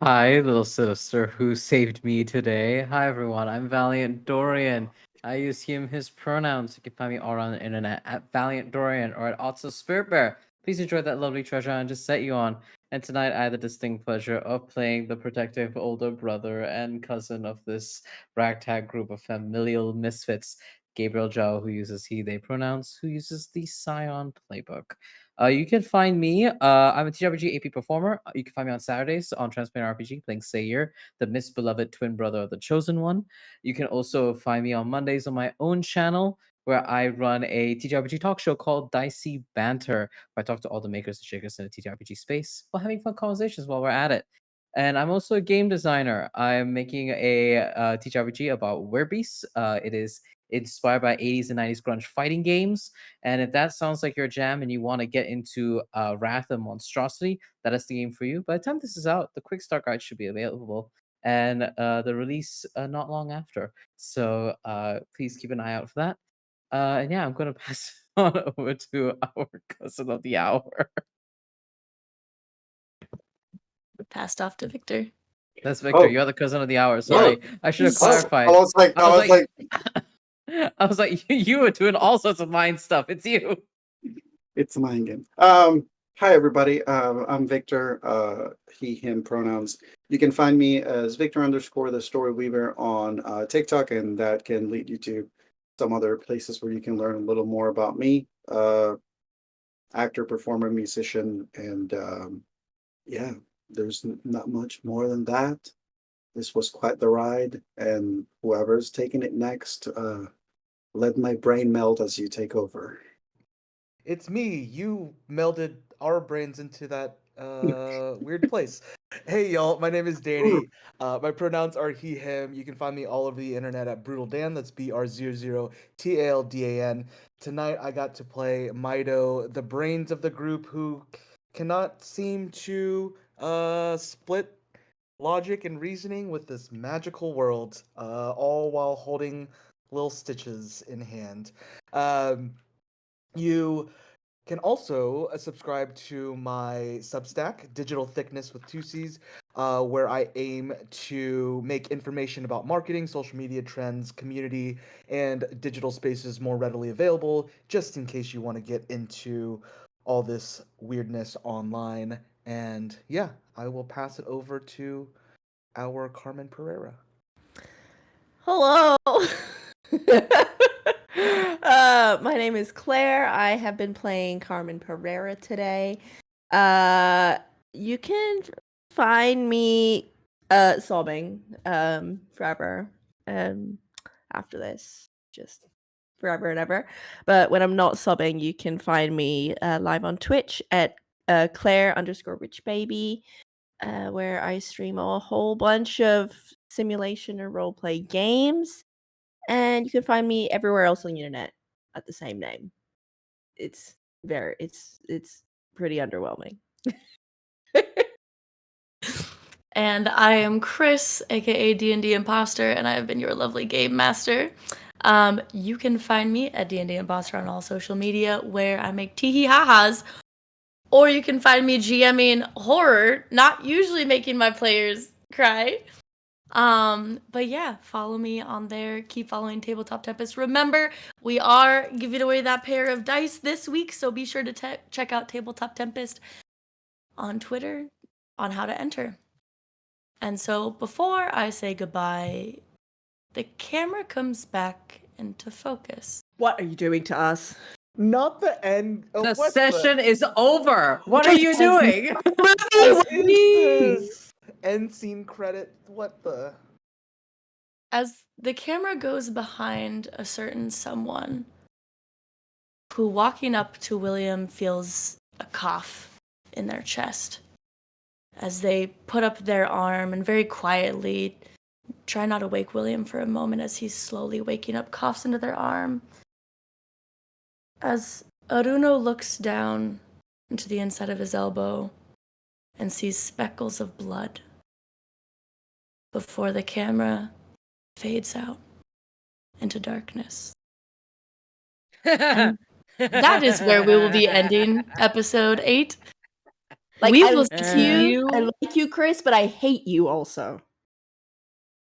Hi, little sister who saved me today. Hi, everyone. I'm Valiant Dorian. I use him, his pronouns. You can find me all around the internet at Valiant Dorian or at Also Spirit Bear. Please enjoy that lovely treasure I just set you on. And tonight, I had the distinct pleasure of playing the protective older brother and cousin of this ragtag group of familial misfits, Gabriel Zhao, who uses he, they pronouns, who uses the Scion playbook. You can find me. I'm a TRPG AP performer. You can find me on Saturdays on Transparent RPG playing Sayer, the misbeloved twin brother of the Chosen One. You can also find me on Mondays on my own channel where I run a TTRPG talk show called Dicey Banter, where I talk to all the makers and shakers in the TTRPG space while having fun conversations while we're at it. And I'm also a game designer. I'm making a TTRPG about werbeasts. It is inspired by 80s and 90s grunge fighting games. And if that sounds like your jam and you want to get into Wrath and Monstrosity, that is the game for you. By the time this is out, the quick start guide should be available and the release not long after. So please keep an eye out for that. And yeah, I'm going to pass it on over to our cousin of the hour. Passed off to Victor. That's Victor. Oh. You're the cousin of the hour. Sorry. I should have Oh, clarified. I was like, I was like, you were doing all sorts of mind stuff. It's you. it's a mind game. Hi everybody. I'm Victor. He, him pronouns. You can find me as Victor _ the Story Weaver on TikTok, and that can lead you to some other places where you can learn a little more about me. Actor, performer, musician, and yeah, there's not much more than that. This was quite the ride, and whoever's taking it next, let my brain melt as you take over. It's me. You melded our brains into that weird place. Hey y'all, my name is Danny. My pronouns are he, him. You can find me all over the internet at Brutal Dan. That's BR00TALDAN. Tonight I got to play Myto, the brains of the group who cannot seem to split logic and reasoning with this magical world, all while holding little stitches in hand. You can also subscribe to my Substack, Digital Thickness with 2Cs, where I aim to make information about marketing, social media trends, community, and digital spaces more readily available, just in case you want to get into all this weirdness online. And yeah, I will pass it over to our Carmen Pereira. Hello. My name is Clare. I have been playing Carmen Pereira today. You can find me sobbing forever after this, just forever and ever. But when I'm not sobbing, you can find me live on Twitch at Clare_rich_baby, where I stream a whole bunch of simulation or roleplay games. And you can find me everywhere else on the internet at the same name. It's pretty underwhelming. And I am Kris, aka D&D Imposter, and I have been your lovely game master. You can find me at D&D Imposter on all social media, where I make teehee ha-has, or you can find me GMing horror, not usually making my players cry. But yeah, follow me on there. Keep following Tabletop Tempest. Remember, we are giving away that pair of dice this week, so be sure to check out Tabletop Tempest on Twitter on how to enter. And so before I say goodbye, the camera comes back into focus. What are you doing to us? Not the end. Oh, The what session is over. What are you doing? What is this? End scene credit. What the? As the camera goes behind a certain someone who, walking up to William, feels a cough in their chest. As they put up their arm and very quietly try not to wake William for a moment as he's slowly waking up, coughs into their arm. As Orúno looks down into the inside of his elbow and sees speckles of blood before the camera fades out into darkness. And that is where we will be ending episode 8. Like, We I will like see you. I like you, Kris, but I hate you also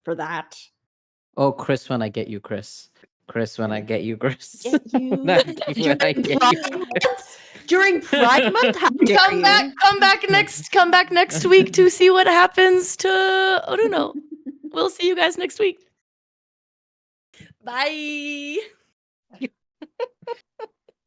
for that. Oh, Kris, when I get you, Kris. Kris, when I get you, Kris. Get you When I get you, Kris. during Pride Month. How dare Come back next week to see what happens to Orúno. We'll see you guys next week. Bye.